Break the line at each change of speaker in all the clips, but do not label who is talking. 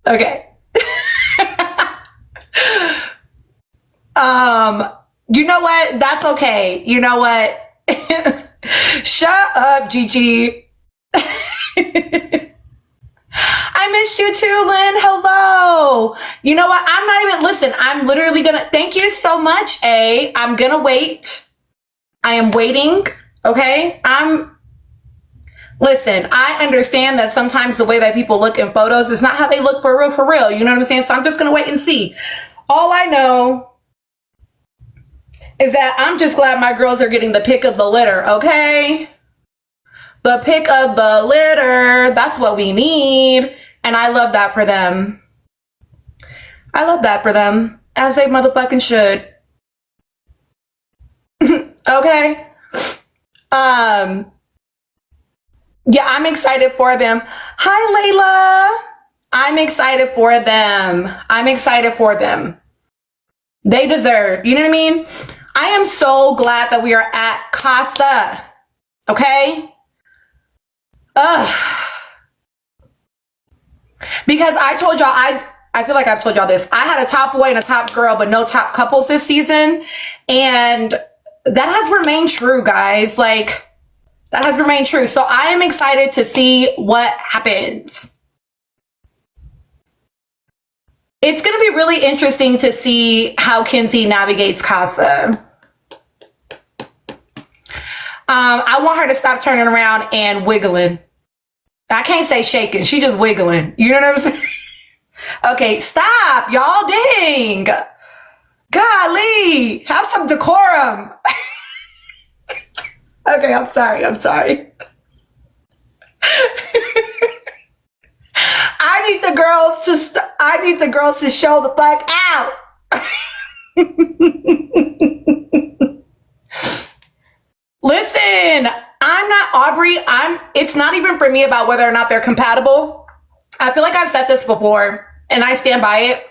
Okay. You know what? That's okay. You know what? Shut up, Gigi. I missed you too, Lynn. Hello. You know what? I'm not even, listen, I'm literally gonna, thank you so much, A. I'm gonna wait. I am waiting. Okay. Listen, I understand that sometimes the way that people look in photos is not how they look for real, for real. You know what I'm saying? So I'm just gonna wait and see. All I know is that I'm just glad my girls are getting the pick of the litter, okay? The pick of the litter. That's what we need. And I love that for them. I love that for them. As they motherfucking should. Okay? Yeah, I'm excited for them. Hi, Layla. I'm excited for them. I'm excited for them. They deserve, you know what I mean? I am so glad that we are at Casa. Okay? Ugh. Because I told y'all, I feel like I've told y'all this. I had a top boy and a top girl, but no top couples this season. And that has remained true, guys. Like, that has remained true. So I am excited to see what happens. It's going to be really interesting to see how Kenzie navigates Casa. I want her to stop turning around and wiggling. I can't say shaking. She just wiggling. You know what I'm saying? Okay, stop, y'all. Dang. Golly. Have some decorum. Okay, I'm sorry. I'm sorry. I need the girls to show the fuck out. Listen, I'm not Aubrey. It's not even for me about whether or not they're compatible. I feel like I've said this before and I stand by it.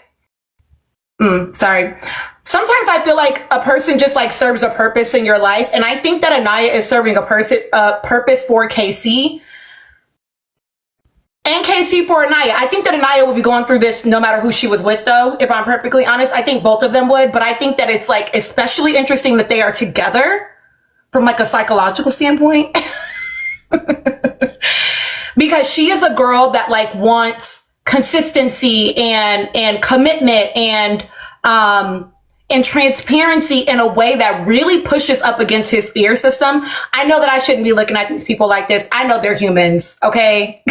Sorry. Sometimes I feel like a person just like serves a purpose in your life. And I think that Anaya is serving a purpose for KC. And KC for Anaya. I think that Anaya would be going through this no matter who she was with, though, if I'm perfectly honest. I think both of them would. But I think that it's like especially interesting that they are together from like a psychological standpoint. Because she is a girl that like wants consistency and commitment and transparency in a way that really pushes up against his fear system. I know that I shouldn't be looking at these people like this. I know they're humans, okay?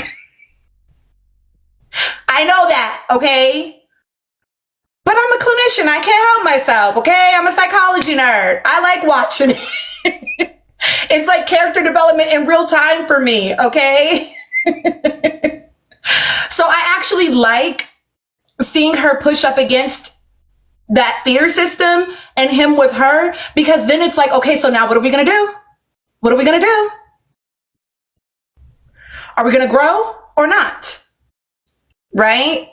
I know that, okay? But I'm a clinician. I can't help myself, okay? I'm a psychology nerd. I like watching it. It's like character development in real time for me, okay? So I actually like seeing her push up against that fear system and him with her, because then it's like, okay, so now what are we going to do? What are we going to do? Are we going to grow or not? Right?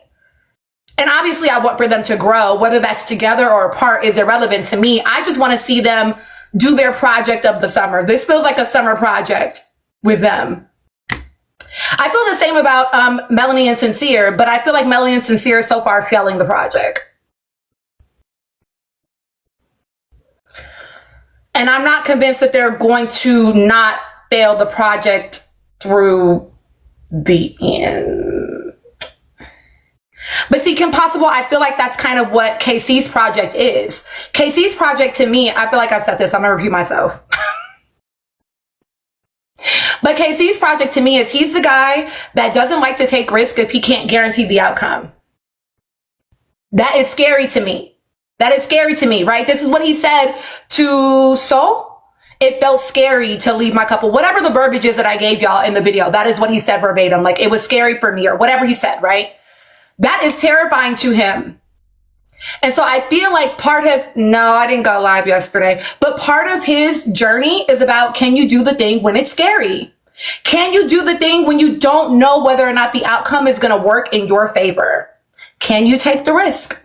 And obviously I want for them to grow, whether that's together or apart is irrelevant to me. I just want to see them do their project of the summer. This feels like a summer project with them. I feel the same about Melanie and Sincere, but I feel like Melanie and Sincere are so far failing the project. And I'm not convinced that they're going to not fail the project through the end. But see, Kim Possible, I feel like that's kind of what KC's project is. KC's project to me, I feel like I've said this, I'm going to repeat myself. But KC's project to me is he's the guy that doesn't like to take risk if he can't guarantee the outcome. That is scary to me. That is scary to me, right? This is what he said to Soul. It felt scary to leave my couple. Whatever the verbiage is that I gave y'all in the video, that is what he said verbatim. Like, it was scary for me or whatever he said, right? That is terrifying to him. And so I feel like no, I didn't go live yesterday, but part of his journey is about, can you do the thing when it's scary? Can you do the thing when you don't know whether or not the outcome is going to work in your favor? Can you take the risk?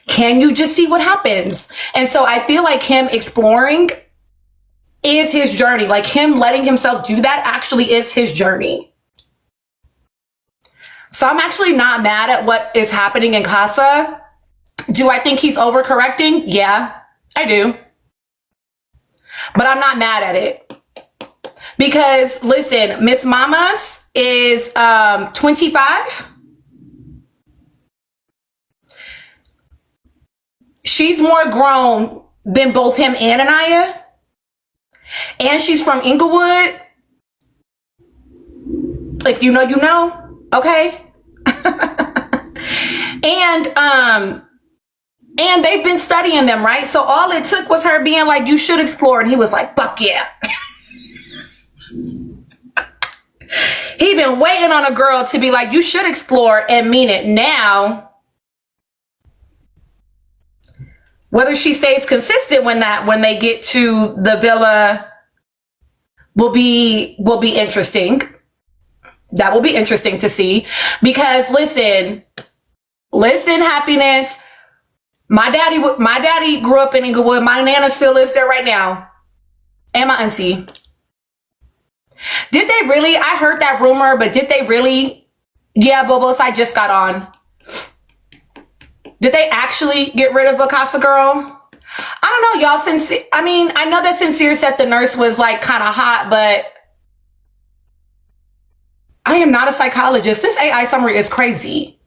Can you just see what happens? And so I feel like him exploring is his journey. Like him letting himself do that actually is his journey. So I'm actually not mad at what is happening in Casa. Do I think he's overcorrecting? Yeah, I do. But I'm not mad at it. Because, listen, Miss Mamas is 25. She's more grown than both him and Anaya. And she's from Inglewood. If you know, you know. Okay? And they've been studying them, right? So all it took was her being like, you should explore. And he was like, fuck yeah. He been waiting on a girl to be like, you should explore and mean it. Now, whether she stays consistent when they get to the villa will be interesting. That will be interesting to see. Because listen, Happiness. My daddy grew up in Inglewood. My nana still lives there right now. And my auntie. Did they really? I heard that rumor, but did they really? Yeah, Bobos, I just got on. Did they actually get rid of a Casa girl? I don't know, y'all. I know that Sincere said the nurse was like kind of hot, but I am not a psychologist. This AI summary is crazy.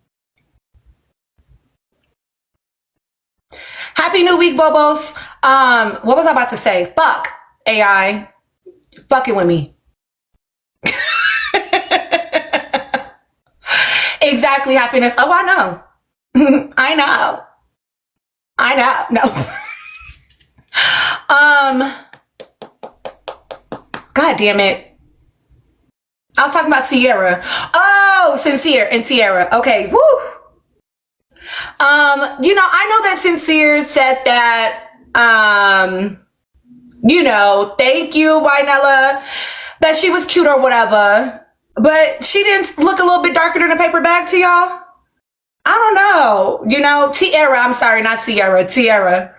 Happy New Week, Bobos. What was I about to say? Fuck AI. Fucking with me. Exactly, Happiness. Oh, I know. I know. No. God damn it. I was talking about Sierra. Oh, Sincere and Sierra. Okay. Woo. I know that Sincere said that, thank you, Wynella, that she was cute or whatever, but she didn't look a little bit darker than a paper bag to y'all. I don't know. Tierra, I'm sorry, not Sierra, Tierra.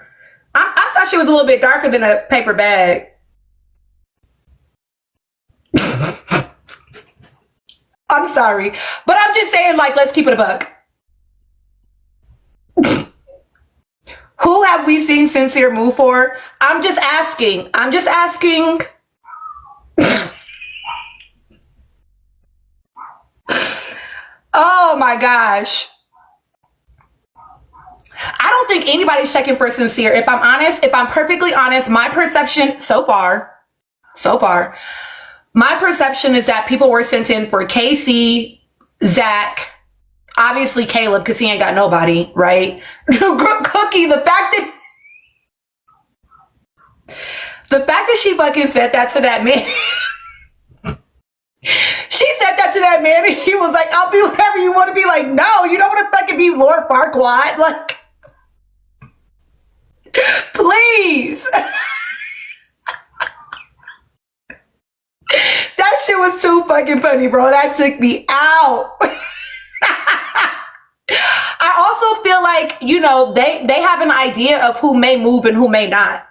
I thought she was a little bit darker than a paper bag. I'm sorry, but I'm just saying, like, let's keep it a buck. Who have we seen Sincere move for? I'm just asking. Oh my gosh. I don't think anybody's checking for Sincere. If I'm perfectly honest, my perception so far, my perception is that people were sent in for Casey, Zach, obviously Caleb, because he ain't got nobody, right? Cookie, the fact that she fucking said that to that man. She said that to that man and he was like, I'll be whatever you want to be. Like, no, you don't want to fucking be Lord Farquaad. Like, please. That shit was too fucking funny, bro. That took me out. I also feel like, they have an idea of who may move and who may not.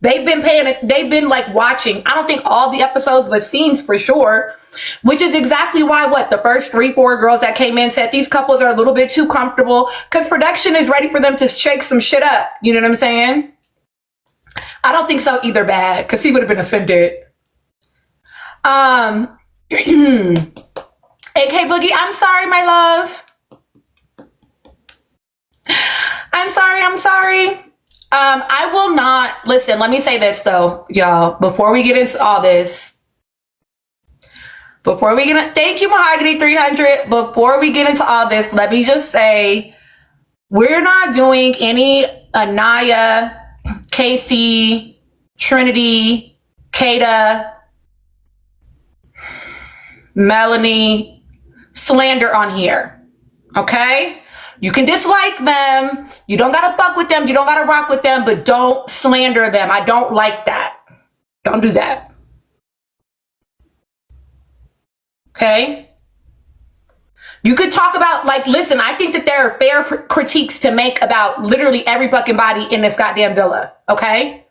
They've been like watching, I don't think all the episodes, but scenes for sure, which is exactly why the first 3-4 girls that came in said these couples are a little bit too comfortable because production is ready for them to shake some shit up. You know what I'm saying? I don't think so either, bad, because he would have been offended. AK Boogie, I'm sorry, my love. I'm sorry. I will not listen. Let me say this though, y'all, before we get into all this, thank you, Mahogany 300. Before we get into all this, let me just say, we're not doing any Anaya, Casey, Trinity, Kata, Melanie slander on here. Okay? You can dislike them. You don't gotta fuck with them. You don't gotta rock with them, but don't slander them. I don't like that. Don't do that. Okay? You could talk about, listen, I think that there are fair critiques to make about literally every fucking body in this goddamn villa. Okay?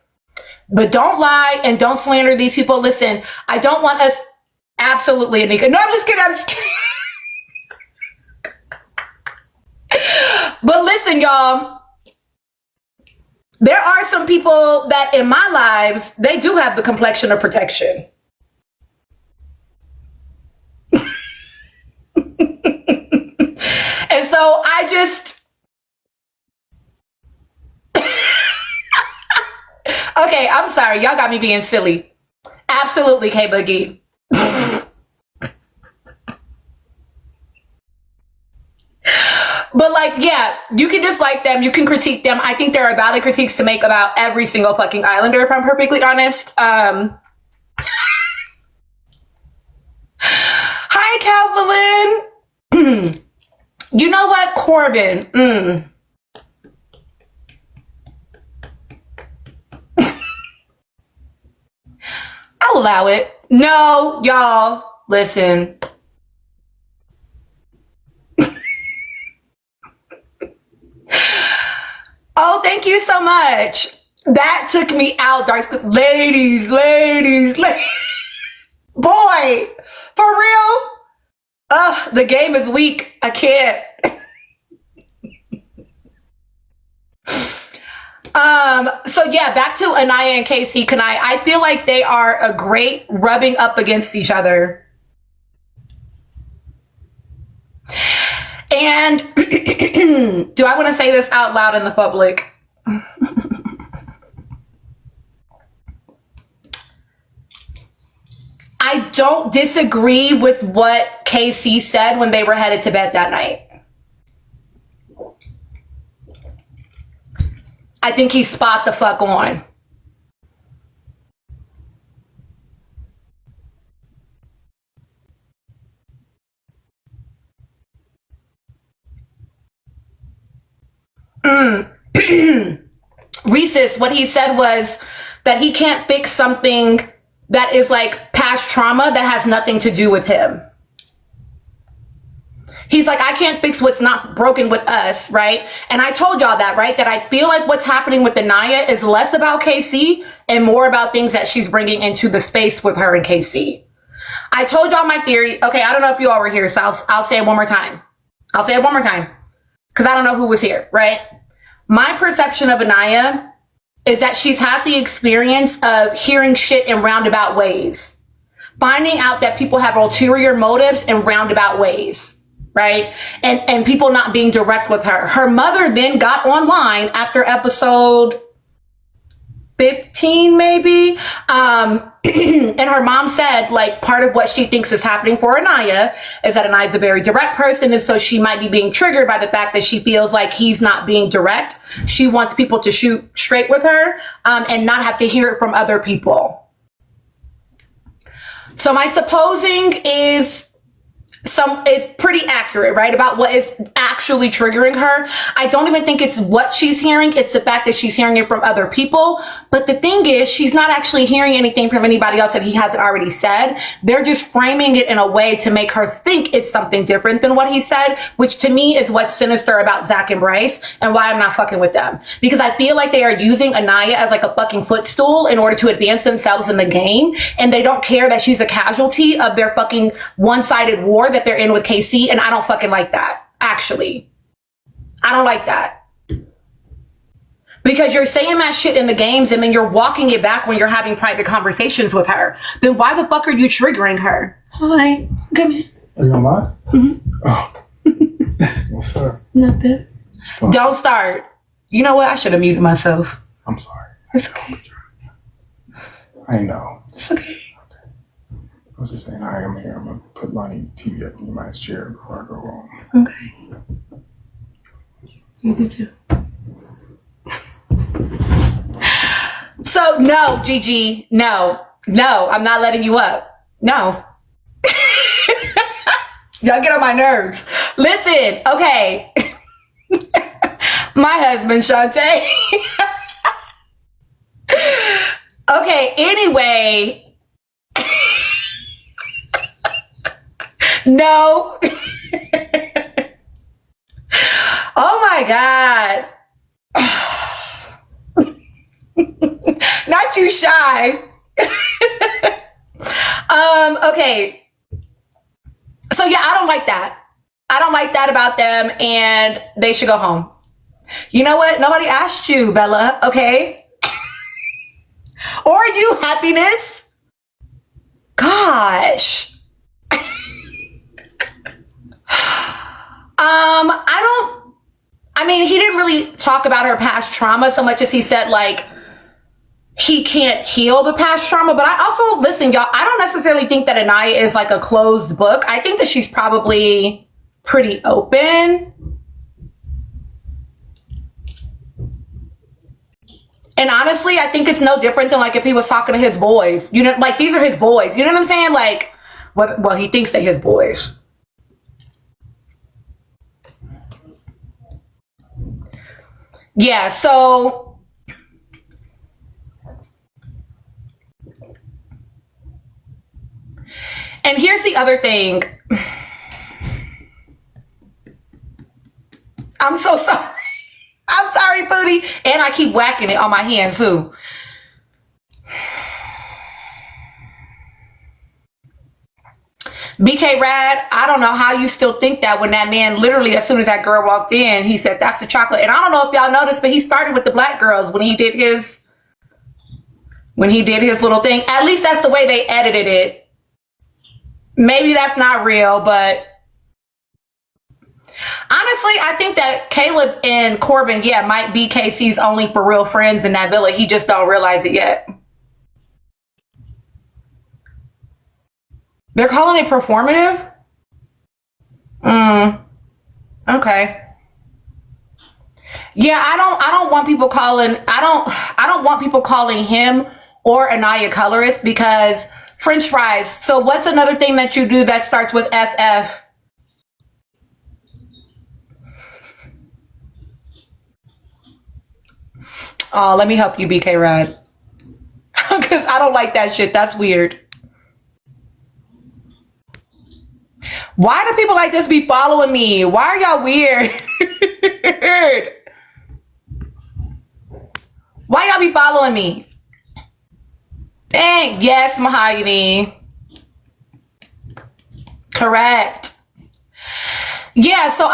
But don't lie and don't slander these people. Listen, I don't want us absolutely, Anika. No, I'm just kidding. listen, y'all. There are some people that in my lives, they do have the complexion of protection. And so I just... Okay, I'm sorry. Y'all got me being silly. Absolutely, K-Boogie. But like, yeah, you can dislike them. You can critique them. I think there are valid critiques to make about every single fucking Islander, if I'm perfectly honest. Hi, Calvin. You know what, Corbin? I'll allow it. No, y'all, listen. Oh, thank you so much. That took me out, dark. Ladies. Boy, for real? The game is weak. I can't. So yeah, back to Anaya and Casey. I feel like they are a great rubbing up against each other. And do I want to say this out loud in the public? I don't disagree with what Casey said when they were headed to bed that night. I think he's spot the fuck on. Reese's, what he said was that he can't fix something that is like past trauma that has nothing to do with him. He's like, I can't fix what's not broken with us, right? And I told y'all that, right? That I feel like what's happening with Anaya is less about KC and more about things that she's bringing into the space with her and KC. I told y'all my theory. Okay, I don't know if you all were here, so I'll say it one more time. I'll say it one more time because I don't know who was here, right? My perception of Anaya is that she's had the experience of hearing shit in roundabout ways, finding out that people have ulterior motives in roundabout ways. Right? And people not being direct with her. Her mother then got online after episode 15, maybe. And her mom said, like, part of what she thinks is happening for Anaya is that Anaya's a very direct person. And so she might be being triggered by the fact that she feels like he's not being direct. She wants people to shoot straight with her, and not have to hear it from other people. So my supposing is pretty accurate, right? About what is actually triggering her. I don't even think it's what she's hearing. It's the fact that she's hearing it from other people. But the thing is, she's not actually hearing anything from anybody else that he hasn't already said. They're just framing it in a way to make her think it's something different than what he said, which to me is what's sinister about Zach and Bryce and why I'm not fucking with them. Because I feel like they are using Anaya as like a fucking footstool in order to advance themselves in the game. And they don't care that she's a casualty of their fucking one-sided war that they're in with KC, and I don't fucking like that. Actually, I don't like that, because you're saying that shit in the games and then you're walking it back when you're having private conversations with her. Then why the fuck are you triggering her? Hi, come here.
Are you online? Mm-hmm. Oh, what's up?
Nothing. Don't start. You know what? I should have muted myself.
I'm sorry.
It's okay.
I know.
It's okay.
I was just saying, I'm here. I'm going to put Lonnie TV up in the nice chair before I go home.
Okay. You do too. So, no, Gigi. No, I'm not letting you up. No. Y'all get on my nerves. Listen, okay. My husband, Shantae. Okay, anyway. No. Oh my God. Not you, shy. Okay. So yeah, I don't like that. I don't like that about them, and they should go home. You know what? Nobody asked you, Bella, okay? Or you, Happiness. Gosh. I mean, he didn't really talk about her past trauma so much as he said, like, he can't heal the past trauma. But I also, listen, y'all, I don't necessarily think that Anaya is like a closed book. I think that she's probably pretty open. And honestly, I think it's no different than like if he was talking to his boys. You know, like these are his boys. You know what I'm saying? Like, well, he thinks they're his boys. Yeah, so and here's the other thing. I'm so sorry. I'm sorry, Booty. And I keep whacking it on my hand too. BK Rad, I don't know how you still think that when that man literally, as soon as that girl walked in, he said, that's the chocolate. And I don't know if y'all noticed, but he started with the black girls when he did his little thing. At least that's the way they edited it. Maybe that's not real, but honestly, I think that Caleb and Corbin, yeah, might be KC's only for real friends in that villa. He just don't realize it yet. They're calling it performative? Okay. Yeah, I don't want people calling him or Anaya colorist because French fries. So what's another thing that you do that starts with FF? Oh, let me help you, BK Rad. Because I don't like that shit. That's weird. Why do people like this be following me? Why are y'all weird? Why y'all be following me? Dang, yes, Mahogany. Correct. Yeah, so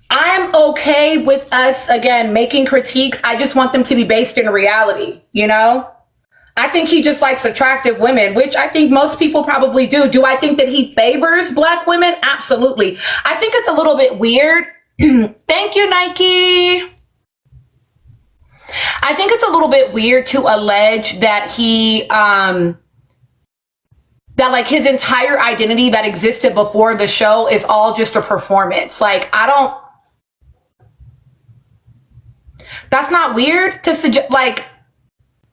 I'm okay with us, again, making critiques. I just want them to be based in reality, you know? I think he just likes attractive women, which I think most people probably do. Do I think that he favors black women? Absolutely. I think it's a little bit weird. Thank you, Nike. I think it's a little bit weird to allege that that like his entire identity that existed before the show is all just a performance. Like, that's not weird to suggest, like,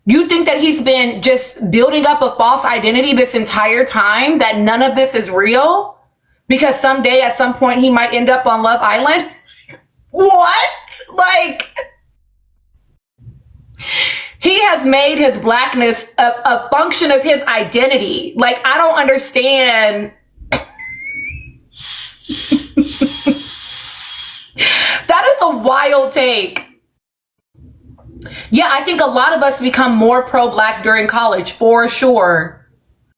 you think that he's been just building up a false identity this entire time, that none of this is real? Because someday, at some point, he might end up on Love Island? What? Like, he has made his blackness a function of his identity. Like, I don't understand. That is a wild take. Yeah, I think a lot of us become more pro-black during college, for sure.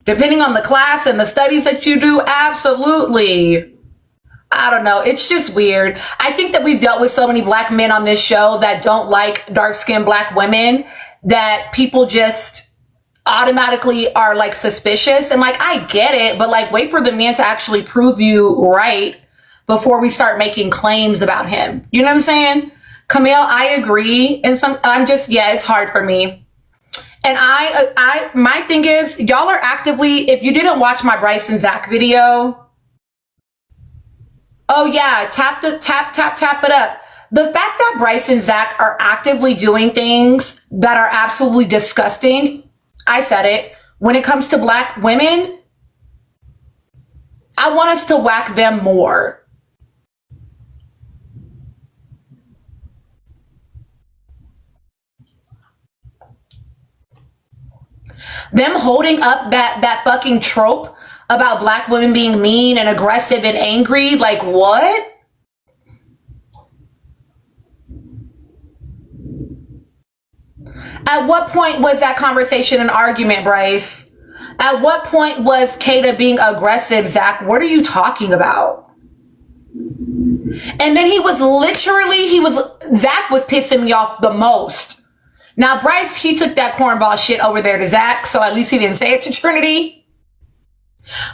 Depending on the class and the studies that you do, absolutely. I don't know. It's just weird. I think that we've dealt with so many black men on this show that don't like dark-skinned black women that people just automatically are like suspicious. And like, I get it, but like, wait for the man to actually prove you right before we start making claims about him. You know what I'm saying? Camille, I agree. And it's hard for me. And my thing is, y'all are actively, if you didn't watch my Bryce and Zach video, oh yeah, tap it up. The fact that Bryce and Zach are actively doing things that are absolutely disgusting, I said it, when it comes to black women, I want us to whack them more. Them holding up that fucking trope about black women being mean and aggressive and angry, like what? At what point was that conversation an argument, Bryce? At what point was Kata being aggressive, Zach? What are you talking about? And then Zach was pissing me off the most. Now, Bryce, he took that cornball shit over there to Zach, so at least he didn't say it to Trinity.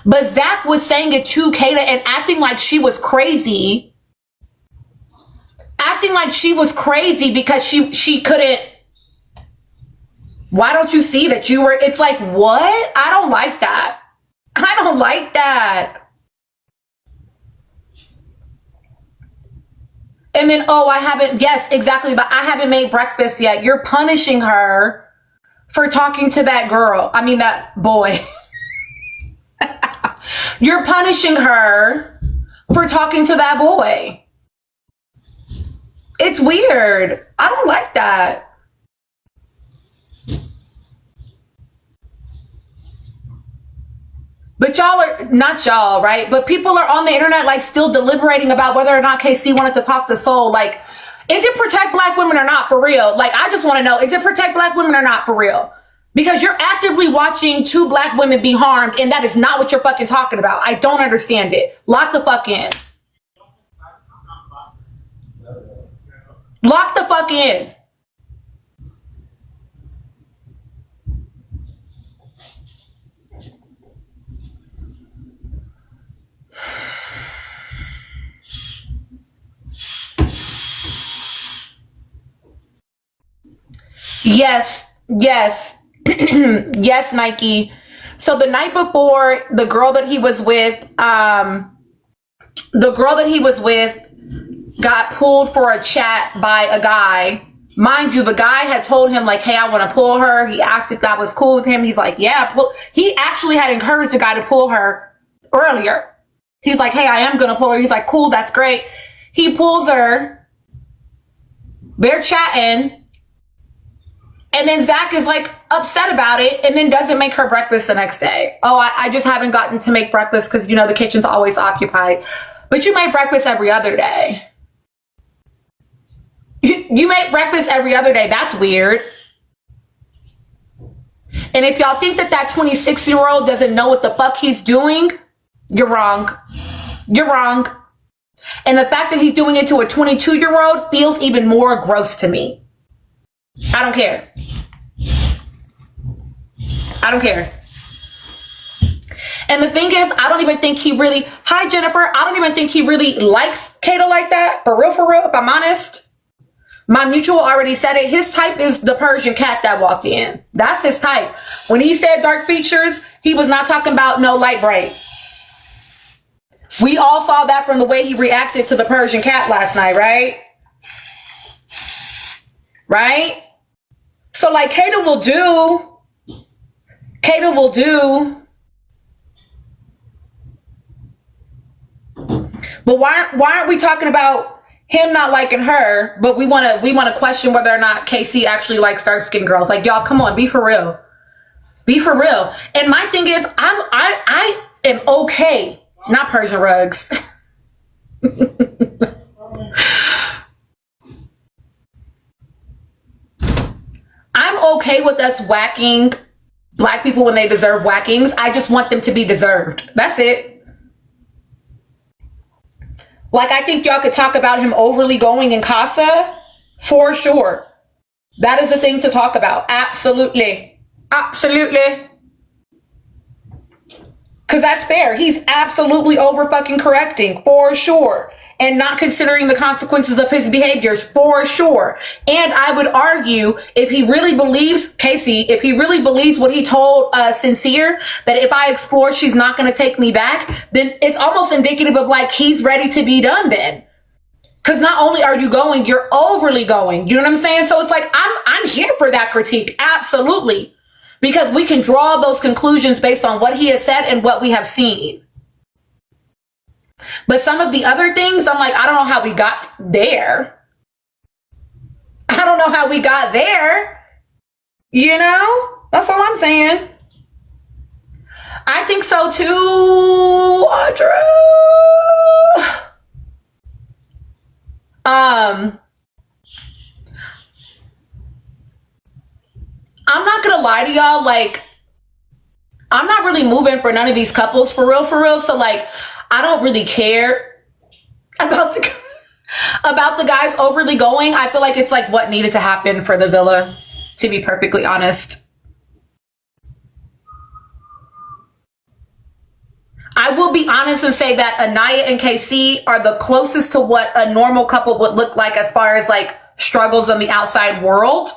But Zach was saying it to Kata and acting like she was crazy. Acting like she was crazy because she couldn't. Why don't you see that you were? It's like, what? I don't like that. I don't like that. And then, yes, exactly, but I haven't made breakfast yet. You're punishing her for talking to that girl. I mean, that boy. You're punishing her for talking to that boy. It's weird. I don't like that. But y'all are, not y'all, right? But people are on the internet, like, still deliberating about whether or not KC wanted to talk to Soul. Like, is it protect black women or not, for real? Like, I just want to know, is it protect black women or not, for real? Because you're actively watching 2 black women be harmed, and that is not what you're fucking talking about. I don't understand it. Lock the fuck in. Lock the fuck in. Yes. Yes, Nike. So the night before, the girl that he was with got pulled for a chat by a guy. Mind you, the guy had told him, like, hey, I want to pull her. He asked if that was cool with him. He's like, yeah. He actually had encouraged the guy to pull her earlier. He's like, hey, I am going to pull her. He's like, cool, that's great. He pulls her. They're chatting. And then Zach is like upset about it and then doesn't make her breakfast the next day. Oh, I just haven't gotten to make breakfast because, you know, the kitchen's always occupied. But you make breakfast every other day. You make breakfast every other day. That's weird. And if y'all think that 26-year-old doesn't know what the fuck he's doing, you're wrong. You're wrong. And the fact that he's doing it to a 22-year-old feels even more gross to me. I don't care. I don't care. And the thing is, I don't even think he really, hi Jennifer, I don't even think he really likes Kato like that. For real, if I'm honest. My mutual already said it. His type is the Persian cat that walked in. That's his type. When he said dark features, he was not talking about no light bright. We all saw that from the way he reacted to the Persian cat last night, right? Right? So like Kato will do. But why aren't we talking about him not liking her, but we want to question whether or not KC actually likes dark skinned girls? Like, y'all, come on, be for real. Be for real. And my thing is, I am okay. Not Persian rugs. I'm okay with us whacking black people when they deserve whackings. I just want them to be deserved. That's it. Like, I think y'all could talk about him overly going in Casa for sure. That is the thing to talk about. Absolutely. Absolutely. Because that's fair. He's absolutely over fucking correcting for sure. And not considering the consequences of his behaviors for sure. And I would argue, if he really believes, Casey, if he really believes what he told Sincere, that if I explore, she's not going to take me back, then it's almost indicative of like, he's ready to be done then. Because not only are you going, you're overly going. You know what I'm saying? So it's like, I'm here for that critique. Absolutely. Because we can draw those conclusions based on what he has said and what we have seen. But some of the other things, I'm like, I don't know how we got there. I don't know how we got there. You know? That's all I'm saying. I think so too, Audra. I'm not gonna lie to y'all, like, I'm not really moving for none of these couples for real. So like, I don't really care. about the about the guys overly going. I feel like it's like what needed to happen for the villa, to be perfectly honest. I will be honest and say that Anaya and KC are the closest to what a normal couple would look like as far as like struggles in the outside world.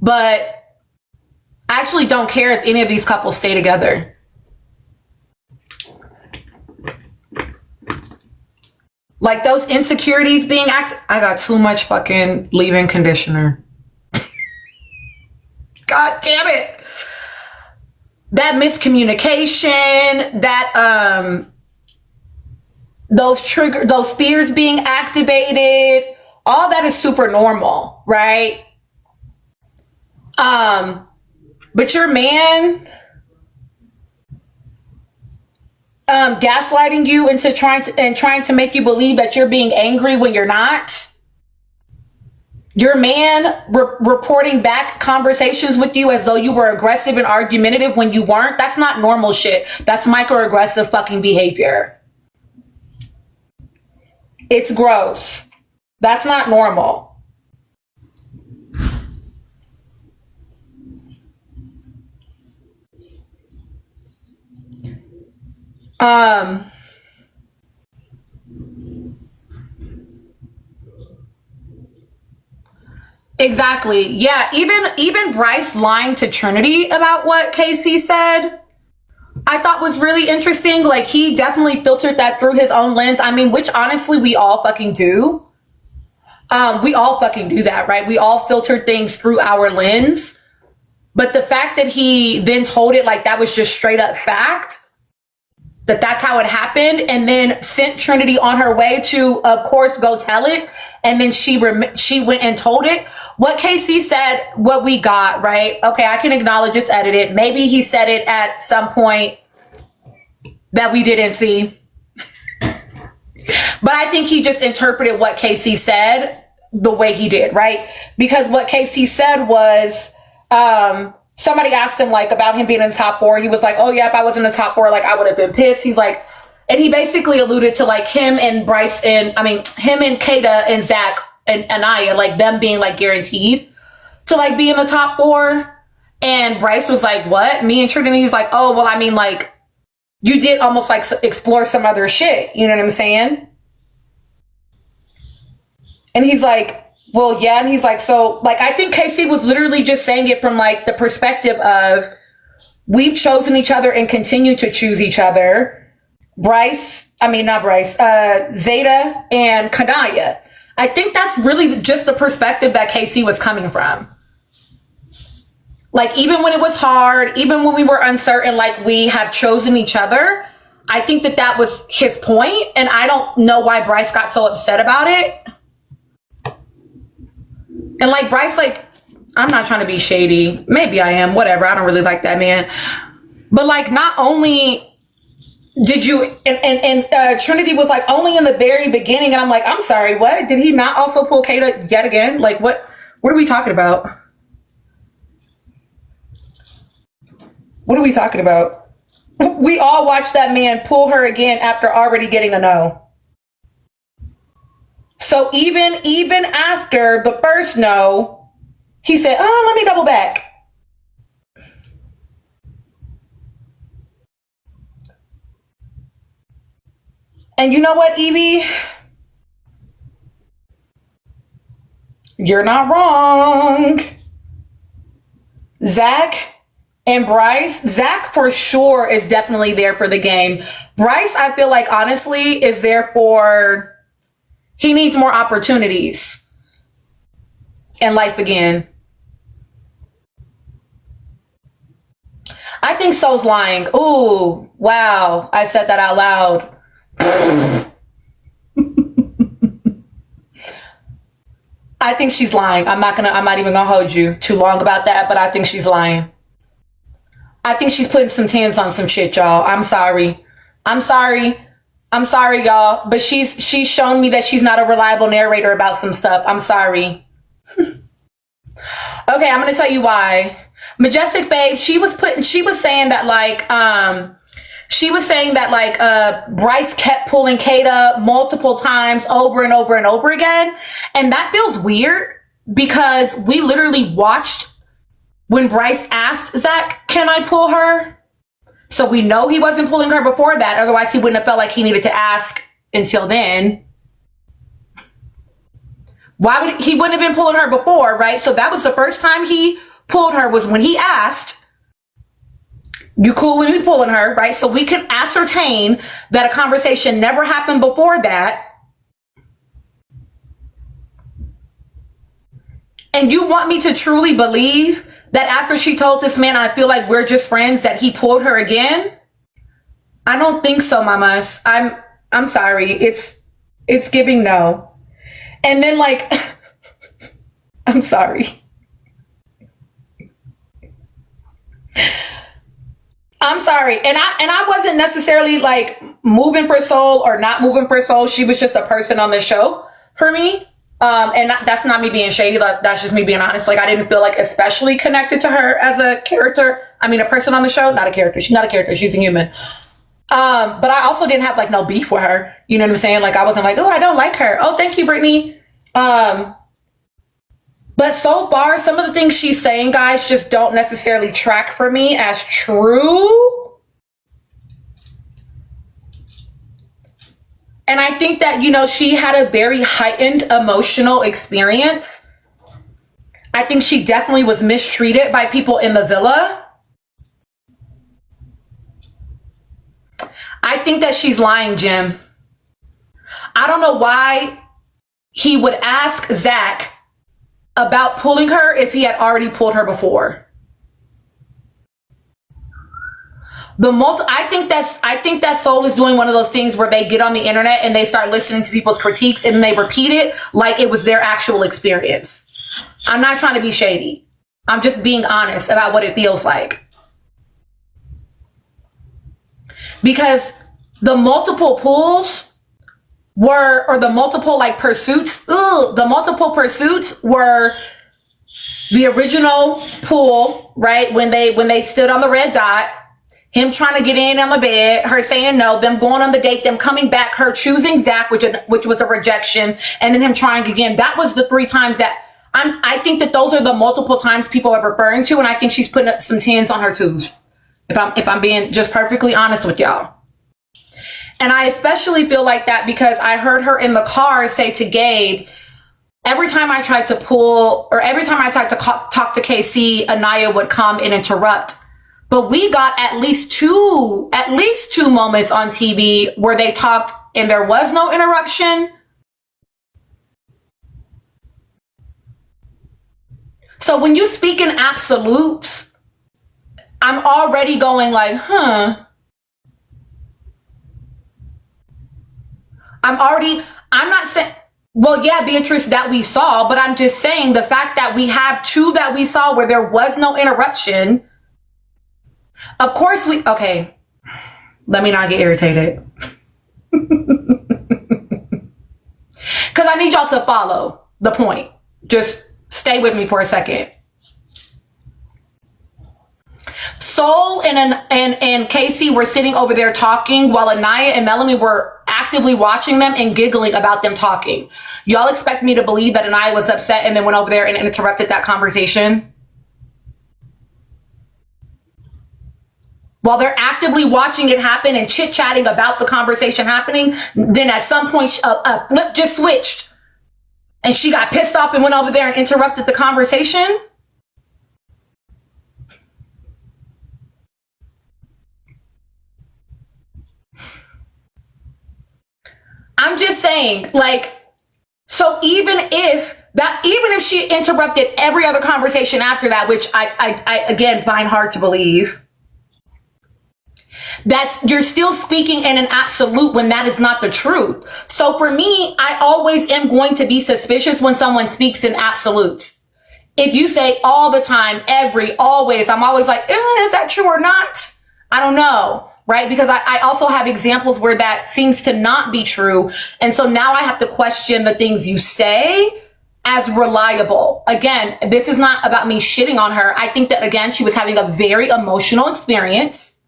But I actually don't care if any of these couples stay together. Like those insecurities being I got too much fucking leave-in conditioner. God damn it. That miscommunication, that those fears being activated, all that is super normal, right? But your man gaslighting you into trying to make you believe that you're being angry when you're not. Your man reporting back conversations with you as though you were aggressive and argumentative when you weren't. That's not normal shit. That's microaggressive fucking behavior. It's gross. That's not normal. Exactly. Yeah. Even Bryce lying to Trinity about what KC said, I thought was really interesting. Like he definitely filtered that through his own lens. I mean, which honestly we all fucking do. We all fucking do that, right? We all filter things through our lens. But the fact that he then told it like that was just straight up fact, that's how it happened, and then sent Trinity on her way to, of course, go tell it, and then she went and told it. What KC said, what we got, right? Okay, I can acknowledge it's edited. Maybe he said it at some point that we didn't see. But I think he just interpreted what KC said the way he did, right? Because what KC said was, somebody asked him like about him being in the top four. He was like, oh yeah, if I was in the top four, like I would have been pissed. He's like, and he basically alluded to like him and Bryce him and Kata and Zach and Anaya, like them being like guaranteed to like be in the top four. And Bryce was like, what? Me and Trinity? He's like, oh, well, I mean, like you did almost like explore some other shit. You know what I'm saying? And he's like, well, yeah. And he's like, so like, I think KC was literally just saying it from like the perspective of we've chosen each other and continue to choose each other. Zeta and Kanaya. I think that's really just the perspective that KC was coming from. Like, even when it was hard, even when we were uncertain, like we have chosen each other. I think that was his point. And I don't know why Bryce got so upset about it. And like Bryce, like, I'm not trying to be shady. Maybe I am, whatever. I don't really like that man. But like, not only did you, and Trinity was like only in the very beginning. And I'm like, I'm sorry, what? Did he not also pull Kata yet again? Like what are we talking about? What are we talking about? We all watched that man pull her again after already getting a no. So even after the first no, he said, oh, let me double back. And you know what, Evie? You're not wrong. Zach and Bryce. Zach for sure is definitely there for the game. Bryce, I feel like honestly is there for... He needs more opportunities in life again. I think So's lying. Ooh, wow. I said that out loud. I think she's lying. I'm not even gonna hold you too long about that, but I think she's lying. I think she's putting some tens on some shit, y'all. I'm sorry, y'all, but she's shown me that she's not a reliable narrator about some stuff. I'm sorry. Okay, I'm going to tell you why. Majestic Babe, she was saying that Bryce kept pulling Kate up multiple times over and over and over again. And that feels weird because we literally watched when Bryce asked Zach, can I pull her? So we know he wasn't pulling her before that. Otherwise, he wouldn't have felt like he needed to ask until then. He wouldn't have been pulling her before, right? So that was the first time he pulled her, was when he asked, you cool with me pulling her, right? So we can ascertain that a conversation never happened before that. And you want me to truly believe that after she told this man, I feel like we're just friends, that he pulled her again? I don't think so, mamas. I'm sorry. It's giving no. And then like, I'm sorry. I'm sorry. And I wasn't necessarily like moving for soul or not moving for soul. She was just a person on the show for me. And that's not me being shady. That's just me being honest. Like, I didn't feel like especially connected to her as a character. I mean, a person on the show, not a character. She's not a character. She's a human. But I also didn't have like no beef with her. You know what I'm saying? Like, I wasn't like, oh, I don't like her. Oh, thank you, Brittany. But so far, some of the things she's saying, guys, just don't necessarily track for me as true. And I think that, you know, she had a very heightened emotional experience. I think she definitely was mistreated by people in the villa. I think that she's lying, Jim. I don't know why he would ask Zach about pulling her if he had already pulled her before. I think that Soul is doing one of those things where they get on the internet and they start listening to people's critiques and they repeat it like it was their actual experience. I'm not trying to be shady. I'm just being honest about what it feels like. Because the multiple pulls or the multiple like pursuits, the multiple pursuits were the original pull, right? When they stood on the red dot, him trying to get in on the bed, her saying no, them going on the date, them coming back, her choosing Zach, which was a rejection, and then him trying again. That was the 3 times that I think that those are the multiple times people are referring to, and I think she's putting up some 10s on her 2s. If I'm being just perfectly honest with y'all. And I especially feel like that because I heard her in the car say to Gabe, every time I tried to pull, or every time I tried to talk to KC, Anaya would come and interrupt. But we got at least two moments on TV where they talked and there was no interruption. So when you speak in absolutes, I'm already going like, I'm not saying, well, yeah, Beatrice, that we saw, but I'm just saying the fact that we have 2 that we saw where there was no interruption. Of course okay, let me not get irritated. Because I need y'all to follow the point. Just stay with me for a second. Soul and Casey were sitting over there talking while Anaya and Melanie were actively watching them and giggling about them talking. Y'all expect me to believe that Anaya was upset and then went over there and interrupted that conversation? While they're actively watching it happen and chit-chatting about the conversation happening, then at some point a flip just switched and she got pissed off and went over there and interrupted the conversation? I'm just saying, like, so even if she interrupted every other conversation after that, which I again find hard to believe, you're still speaking in an absolute when that is not the truth. So for me, I always am going to be suspicious when someone speaks in absolutes. If you say all the time, always, I'm always like, is that true or not? I don't know. Right? Because I also have examples where that seems to not be true. And so now I have to question the things you say as reliable. Again, this is not about me shitting on her. I think that, again, she was having a very emotional experience.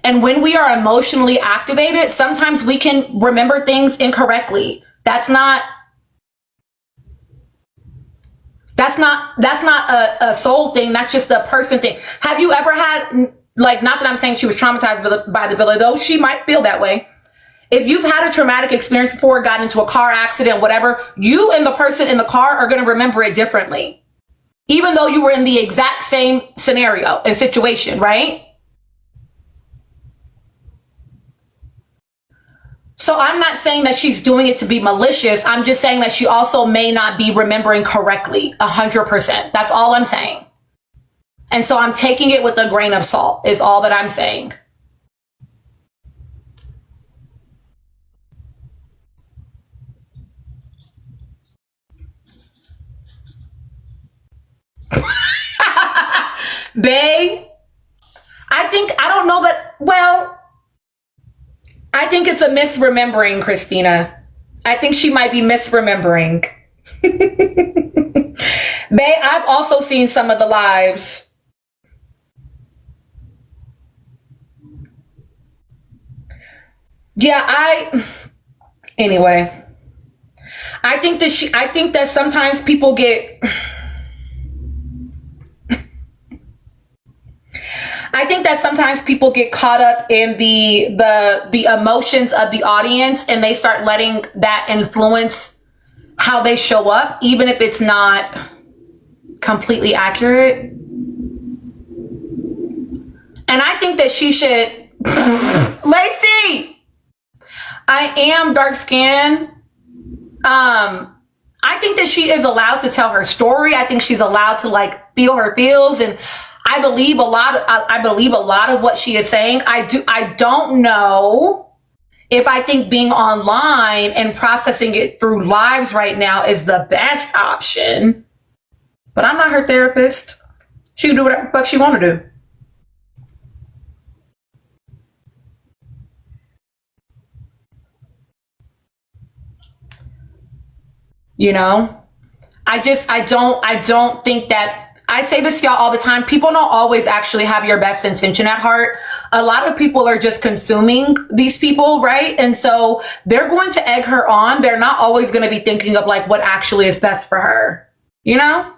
And when we are emotionally activated, sometimes we can remember things incorrectly. That's not a soul thing. That's just a person thing. Have you ever had, like, not that I'm saying she was traumatized by the villa, though she might feel that way. If you've had a traumatic experience before, got into a car accident, whatever, you and the person in the car are going to remember it differently, even though you were in the exact same scenario and situation, right? So I'm not saying that she's doing it to be malicious. I'm just saying that she also may not be remembering correctly 100%. That's all I'm saying. And so I'm taking it with a grain of salt is all that I'm saying. Bae, I don't know that, well, I think it's a misremembering, Christina. I think she might be misremembering. Bae, I've also seen some of the lives. Yeah, anyway. I think that sometimes people get, I think that sometimes people get caught up in the emotions of the audience, and they start letting that influence how they show up, even if it's not completely accurate. And I think that she should, Lacey, I am dark skinned. I think that she is allowed to tell her story. I think she's allowed to, like, feel her feels, and I believe a lot of what she is saying. I don't know if I think being online and processing it through lives right now is the best option. But I'm not her therapist. She can do whatever the fuck she want to do. You know? I don't think that, I say this to y'all all the time. People don't always actually have your best intention at heart. A lot of people are just consuming these people, right? And so they're going to egg her on. They're not always going to be thinking of, like, what actually is best for her, you know?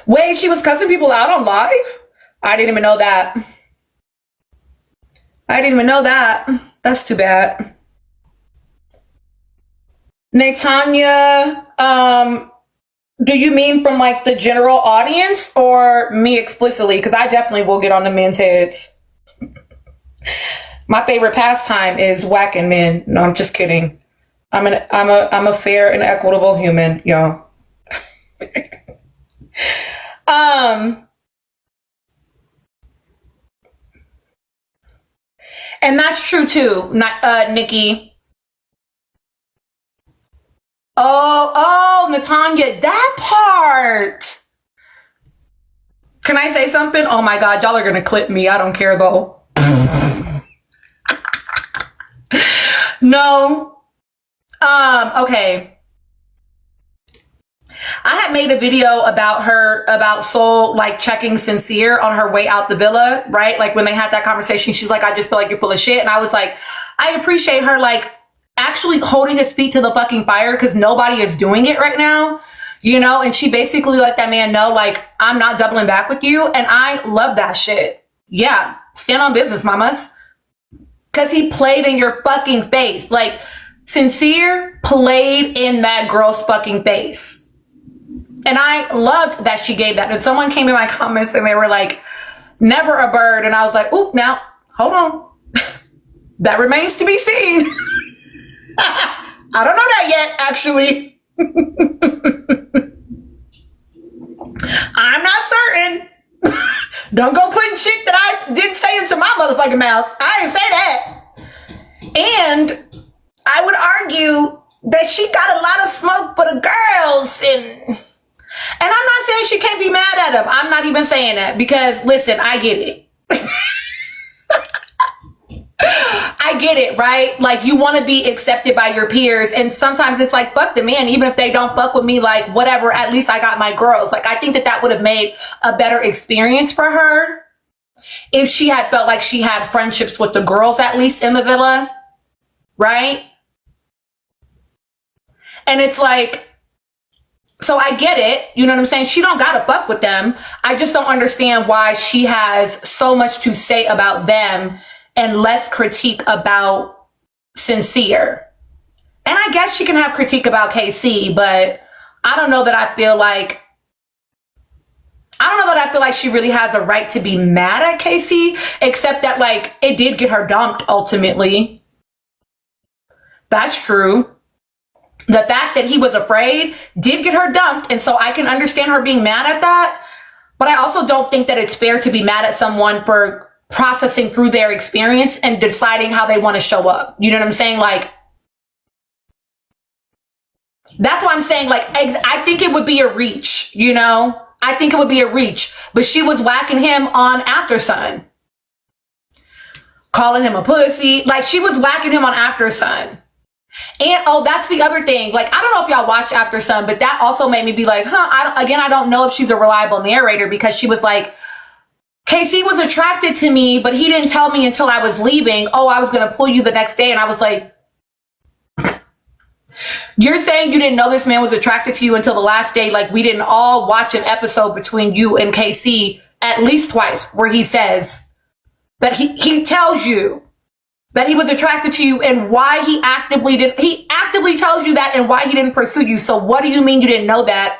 Wait, she was cussing people out on live? I didn't even know that. I didn't even know that. That's too bad. Natanya, do you mean from, like, the general audience or me explicitly? Because I definitely will get on the men's heads. My favorite pastime is whacking men. No, I'm just kidding. I'm a fair and equitable human, y'all. And that's true too, Nikki. Oh, Natanya, that part. Can I say something? Oh my God, y'all are gonna clip me. I don't care though. No. Okay. I had made a video about Soul, like, checking Sincere on her way out the villa, right? Like, when they had that conversation, she's like, I just feel like you're full of shit. And I was like, I appreciate her, like, actually holding his feet to the fucking fire, because nobody is doing it right now, you know? And she basically let that man know, like, I'm not doubling back with you. And I love that shit. Yeah. Stand on business, mamas. Because he played in your fucking face. Like, Sincere played in that girl's fucking face. And I loved that she gave that. And someone came in my comments and they were like, never a bird. And I was like, oop, now, hold on. That remains to be seen. I don't know that yet, actually. I'm not certain. Don't go putting shit that I didn't say into my motherfucking mouth. I didn't say that. And I would argue that she got a lot of smoke for the girls. And And I'm not saying she can't be mad at him. I'm not even saying that because, listen, I get it. I get it, right? Like, you want to be accepted by your peers. And sometimes it's like, fuck the man. Even if they don't fuck with me, like, whatever, at least I got my girls. Like, I think that that would have made a better experience for her if she had felt like she had friendships with the girls, at least in the villa, right? And it's like, so I get it. You know what I'm saying? She don't gotta fuck with them. I just don't understand why she has so much to say about them and less critique about Sincere. And I guess she can have critique about KC, but I don't know that I feel like she really has a right to be mad at KC, except that, like, it did get her dumped ultimately. That's true. The fact that he was afraid did get her dumped, and so I can understand her being mad at that. But I also don't think that it's fair to be mad at someone for processing through their experience and deciding how they want to show up. You know what I'm saying? Like, that's why I'm saying, like, I think it would be a reach, you know? I think it would be a reach. But she was whacking him on After Sun, calling him a pussy. Like, she was whacking him on After Sun. And, oh, that's the other thing. Like, I don't know if y'all watched After Sun, but that also made me be like, I don't know if she's a reliable narrator, because she was like, KC was attracted to me, but he didn't tell me until I was leaving. Oh, I was going to pull you the next day. And I was like, you're saying you didn't know this man was attracted to you until the last day? Like, we didn't all watch an episode between you and KC at least twice where he says that he tells you that he was attracted to you and why he actively tells you that and why he didn't pursue you. So what do you mean you didn't know that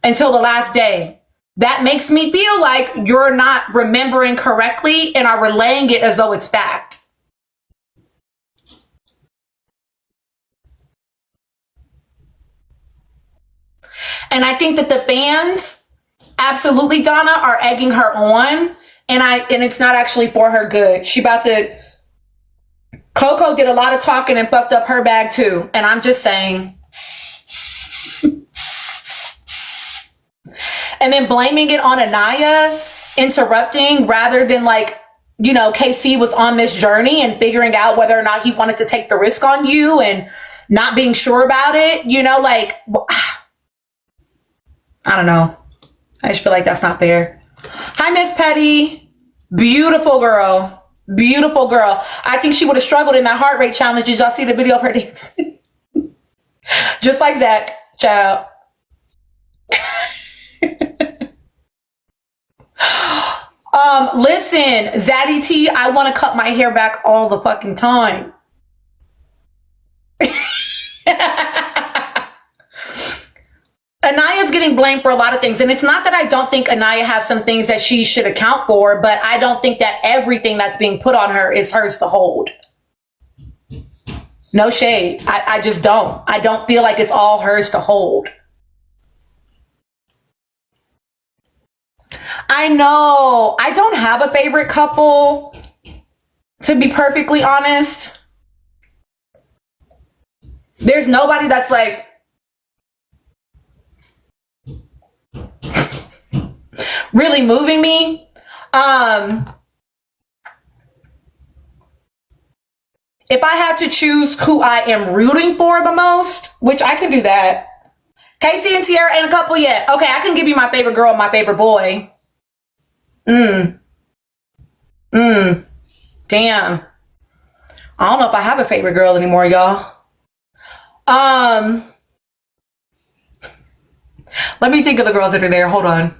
until the last day? That makes me feel like you're not remembering correctly and are relaying it as though it's fact. And I think that the fans, absolutely, Donna, are egging her on. And it's not actually for her good. Coco did a lot of talking and fucked up her bag too. And I'm just saying. And then blaming it on Anaya interrupting rather than, like, you know, KC was on this journey and figuring out whether or not he wanted to take the risk on you and not being sure about it, you know, like, I don't know. I just feel like that's not fair. Hi, Miss Petty. Beautiful girl. Beautiful girl. I think she would have struggled in that heart rate challenge. Did y'all see the video of her dancing? Just like Zach, child. Listen, Zaddy T, I want to cut my hair back all the fucking time. Anaya's getting blamed for a lot of things. And it's not that I don't think Anaya has some things that she should account for, but I don't think that everything that's being put on her is hers to hold. No shade. I just don't. I don't feel like it's all hers to hold. I know. I don't have a favorite couple, to be perfectly honest. There's nobody that's like really moving me. If I had to choose who I am rooting for the most, which I can do that. Casey and Sierra ain't a couple yet. Okay, I can give you my favorite girl and my favorite boy. Damn. I don't know if I have a favorite girl anymore, y'all. Let me think of the girls that are there. Hold on.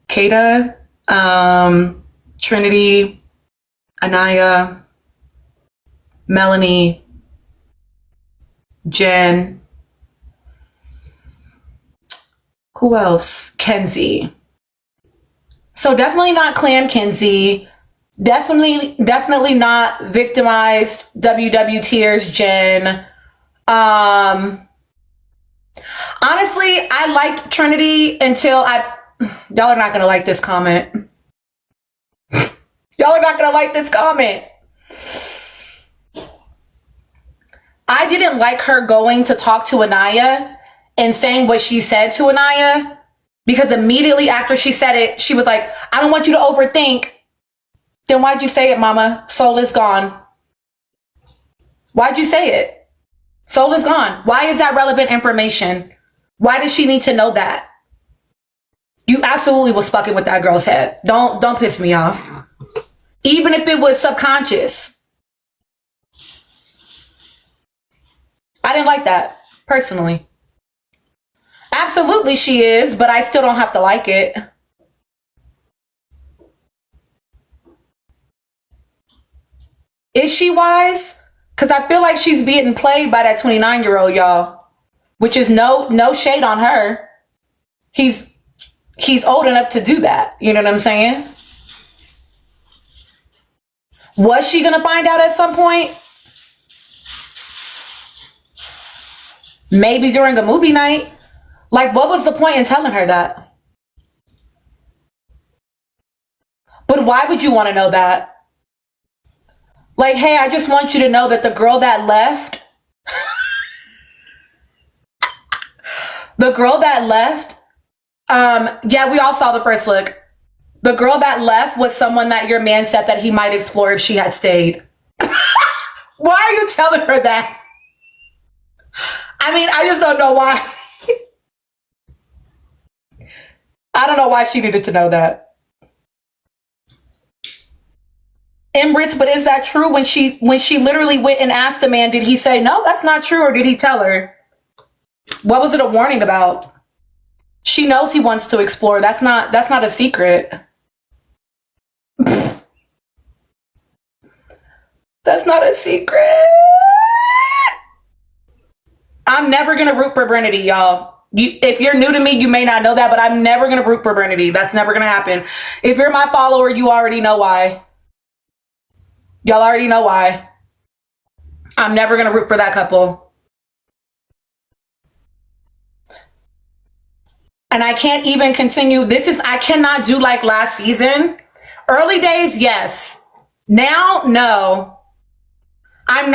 Kata, Trinity, Anaya, Melanie, Jen. Who else? Kenzie. So definitely not Clan Kenzie. Definitely not victimized WW Tears Jen. Honestly, I liked Trinity until y'all are not gonna like this comment. Y'all are not gonna like this comment. I didn't like her going to talk to Anaya and saying what she said to Anaya, because immediately after she said it, she was like, I don't want you to overthink. Then why'd you say it, mama? Soul is gone. Why'd you say it? Soul is gone. Why is that relevant information? Why does she need to know that? You absolutely was fucking with that girl's head. Don't piss me off. Even if it was subconscious. I didn't like that, personally. Absolutely she is, but I still don't have to like it. Is she wise? Because I feel like she's being played by that 29-year-old, y'all. Which is no shade on her. He's old enough to do that. You know what I'm saying? Was she going to find out at some point? Maybe during a movie night. Like, what was the point in telling her that? But why would you want to know that? Like, hey, I just want you to know that the girl that left, yeah, we all saw the first look. The girl that left was someone that your man said that he might explore if she had stayed. Why are you telling her that? I mean, I just don't know why. I don't know why she needed to know that. Embrits, but is that true? When she literally went and asked the man, did he say, no, that's not true? Or did he tell her? What was it a warning about? She knows he wants to explore. That's not a secret. That's not a secret. I'm never going to root for Brenity, y'all. If you're new to me, you may not know that, but I'm never going to root for Brenity. That's never going to happen. If you're my follower, you already know why. Y'all already know why. I'm never going to root for that couple. And I can't even continue. I cannot do like last season. Early days, yes. Now, no. I'm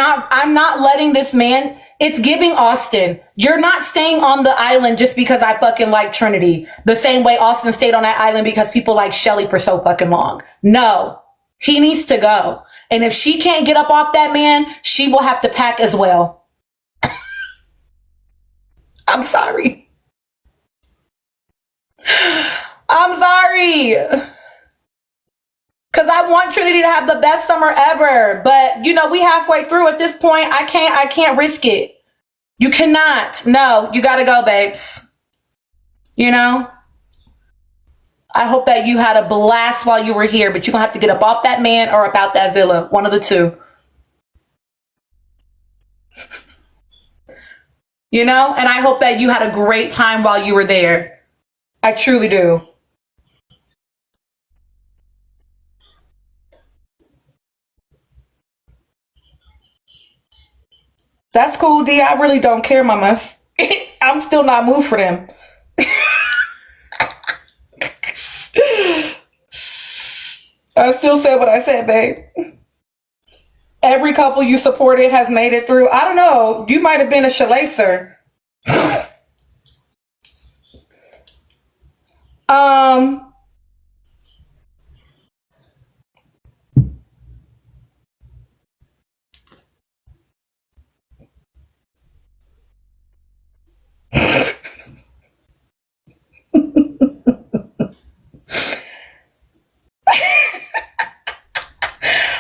not letting this man. It's giving Austin. You're not staying on the island just because I fucking like Trinity. The same way Austin stayed on that island because people like Shelly for so fucking long. No. He needs to go. And if she can't get up off that man, she will have to pack as well. I'm sorry. I'm sorry. Because I want Trinity to have the best summer ever. But, you know, we halfway through at this point. I can't risk it. You cannot. No, you got to go, babes. You know? I hope that you had a blast while you were here, but you're going to have to get up off that man or about that villa. One of the two. You know? And I hope that you had a great time while you were there. I truly do. That's cool, D. I really don't care, mamas. I'm still not moved for them. I still said what I said, babe. Every couple you supported has made it through. I don't know. You might have been a shalacer.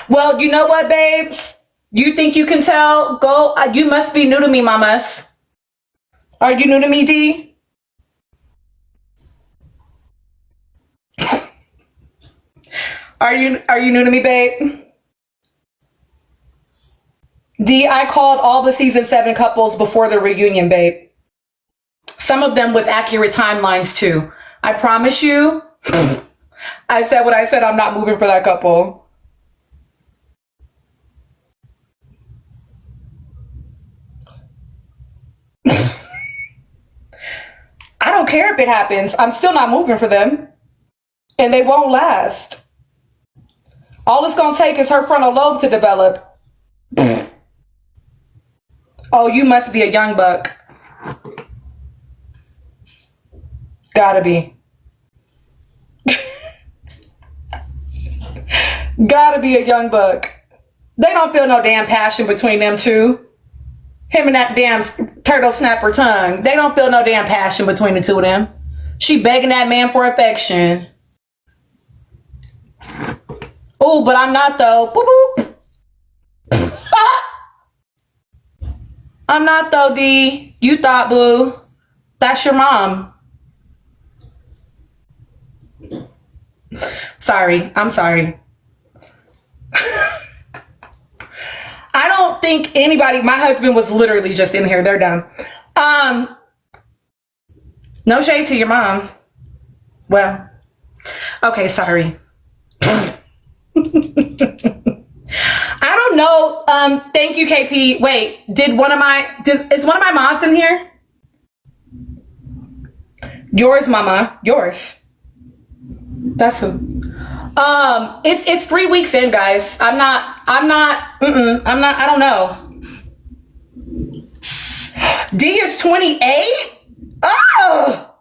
Well, you know what, babes? You think you can tell? Go. You must be new to me, mamas. Are you new to me, D? Are you new to me, babe? D, I called all the season 7 couples before the reunion, babe. Some of them with accurate timelines too. I promise you. I said what I said. I'm not moving for that couple. I don't care if it happens. I'm still not moving for them. And they won't last. All it's going to take is her frontal lobe to develop. Oh, you must be a young buck. Gotta be. Gotta be a young buck. They don't feel no damn passion between them two. Him and that damn turtle snapper tongue. They don't feel no damn passion between the two of them. She begging that man for affection. Oh, but I'm not though. Boop, boop. Ah! I'm not though, D. You thought, boo. That's your mom. Sorry. I'm sorry. I don't think anybody, my husband was literally just in here. They're done. No shade to your mom. Well, okay, sorry. I don't know. Thank you, KP. Wait, is one of my moms in here? Yours, mama. Yours. That's who. It's 3 weeks in, guys. I don't know. D is 28? Oh!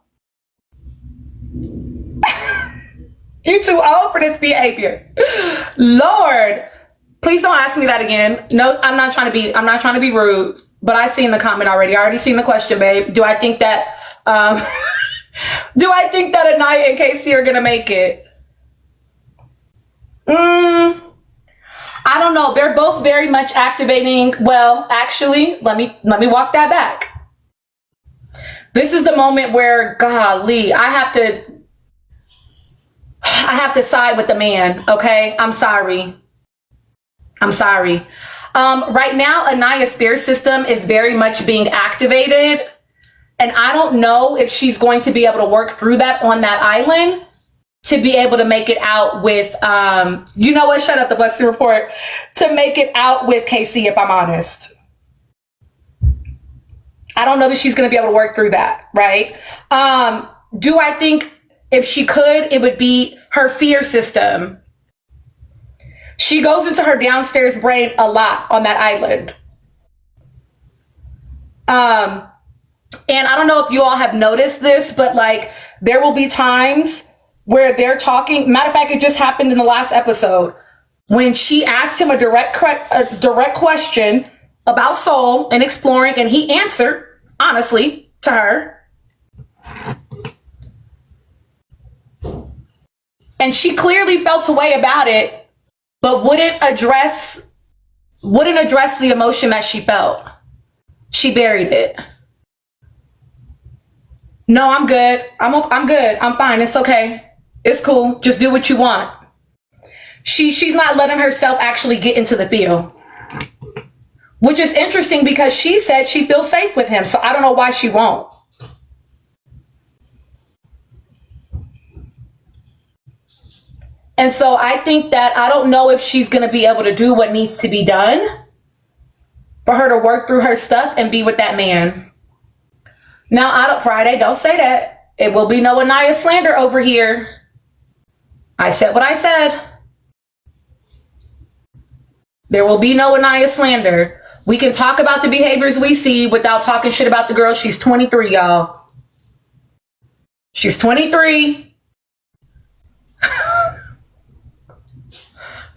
You too old for this behavior. Lord. Please don't ask me that again. No, I'm not trying to be rude, but I seen the comment already. I already seen the question, babe. Do I think that, do I think that Anaya and Casey are gonna make it? I don't know. They're both very much activating. Well, actually, let me walk that back. This is the moment where, golly, I have to side with the man. Okay. I'm sorry. Right now, Anaya's spirit system is very much being activated. And I don't know if she's going to be able to work through that on that island to be able to make it out with, you know what? Shut up, the blessing report. To make it out with Casey, if I'm honest. I don't know that she's going to be able to work through that, right? Do I think if she could, it would be her fear system. She goes into her downstairs brain a lot on that island. And I don't know if you all have noticed this, but like there will be times where they're talking. Matter of fact, it just happened in the last episode when she asked him a direct question about soul and exploring, and he answered honestly to her. And she clearly felt a way about it, but wouldn't address the emotion that she felt. She buried it. No, I'm good. I'm good. I'm fine. It's okay. It's cool. Just do what you want. She's not letting herself actually get into the feel. Which is interesting because she said she feels safe with him. So I don't know why she won't. And so I think that I don't know if she's going to be able to do what needs to be done for her to work through her stuff and be with that man. Now, Friday, don't say that. It will be no Anaya slander over here. I said what I said. There will be no Anaya slander. We can talk about the behaviors we see without talking shit about the girl. She's 23, y'all. She's 23.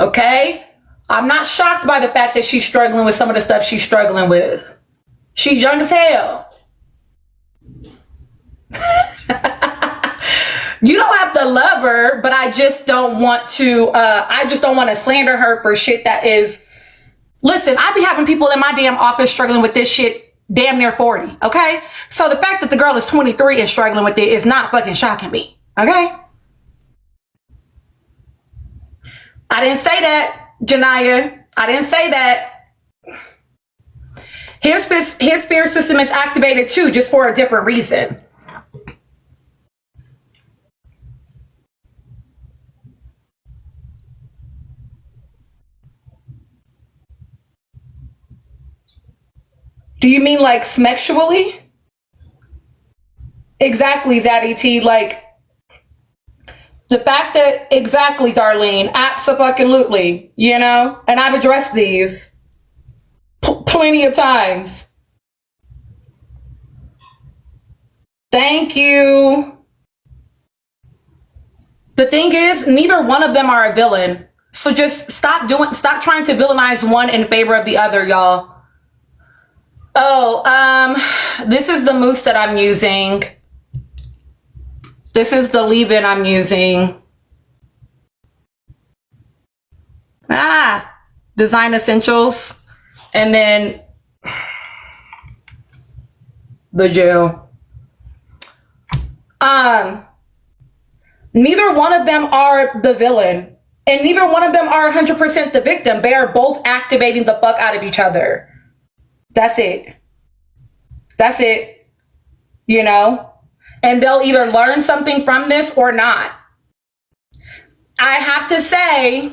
Okay? I'm not shocked by the fact that she's struggling with some of the stuff she's struggling with. She's young as hell. You don't have to love her, but I just don't want to slander her for shit that is. Listen, I be having people in my damn office struggling with this shit damn near 40, okay? So the fact that the girl is 23 and struggling with it is not fucking shocking me, okay? I didn't say that, Janaya. I didn't say that. His spirit system is activated too, just for a different reason. Do you mean like sexually? Exactly, Zaddy T. Like the fact that, exactly, Darlene, abso-fucking-lutely, you know? And I've addressed these plenty of times. Thank you. The thing is, neither one of them are a villain. So just stop trying to villainize one in favor of the other, y'all. Oh, this is the mousse that I'm using. This is the leave-in I'm using. Design Essentials. And then the gel. Neither one of them are the villain. And neither one of them are 100% the victim. They are both activating the fuck out of each other. That's it. That's it. You know? And they'll either learn something from this or not. I have to say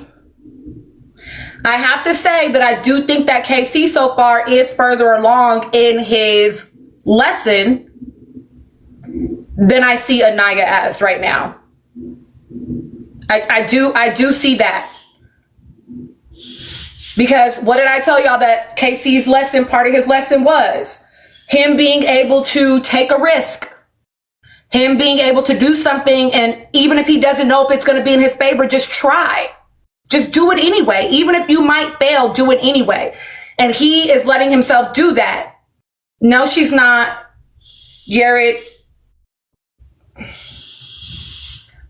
that I do think that KC so far is further along in his lesson than I see Anaya as right now. I do see that. Because what did I tell y'all that KC's lesson, part of his lesson was? Him being able to take a risk. Him being able to do something, and even if he doesn't know if it's going to be in his favor, just try. Just do it anyway. Even if you might fail, do it anyway. And he is letting himself do that. No, she's not. Garrett.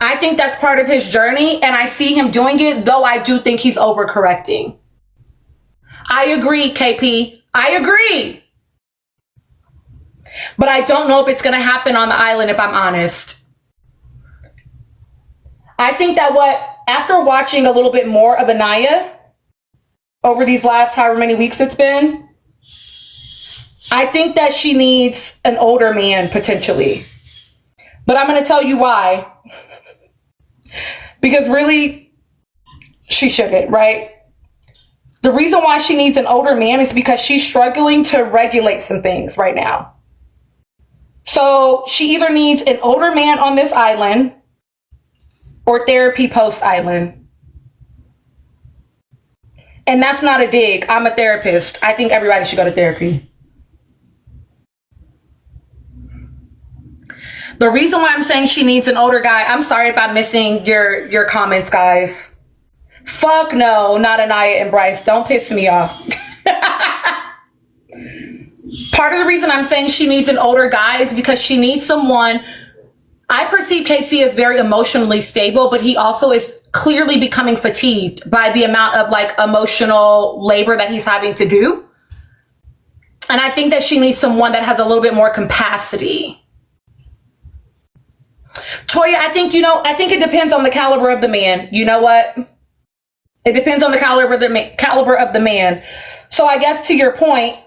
I think that's part of his journey, and I see him doing it, though I do think he's overcorrecting. I agree, KP. I agree. But I don't know if it's going to happen on the island, if I'm honest. I think that after watching a little bit more of Anaya over these last however many weeks it's been, I think that she needs an older man, potentially. But I'm going to tell you why. Because really, she shouldn't, right? The reason why she needs an older man is because she's struggling to regulate some things right now. So she either needs an older man on this island or therapy post-island. And that's not a dig. I'm a therapist. I think everybody should go to therapy. The reason why I'm saying she needs an older guy, I'm sorry if I'm missing your comments, guys. Fuck no, not Anaya and Bryce. Don't piss me off. Part of the reason I'm saying she needs an older guy is because she needs someone. I perceive KC as very emotionally stable, but he also is clearly becoming fatigued by the amount of like emotional labor that he's having to do. And I think that she needs someone that has a little bit more capacity. Toya, I think it depends on the caliber of the man. You know what? It depends on the caliber of the man. So I guess to your point,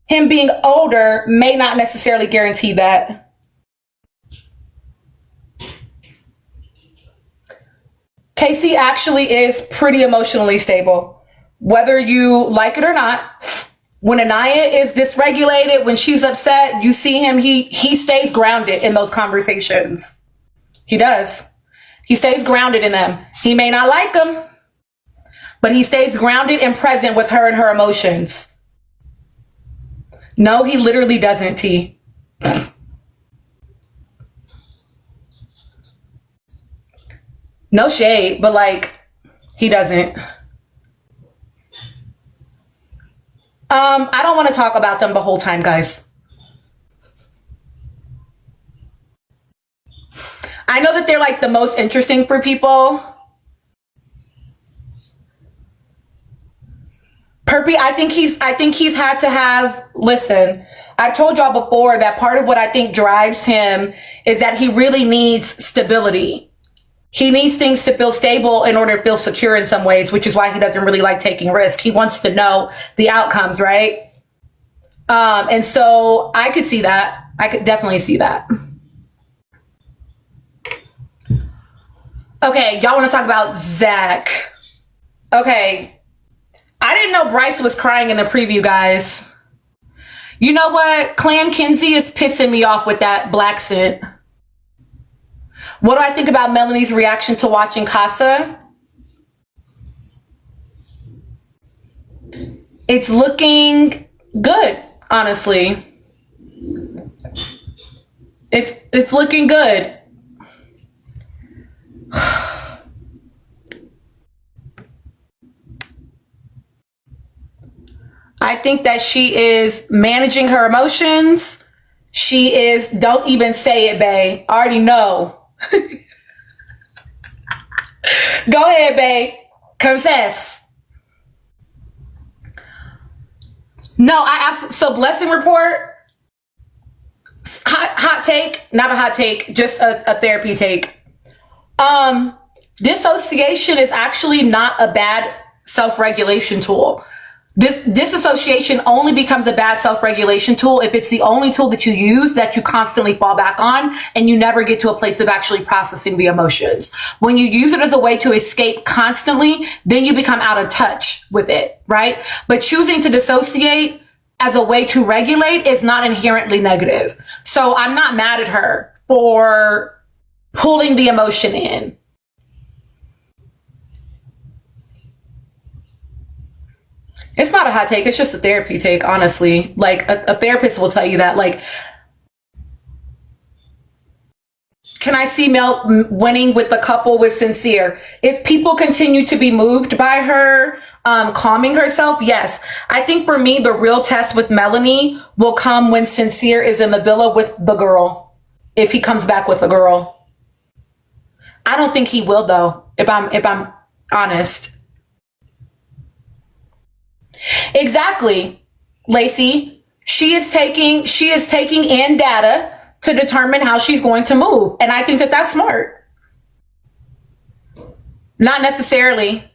him being older may not necessarily guarantee that. Casey actually is pretty emotionally stable, whether you like it or not. When Anaya is dysregulated, when she's upset, you see him, he stays grounded in those conversations. He does. He stays grounded in them. He may not like them, but he stays grounded and present with her and her emotions. No, he literally doesn't, T. No shade, but like, he doesn't. I don't want to talk about them the whole time, guys. I know that they're like the most interesting for people. Perpy, I think he's had to have, listen, I've told y'all before that part of what I think drives him is that he really needs stability. He needs things to feel stable in order to feel secure in some ways, which is why he doesn't really like taking risk. He wants to know the outcomes, right? And so I could see that. I could definitely see that. Okay, y'all want to talk about Zach. Okay. I didn't know Bryce was crying in the preview, guys. You know what? Clan Kinsey is pissing me off with that black scent. What do I think about Melanie's reaction to watching Casa? It's looking good, honestly. It's looking good. I think that she is managing her emotions. She is, don't even say it, babe. I already know. Go ahead, babe. Confess. No, I absolutely, so blessing report, hot take, not a hot take, just a therapy take. Dissociation is actually not a bad self-regulation tool. Disassociation only becomes a bad self-regulation tool if it's the only tool that you use that you constantly fall back on and you never get to a place of actually processing the emotions. When you use it as a way to escape constantly, then you become out of touch with it, right? But choosing to dissociate as a way to regulate is not inherently negative. So I'm not mad at her for pulling the emotion in. It's not a hot take. It's just a therapy take, honestly. Like, a therapist will tell you that. Like, can I see Mel winning with the couple with Sincere? If people continue to be moved by her calming herself, yes. I think for me, the real test with Melanie will come when Sincere is in the villa with the girl. If he comes back with a girl. I don't think he will, though, if I'm honest. Exactly, Lacey. She is taking in data to determine how she's going to move. And I think that that's smart. Not necessarily.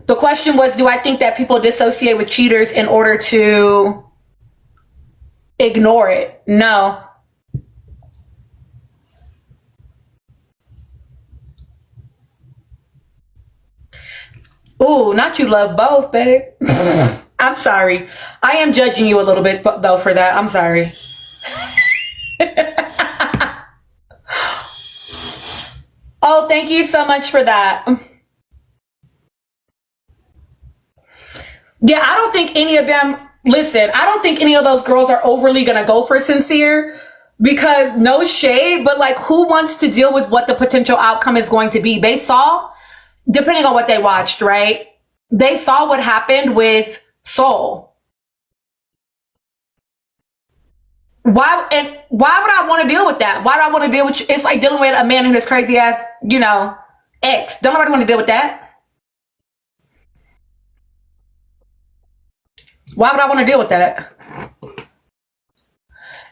The question was, do I think that people dissociate with cheaters in order to ignore it? No. Ooh, not you love both, babe. I'm sorry. I am judging you a little bit, though, for that. I'm sorry. Oh, thank you so much for that. Yeah, I don't think any of them, listen, I don't think any of those girls are overly going to go for Sincere because no shade, but like who wants to deal with what the potential outcome is going to be? They saw, depending on what they watched, right? They saw what happened with Soul. Why would I want to deal with that? Why do I want to deal with, it's like dealing with a man and his crazy ass, ex. Don't nobody want to deal with that. Why would I want to deal with that?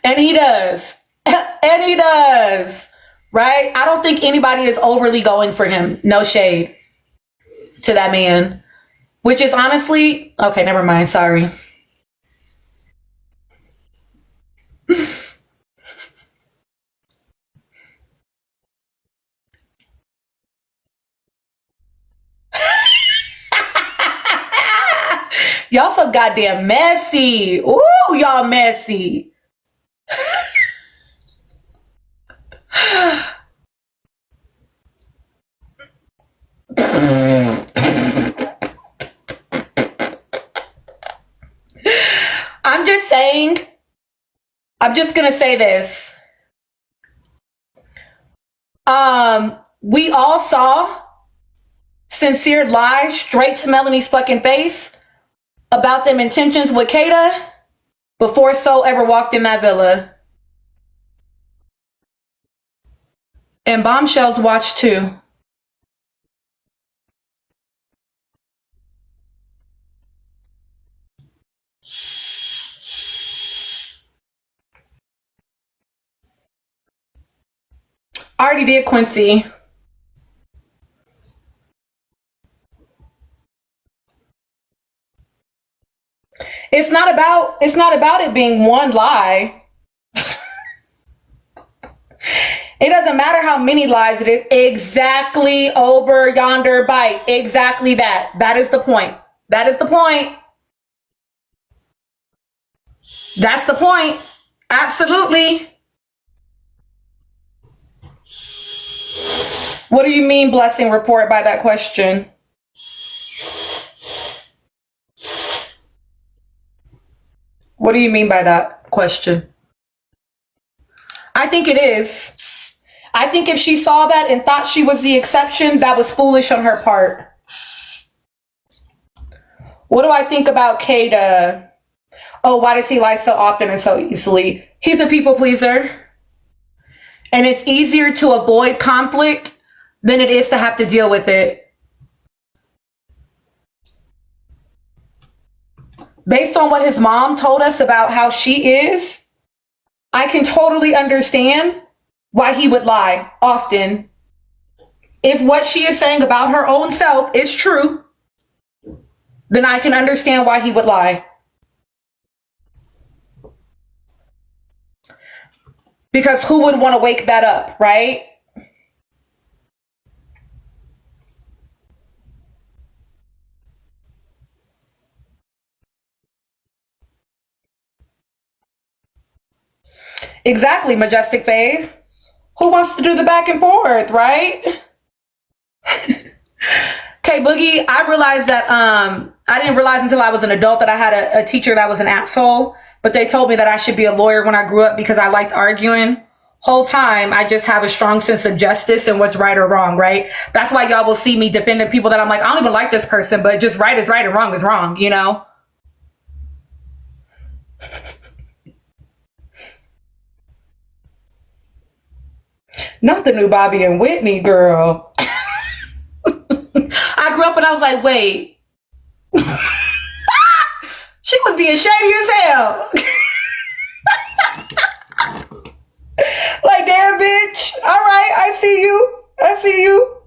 And he does. And he does. Right? I don't think anybody is overly going for him. No shade to that man. Which is honestly, okay, never mind. Sorry. Y'all so goddamn messy. Ooh, y'all messy. I'm just saying, I'm just gonna say this. We all saw Sincere lie straight to Melanie's fucking face about them intentions with Kata before Soul ever walked in that villa. And Bombshells watched too. Already did, Quincy. It's not about it being one lie. It doesn't matter how many lies it is. Exactly, over yonder bite. Exactly that. That is the point. That is the point. That's the point. Absolutely. What do you mean, blessing report, by that question? What do you mean by that question? I think it is. I think if she saw that and thought she was the exception, that was foolish on her part. What do I think about Kada? Oh, why does he lie so often and so easily? He's a people pleaser. And it's easier to avoid conflict than it is to have to deal with it. Based on what his mom told us about how she is, I can totally understand why he would lie often. If what she is saying about her own self is true, then I can understand why he would lie. Because who would want to wake that up, right? Exactly, Majestic Fave. Who wants to do the back and forth, right? Okay, Boogie, I realized that I didn't realize until I was an adult that I had a teacher that was an asshole, but they told me that I should be a lawyer when I grew up because I liked arguing. Whole time, I just have a strong sense of justice and what's right or wrong, right? That's why y'all will see me defending people that I'm like, I don't even like this person, but just right is right and wrong is wrong, you know? Not the new Bobby and Whitney, girl. I grew up and I was like, wait. She was being shady as hell. Like, damn, bitch. All right, I see you. I see you.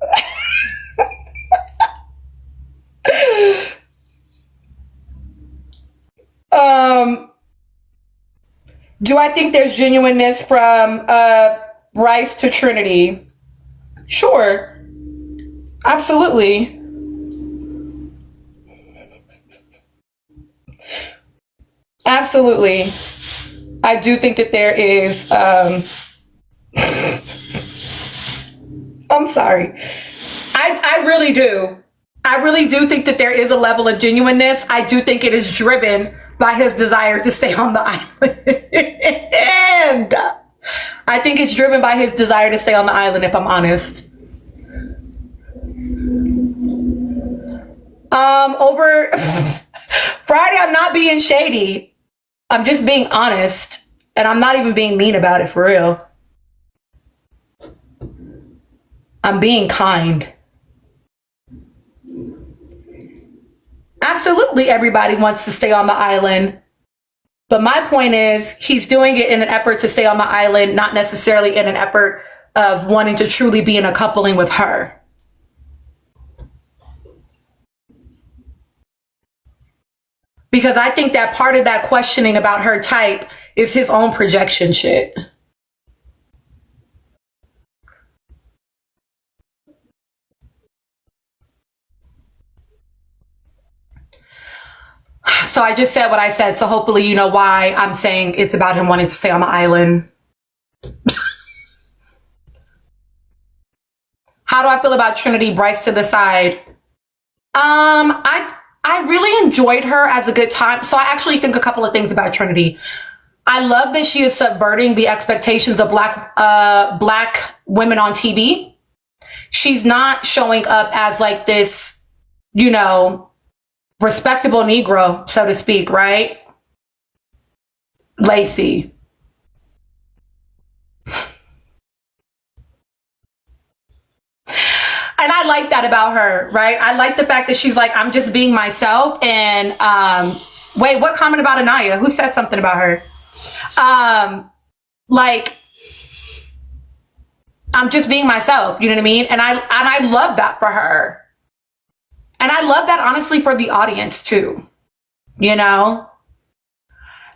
Do I think there's genuineness from Bryce to Trinity? Sure. Absolutely. Absolutely. I do think that there is I'm sorry. I really do. I really do think that there is a level of genuineness. I do think it is driven by his desire to stay on the island. And I think it's driven by his desire to stay on the island, if I'm honest. Over Friday, I'm not being shady. I'm just being honest. And I'm not even being mean about it, for real. I'm being kind. Absolutely, everybody wants to stay on the island. But my point is, he's doing it in an effort to stay on the island, not necessarily in an effort of wanting to truly be in a coupling with her. Because I think that part of that questioning about her type is his own projection shit. So I just said what I said. So hopefully you know why I'm saying it's about him wanting to stay on the island. How do I feel about Trinity? Bryce to the side. I really enjoyed her as a good time. So I actually think a couple of things about Trinity. I love that she is subverting the expectations of black women on TV. She's not showing up as like this, you know, respectable Negro, so to speak, right? Lacey. And I like that about her, right? I like the fact that she's like, I'm just being myself. And wait, what comment about Anaya? Who said something about her? Like, I'm just being myself, you know what I mean? And I love that for her. And I love that honestly for the audience too. You know?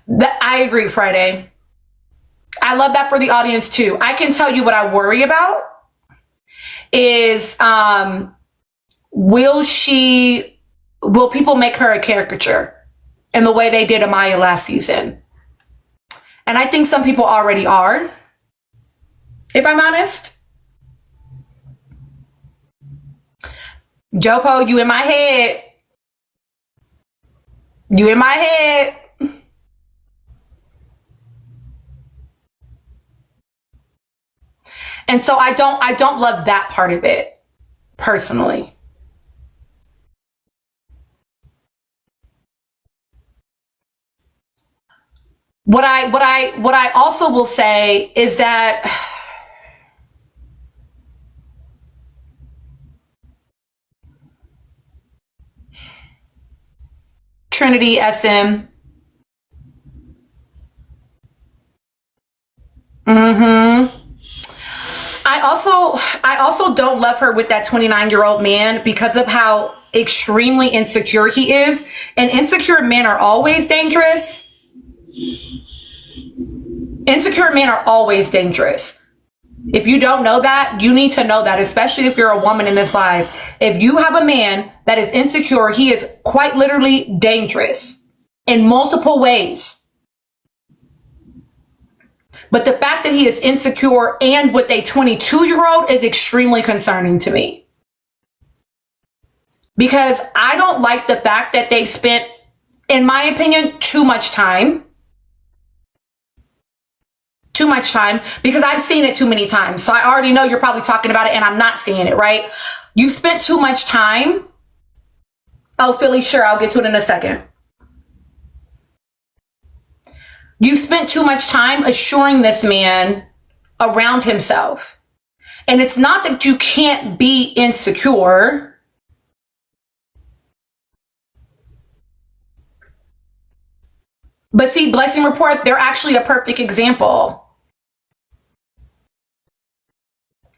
That I agree, Friday. I love that for the audience too. I can tell you what I worry about is will people make her a caricature in the way they did Amaya last season? And I think some people already are, if I'm honest. Jopo, you in my head. You in my head. And so I don't love that part of it personally. What I also will say is that Trinity SM. I also don't love her with that 29-year-old man because of how extremely insecure he is. And insecure men are always dangerous. Insecure men are always dangerous. If you don't know that, you need to know that, especially if you're a woman in this life. If you have a man that is insecure, he is quite literally dangerous in multiple ways. But the fact that he is insecure and with a 22-year-old is extremely concerning to me. Because I don't like the fact that they've spent, in my opinion, too much time. Too much time, because I've seen it too many times. So I already know you're probably talking about it and I'm not seeing it, right? You spent too much time. Oh, Philly, sure, I'll get to it in a second. You spent too much time assuring this man around himself. And it's not that you can't be insecure. But see, Blessing Report, they're actually a perfect example.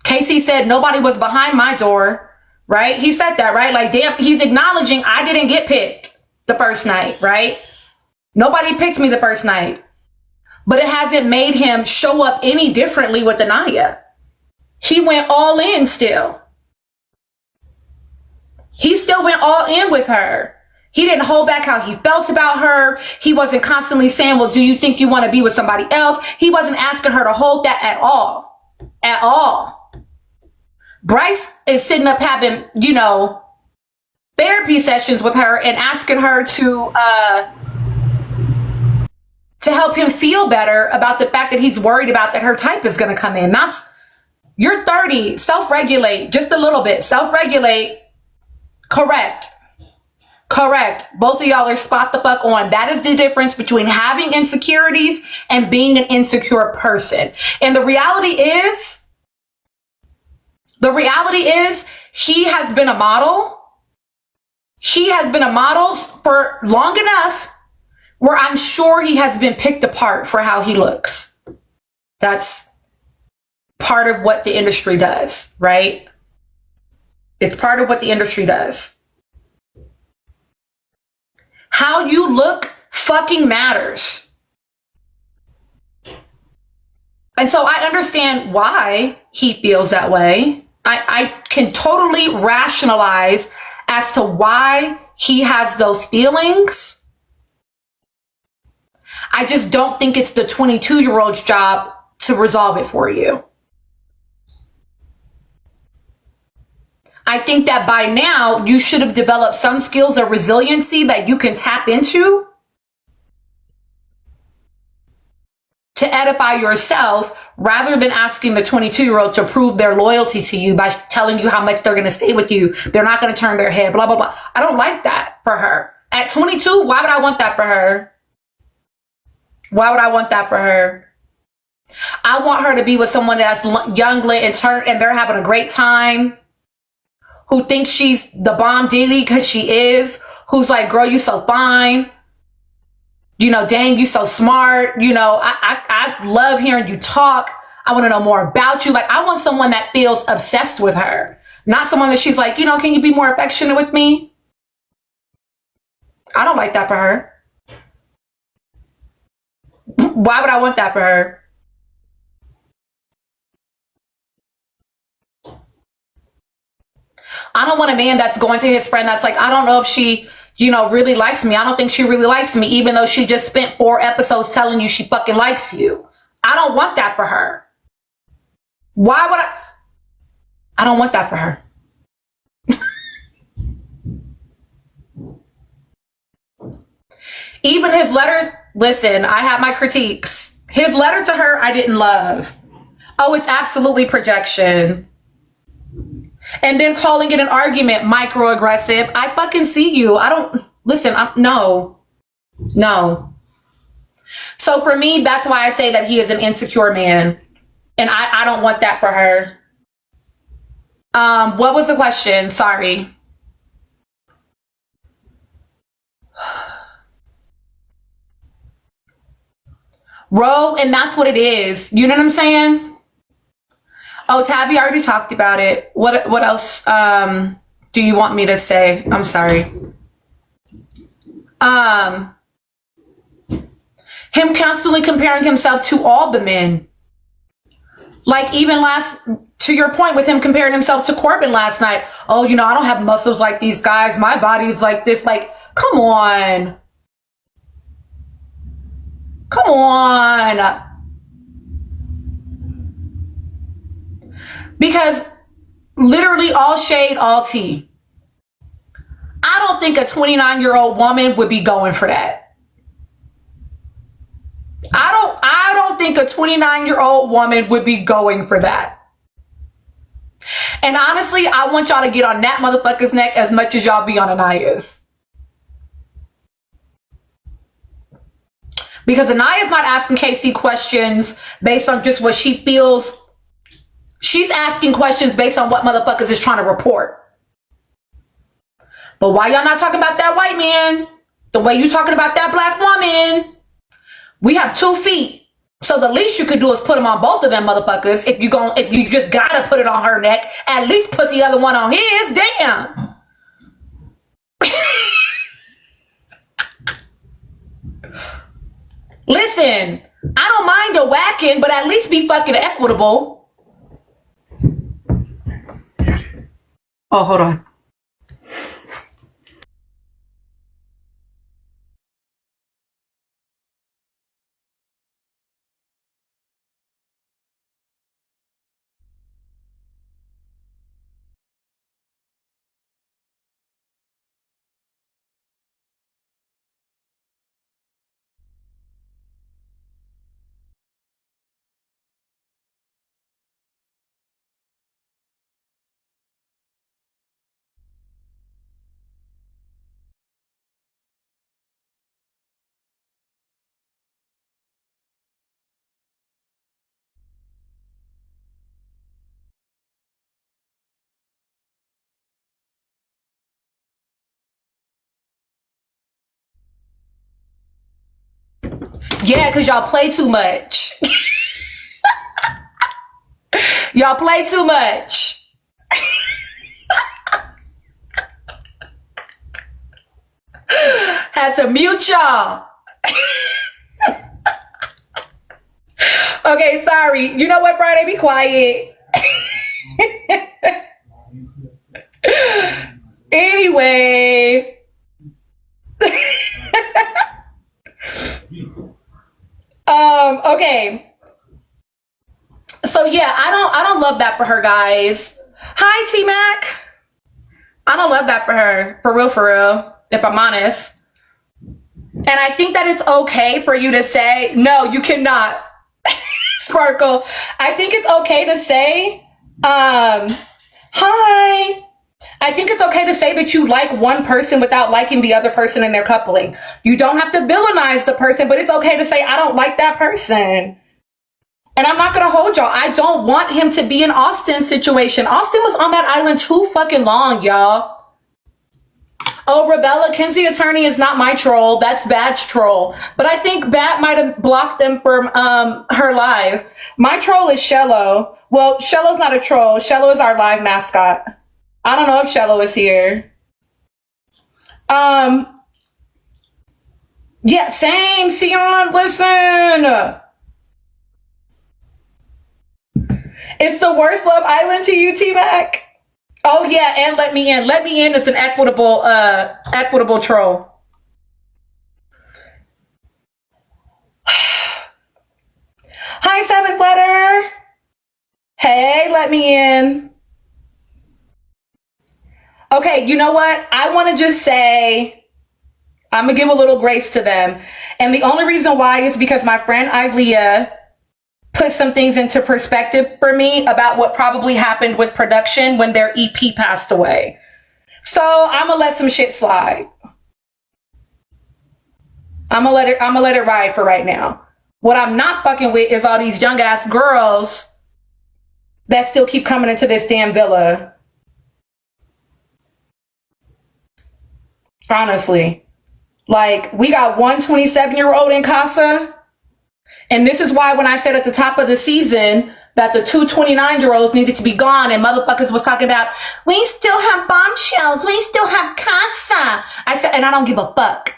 Casey said nobody was behind my door, right? He said that, right? Like, damn, he's acknowledging I didn't get picked the first night, right? Nobody picked me the first night. But it hasn't made him show up any differently with Anaya. He went all in still. He still went all in with her. He didn't hold back how he felt about her. He wasn't constantly saying, well, do you think you want to be with somebody else? He wasn't asking her to hold that at all. At all. Bryce is sitting up having, therapy sessions with her and asking her to help him feel better about the fact that he's worried about that her type is going to come in. You're 30, self-regulate just a little bit, self-regulate. Correct. Both of y'all are spot the fuck on. That is the difference between having insecurities and being an insecure person. And the reality is, he has been a model. He has been a model for long enough where I'm sure he has been picked apart for how he looks. That's part of what the industry does, right? It's part of what the industry does. How you look fucking matters. And so I understand why he feels that way. I can totally rationalize as to why he has those feelings. I just don't think it's the 22-year-old's job to resolve it for you. I think that by now you should have developed some skills of resiliency that you can tap into to edify yourself rather than asking the 22-year-old to prove their loyalty to you by telling you how much they're going to stay with you. They're not going to turn their head, blah, blah, blah. I don't like that for her. At 22, why would I want that for her? Why would I want that for her? I want her to be with someone that's young, lit, and they're having a great time. Who thinks she's the bomb ditty because she is. Who's like, girl, you so fine. Dang, you so smart. I love hearing you talk. I want to know more about you. Like, I want someone that feels obsessed with her. Not someone that she's like, can you be more affectionate with me? I don't like that for her. Why would I want that for her? I don't want a man that's going to his friend that's like, I don't know if she, really likes me. I don't think she really likes me, even though she just spent 4 episodes telling you she fucking likes you. I don't want that for her. Why would I don't want that for her. Even his letter, listen, I have my critiques. His letter to her, I didn't love. Oh, it's absolutely projection. And then calling it an argument, microaggressive. I fucking see you. I don't, listen, no. So for me, that's why I say that he is an insecure man. And I don't want that for her. What was the question? Sorry. Ro, and that's what it is. You know what I'm saying? Oh, Tabby already talked about it. What else do you want me to say? I'm sorry. Him constantly comparing himself to all the men. Like even to your point with him comparing himself to Corbin last night. Oh, I don't have muscles like these guys. My body's like this. Like, come on. Come on. Because literally all shade, all tea. I don't think a 29-year-old woman would be going for that. I don't think a 29-year-old woman would be going for that. And honestly, I want y'all to get on that motherfucker's neck as much as y'all be on Anaya's. Because Anaya's not asking Casey questions based on just what she feels. She's asking questions based on what motherfuckers is trying to report. But why y'all not talking about that white man? The way you talking about that black woman? We have 2 feet. So the least you could do is put them on both of them motherfuckers. If you just gotta put it on her neck, at least put the other one on his. Damn. Listen, I don't mind a whacking, but at least be fucking equitable. Oh, hold on. Yeah, because y'all play too much. Y'all play too much. Had to mute y'all. Okay, sorry. You know what, Friday? Be quiet. Anyway. Okay. So yeah, I don't love that for her, guys. Hi, T-Mac. I don't love that for her. For real, if I'm honest. And I think that it's okay for you to say, no, you cannot. Sparkle. I think it's okay to say, hi. I think it's okay to say that you like one person without liking the other person in their coupling. You don't have to villainize the person, but it's okay to say, I don't like that person. And I'm not going to hold y'all. I don't want him to be in Austin's situation. Austin was on that island too fucking long, y'all. Oh, Rebella, Kenzie Attorney is not my troll. That's Bad's troll. But I think Bad might have blocked them from her live. My troll is Shello. Well, Shello's not a troll. Shello is our live mascot. I don't know if Shello is here. Yeah, same. Sion, listen. It's the worst Love Island to you, T-Mac. Oh yeah, and let me in. Let me in is an equitable troll. Hi, Seventh Letter. Hey, let me in. Okay, you know what? I want to just say, I'm going to give a little grace to them. And the only reason why is because my friend Ilea put some things into perspective for me about what probably happened with production when their EP passed away. So I'm gonna let some shit slide. I'm gonna let it ride for right now. What I'm not fucking with is all these young ass girls that still keep coming into this damn villa. Honestly. Like, we got one 27-year-old in Casa. And this is why when I said at the top of the season that the two 29-year-olds needed to be gone and motherfuckers was talking about, we still have bombshells, we still have Casa. I said, and I don't give a fuck.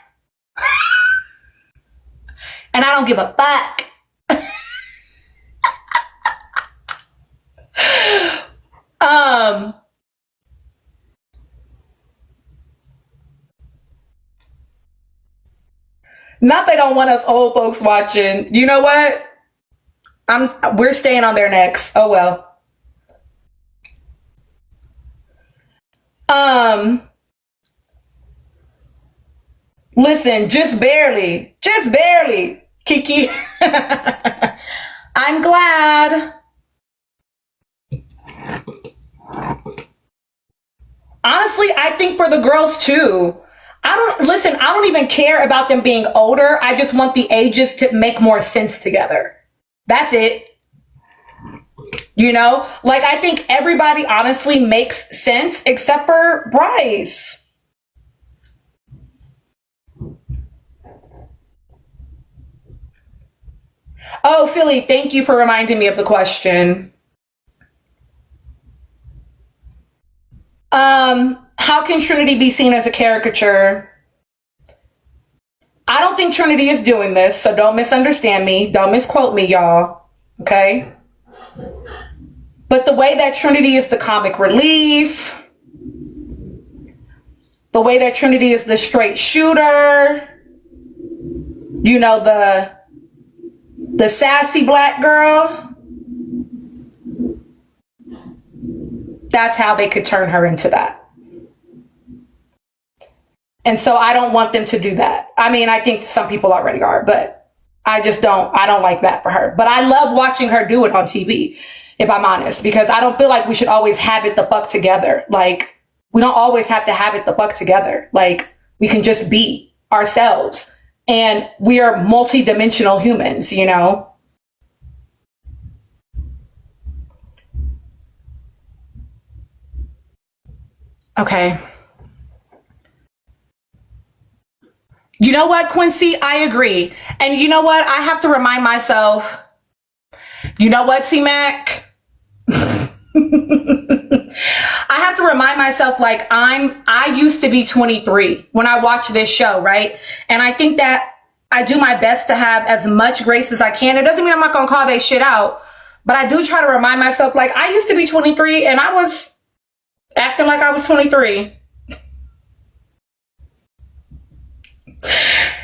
And I don't give a fuck. Not they don't want us old folks watching. You know what? We're staying on their necks. Oh well. Listen, just barely, Kiki. I'm glad. Honestly, I think for the girls too. I don't even care about them being older. I just want the ages to make more sense together. That's it. You know, like I think everybody honestly makes sense except for Bryce. Oh, Philly, thank you for reminding me of the question. How can Trinity be seen as a caricature? I don't think Trinity is doing this, so don't misunderstand me. Don't misquote me, y'all. Okay? But the way that Trinity is the comic relief, the way that Trinity is the straight shooter, you know, the sassy black girl, that's how they could turn her into that. And so I don't want them to do that. I mean, I think some people already are, but I don't like that for her. But I love watching her do it on TV, if I'm honest, because I don't feel like we should always have it the fuck together. Like, we don't always have to have it the fuck together. Like, we can just be ourselves. And we are multidimensional humans, you know? Okay. You know what, Quincy? I agree. And you know what? I have to remind myself, you know what, C-Mac? I have to remind myself, like, I used to be 23 when I watched this show, right? And I think that I do my best to have as much grace as I can. It doesn't mean I'm not going to call that shit out, but I do try to remind myself, like, I used to be 23 and I was acting like I was 23.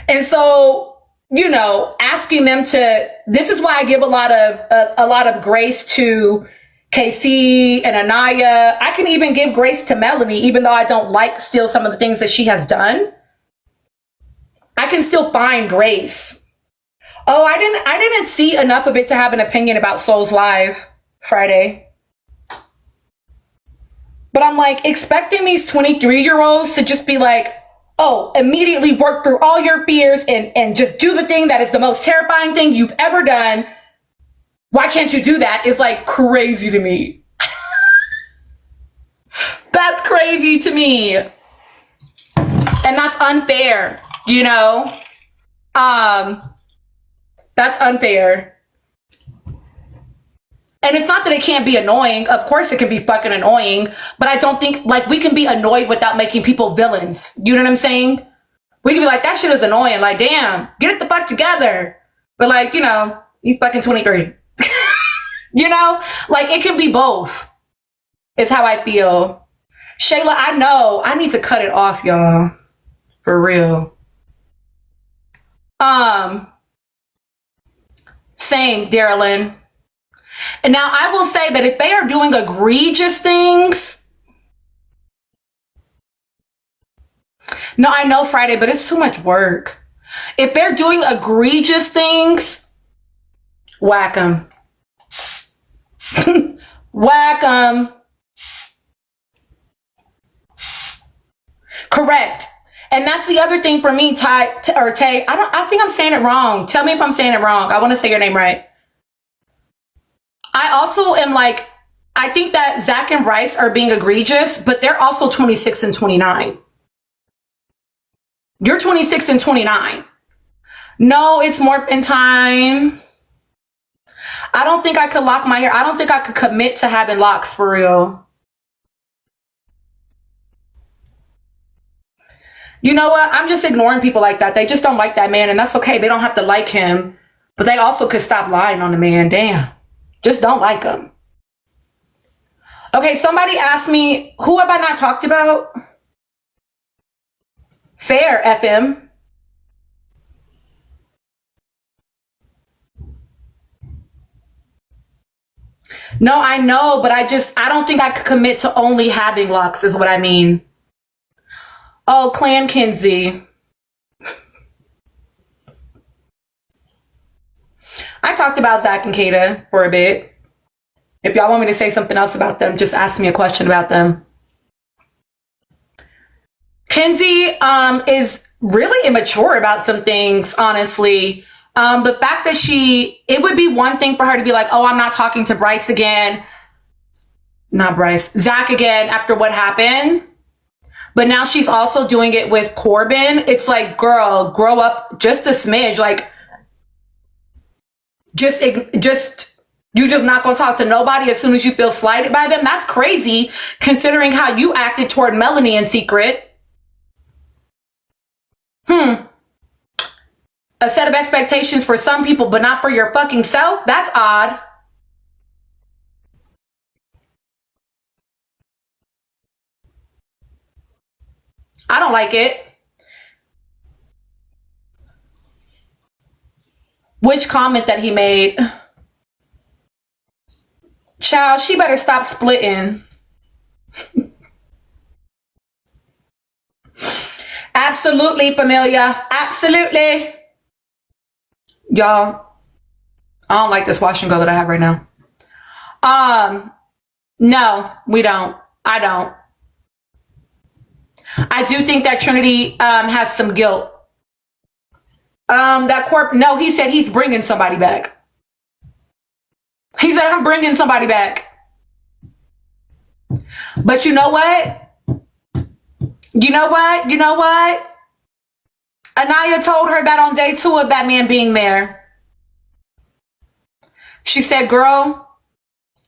And so, you know, asking them this is why I give a lot of grace to KC and Anaya. I can even give grace to Melanie, even though I don't like still some of the things that she has done. I can still find grace. Oh, I didn't see enough of it to have an opinion about Souls Live Friday. But I'm like, expecting these 23-year-olds to just be like, oh, immediately work through all your fears and just do the thing that is the most terrifying thing you've ever done. Why can't you do that? It's like crazy to me. That's crazy to me. And that's unfair, you know? That's unfair. And it's not that it can't be annoying. Of course it can be fucking annoying, but I don't think, like, we can be annoyed without making people villains. You know what I'm saying? We can be like, that shit is annoying. Like, damn, get it the fuck together. But like, you know, he's fucking 23. You know, like, it can be both is how I feel. Shayla, I know I need to cut it off, y'all. For real. Same, Darylyn. And now I will say that if they are doing egregious things, no, I know Friday, but it's too much work. If they're doing egregious things, whack them. Whack 'em. Correct. And that's the other thing for me, Tay. I think I'm saying it wrong. Tell me if I'm saying it wrong. I want to say your name right. I also am like, I think that Zach and Bryce are being egregious, but they're also 26 and 29. You're 26 and 29. No, it's morphing time. I don't think I could lock my hair. I don't think I could commit to having locks for real. You know what? I'm just ignoring people like that. They just don't like that man, and that's okay. They don't have to like him, but they also could stop lying on the man. Damn. Just don't like him. Okay, somebody asked me, who have I not talked about? Fair, FM. No, I know, but I don't think I could commit to only having locks is what I mean. Oh, Clan Kinsey. I talked about Zach and Kata for a bit. If y'all want me to say something else about them, just ask me a question about them. Kenzie is really immature about some things, honestly. The fact that it would be one thing for her to be like, oh, I'm not talking to Bryce again. Not Bryce, Zach again after what happened. But now she's also doing it with Corbin. It's like, girl, grow up just a smidge. Like, you just not gonna talk to nobody as soon as you feel slighted by them. That's crazy, considering how you acted toward Melanie in secret. A set of expectations for some people, but not for your fucking self? That's odd. I don't like it. Which comment that he made? Child, she better stop splitting. Absolutely, Familia. Absolutely. Y'all, I don't like this wash and go that I have right now. No, we don't. I don't. I do think that Trinity has some guilt. No, he said he's bringing somebody back. He said, I'm bringing somebody back. But you know what? You know what? Anaya told her that on day 2 of that man being there. She said, girl,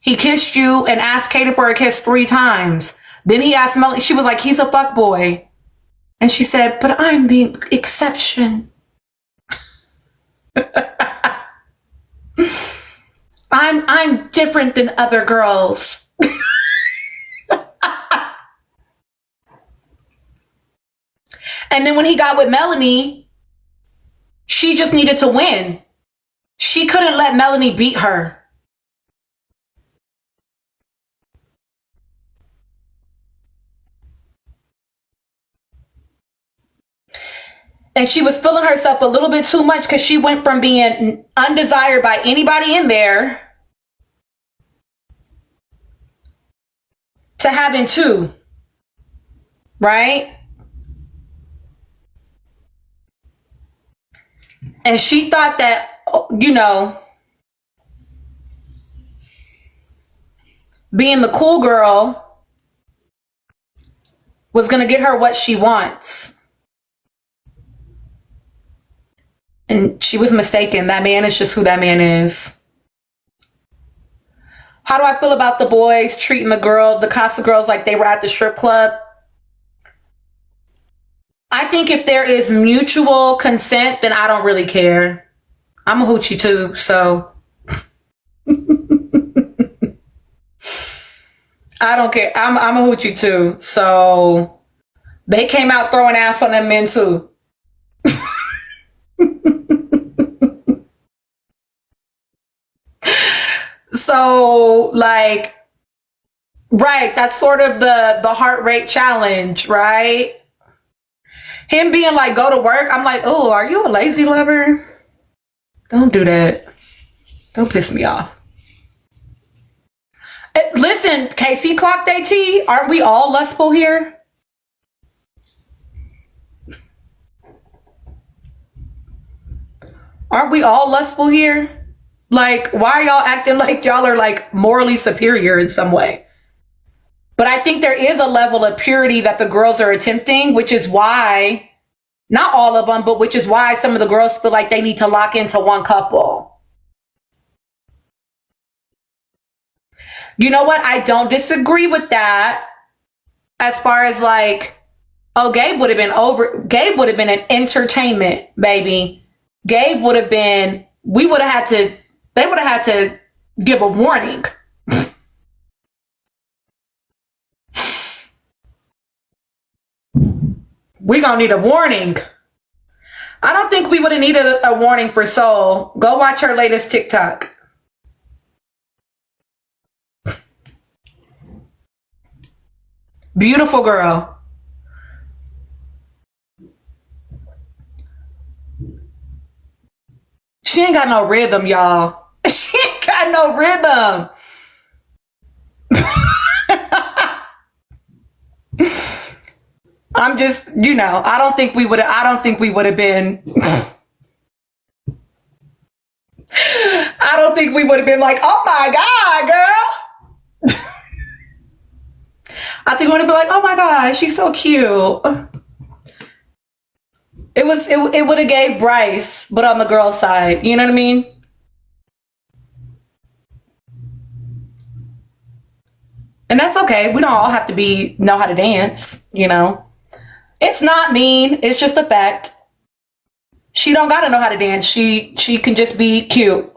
he kissed you and asked Kata for a kiss 3 times. Then he asked Melanie, she was like, he's a fuck boy. And she said, but I'm the exception. I'm different than other girls. And then when he got with Melanie, she just needed to win. She couldn't let Melanie beat her. And she was feeling herself a little bit too much because she went from being undesired by anybody in there to having 2. Right? And she thought that, being the cool girl was going to get her what she wants. And she was mistaken. That man is just who that man is. How do I feel about the boys treating the Casa girls like they were at the strip club? I think if there is mutual consent, then I don't really care. I'm a hoochie too, so. I don't care. I'm a hoochie too, so. They came out throwing ass on them men too. So, like, right, that's sort of the heart rate challenge, right? Him being like, go to work, I'm like, oh, are you a lazy lover? Don't do that. Don't piss me off. Listen, KC clocked AT. Aren't we all lustful here? Aren't we all lustful here? Like, why are y'all acting like y'all are like morally superior in some way? But I think there is a level of purity that the girls are attempting, which is why, not all of them, but which is why some of the girls feel like they need to lock into one couple. You know what? I don't disagree with that. As far as like, oh, Gabe would have been over. Gabe would have been an entertainment, baby. Gabe would have been, we would have had to, they would have had to give a warning. We gonna need a warning. I don't think we would have needed a warning for Soul. Go watch her latest TikTok. Beautiful girl. She ain't got no rhythm, y'all. She ain't got no rhythm. I'm just, I don't think we would have, been, I don't think we would have been like, oh my God, girl. I think we would have been like, oh my God, she's so cute. It would have gave Bryce, but on the girl side, you know what I mean? And that's okay. We don't all have to know how to dance, It's not mean. It's just a fact. She don't gotta know how to dance. She can just be cute.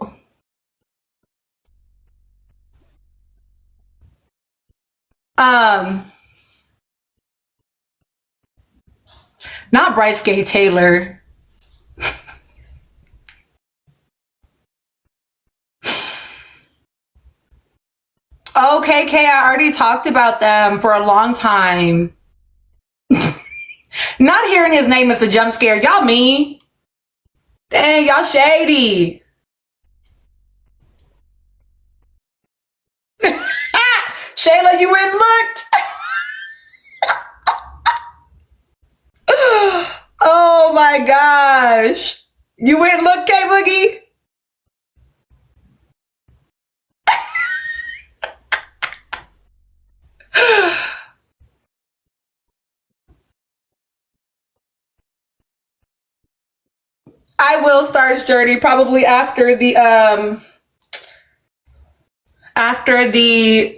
Not Bryce Gay Taylor. Okay, Kay, I already talked about them for a long time. Not hearing his name is a jump scare. Y'all mean? Dang, y'all shady. Shayla, you went and looked. Oh my gosh. You went and looked, K-Boogie? I will start his journey probably after the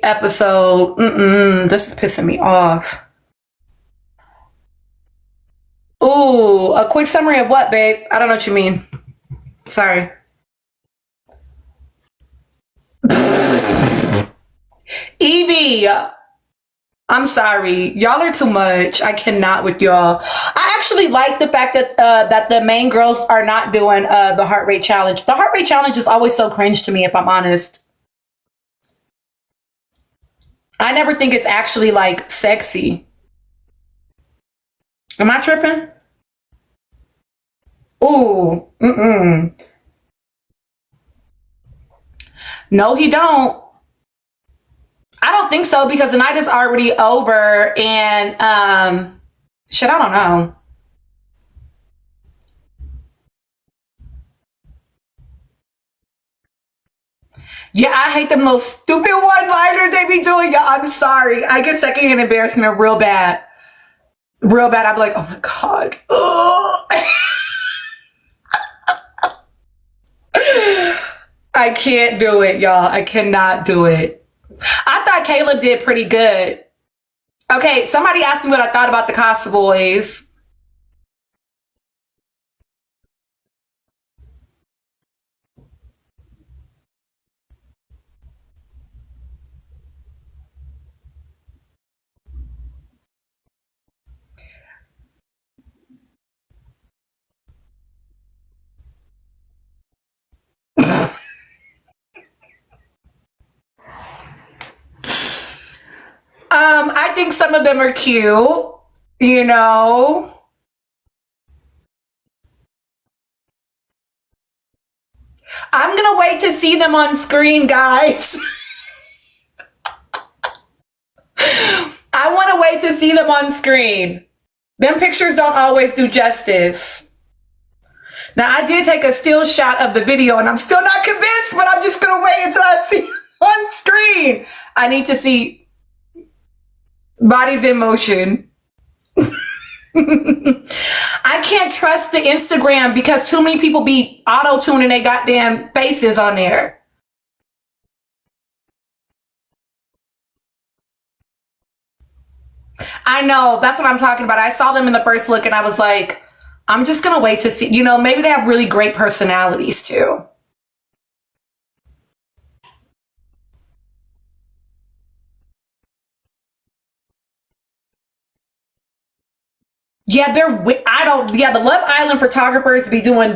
episode. This is pissing me off. Ooh, a quick summary of what, babe? I don't know what you mean. Sorry. Evie, I'm sorry. Y'all are too much. I cannot with y'all. I actually like the fact that the main girls are not doing the heart rate challenge. The heart rate challenge is always so cringe to me, if I'm honest. I never think it's actually like sexy. Am I tripping? Ooh, no, he don't. I don't think so because the night is already over and shit, I don't know. Yeah, I hate them little stupid one-liners they be doing. Y'all, I'm sorry. I get secondhand embarrassment real bad. Real bad. I'm like, oh my God. I can't do it, y'all. I cannot do it. I thought Caleb did pretty good. Okay, somebody asked me what I thought about the Casa boys. I think some of them are cute, you know. I'm gonna wait to see them on screen, guys. I want to wait to see them on screen. Them pictures don't always do justice. Now, I did take a still shot of the video, and I'm still not convinced, but I'm just going to wait until I see on screen. I need to see bodies in motion. I can't trust the Instagram because too many people be auto-tuning their goddamn faces on there. I know, that's what I'm talking about. I saw them in the first look and I was like, I'm just going to wait to see, maybe they have really great personalities too. Yeah, the Love Island photographers be doing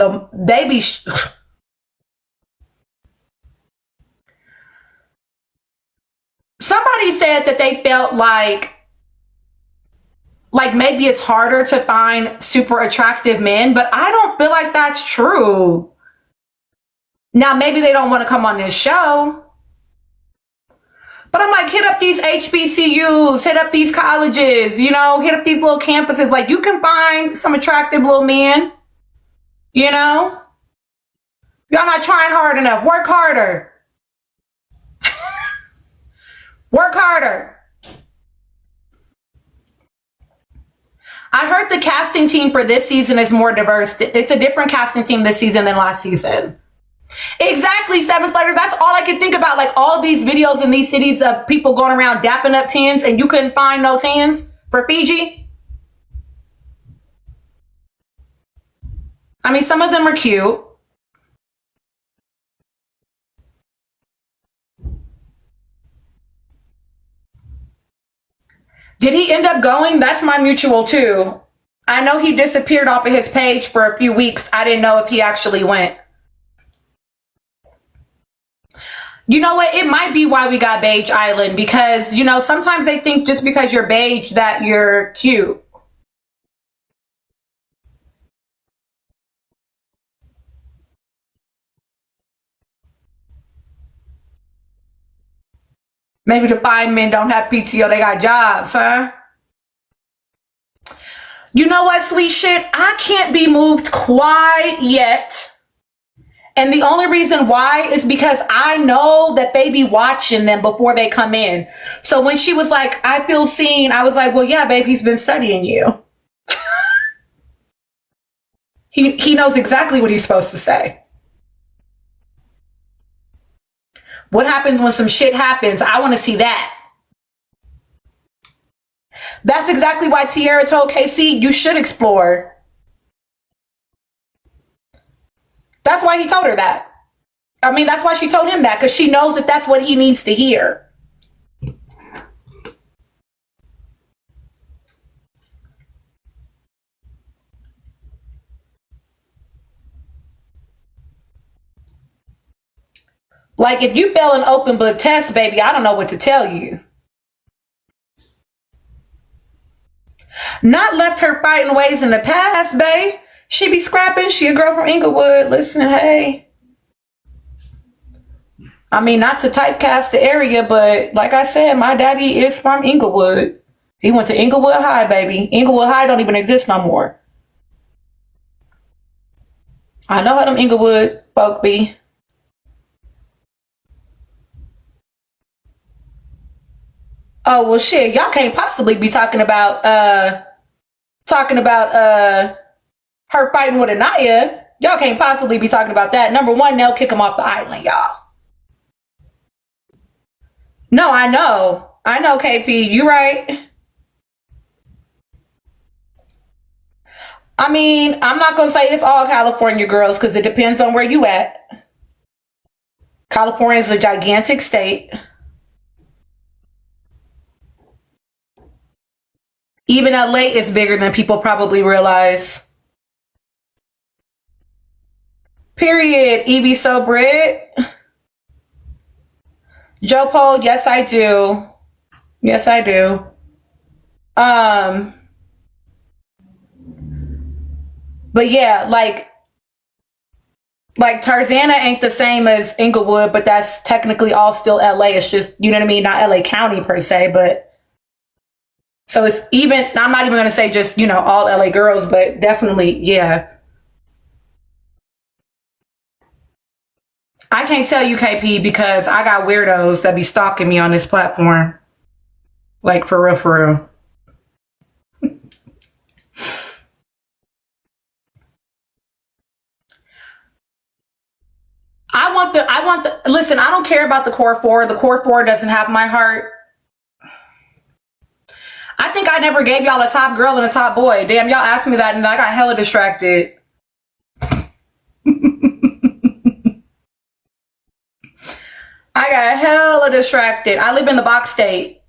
somebody said that they felt like maybe it's harder to find super attractive men, but I don't feel like that's true. Now, maybe they don't want to come on this show. But I'm like, hit up these HBCUs, hit up these colleges, hit up these little campuses. Like, you can find some attractive little men, Y'all not trying hard enough. Work harder. Work harder. I heard the casting team for this season is more diverse. It's a different casting team this season than last season. Exactly, seventh letter. That's all I can think about. Like all these videos in these cities of people going around dapping up tens and you couldn't find no tens for Fiji. I mean, some of them are cute. Did he end up going? That's my mutual too. I know he disappeared off of his page for a few weeks. I didn't know if he actually went. You know what? It might be why we got Beige Island because, sometimes they think just because you're beige that you're cute. Maybe the fine men don't have PTO. They got jobs, huh? You know what, sweet shit? I can't be moved quite yet. And the only reason why is because I know that they be watching them before they come in. So when she was like, I feel seen, I was like, well, yeah, babe, he's been studying you. He knows exactly what he's supposed to say. What happens when some shit happens? I want to see that. That's exactly why Tiara told KC, you should explore. That's why he told her that. I mean, that's why she told him that, because she knows that that's what he needs to hear. Like, if you fail an open book test, baby, I don't know what to tell you. Not left her fighting ways in the past, babe. She be scrapping. She a girl from Inglewood. Listen, hey. I mean, not to typecast the area, but like I said, my daddy is from Inglewood. He went to Inglewood High, baby. Inglewood High don't even exist no more. I know how them Inglewood folk be. Oh, well, shit. Y'all can't possibly be talking about her fighting with Anaya. Y'all can't possibly be talking about that. Number one, they'll kick him off the island, y'all. No, I know, KP. You right. I mean, I'm not going to say it's all California girls because it depends on where you at. California is a gigantic state. Even LA is bigger than people probably realize. Period. EB So Brit. Joe Pole, yes I do. Yes I do. But yeah, like Tarzana ain't the same as Inglewood, but that's technically all still LA. It's just, you know what I mean? Not LA County per se, but So it's even, I'm not even going to say just, all LA girls, but definitely, yeah. I can't tell you, KP, because I got weirdos that be stalking me on this platform. Like, for real, for real. Listen, I don't care about the core four. The core four doesn't have my heart. I think I never gave y'all a top girl and a top boy. Damn, y'all asked me that and I got hella distracted. I got hella distracted. I live in the box state.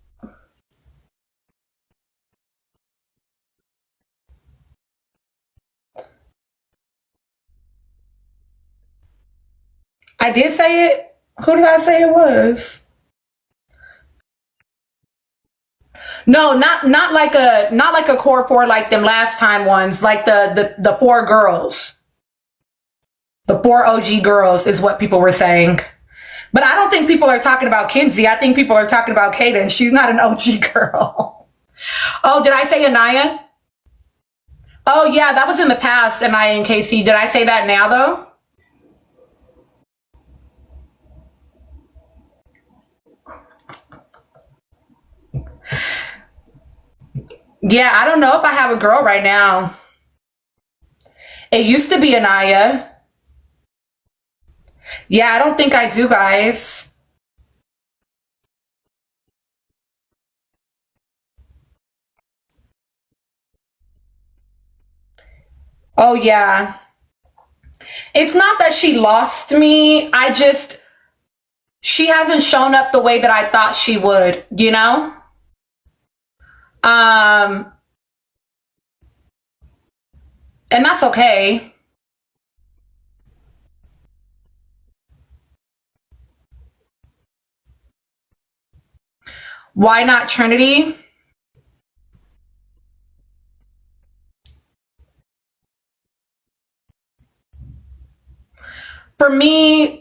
I did say it. Who did I say it was? No, not like a core four like them last time ones. Like the four girls. The four OG girls is what people were saying. But I don't think people are talking about Kinsey. I think people are talking about Kaden. She's not an OG girl. Oh, did I say Anaya? Oh, yeah, that was in the past, Anaya and KC. Did I say that now, though? Yeah, I don't know if I have a girl right now. It used to be Anaya. Yeah, I don't think I do, guys. Oh, yeah. It's not that she lost me. She hasn't shown up the way that I thought she would, And that's okay. Why not Trinity? For me,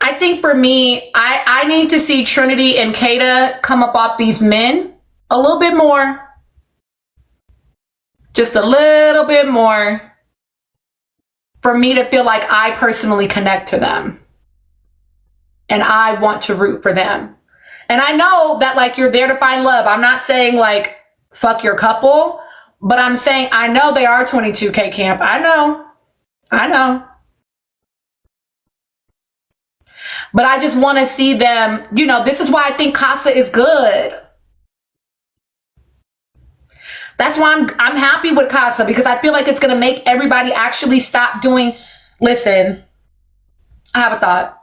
I think for me, I need to see Trinity and Kata come up off these men a little bit more. Just a little bit more. For me to feel like I personally connect to them. And I want to root for them. And I know that like you're there to find love. I'm not saying like fuck your couple. But I'm saying I know they are 22K camp. I know. But I just want to see them, this is why I think Casa is good. That's why I'm happy with Casa, because I feel like it's going to make everybody actually stop doing. Listen, I have a thought.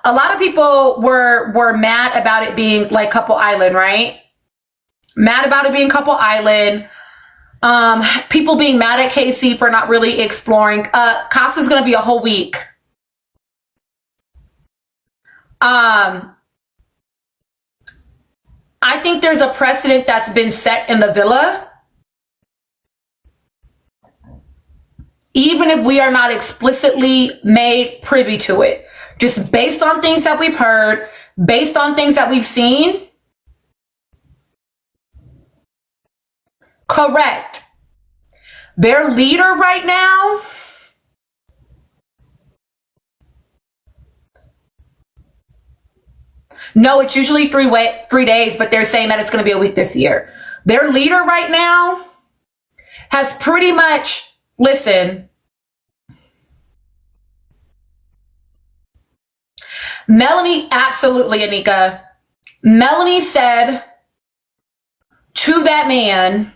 A lot of people were mad about it being like Couple Island, right? Mad about it being Couple Island. People being mad at Casey for not really exploring. Casa's going to be a whole week. I think there's a precedent that's been set in the villa. Even if we are not explicitly made privy to it, just based on things that we've heard, based on things that we've seen. Correct. Their leader right now, no, it's usually 3 days, but they're saying that it's going to be a week this year. Their leader right now has pretty much, listen, Melanie, absolutely, Anika. Melanie said to that man,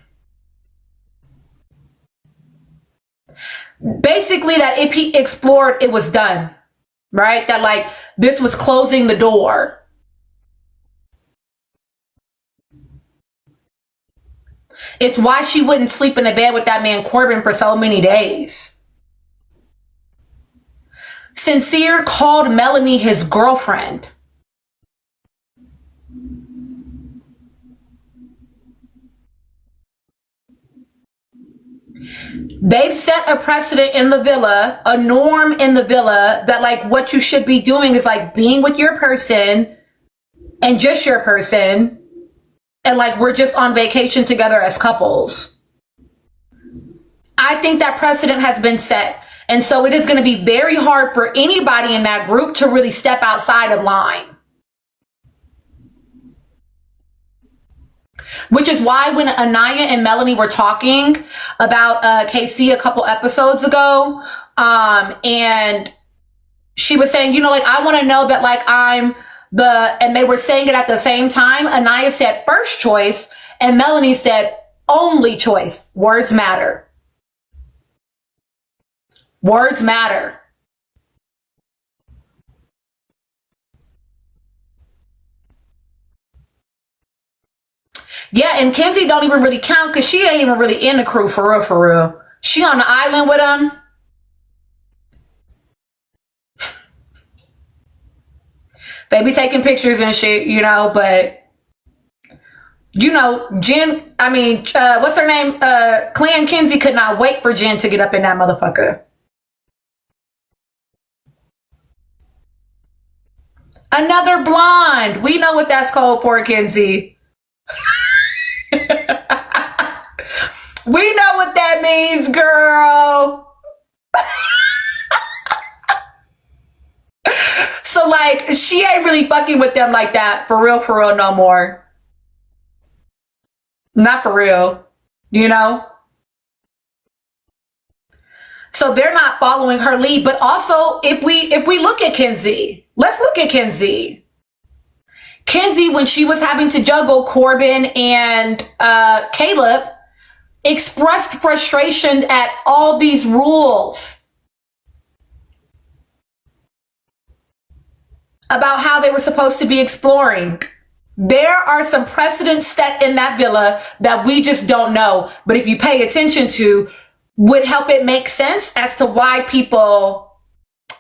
basically that if he explored, it was done, right? That like this was closing the door. It's why she wouldn't sleep in the bed with that man Corbin for so many days. Sincere called Melanie his girlfriend. They've set a precedent in the villa, a norm in the villa, that like what you should be doing is like being with your person and just your person. And like we're just on vacation together as couples. I think that precedent has been set. And so it is going to be very hard for anybody in that group to really step outside of line. Which is why when Anaya and Melanie were talking about KC a couple episodes ago, and she was saying, you know, like, I want to know that, like, and they were saying it at the same time. Anaya said first choice, and Melanie said only choice. Words matter. Words matter. Yeah, and Kenzie don't even really count because she ain't even really in the crew for real, for real. She on the island with them. They be taking pictures and shit, you know, but you know, Jen, what's her name? Clan Kenzie could not wait for Jen to get up in that motherfucker. Another blonde. We know what that's called for, Kenzie. We know what that means, girl. So, like, she ain't really fucking with them like that, for real, no more. Not for real, you know? So they're not following her lead. But also, if we look at Kenzie, let's look at Kenzie. Kenzie, when she was having to juggle Corbin and Caleb, expressed frustration at all these rules about how they were supposed to be exploring. There are some precedents set in that villa that we just don't know. But if you pay attention to, would help it make sense as to why people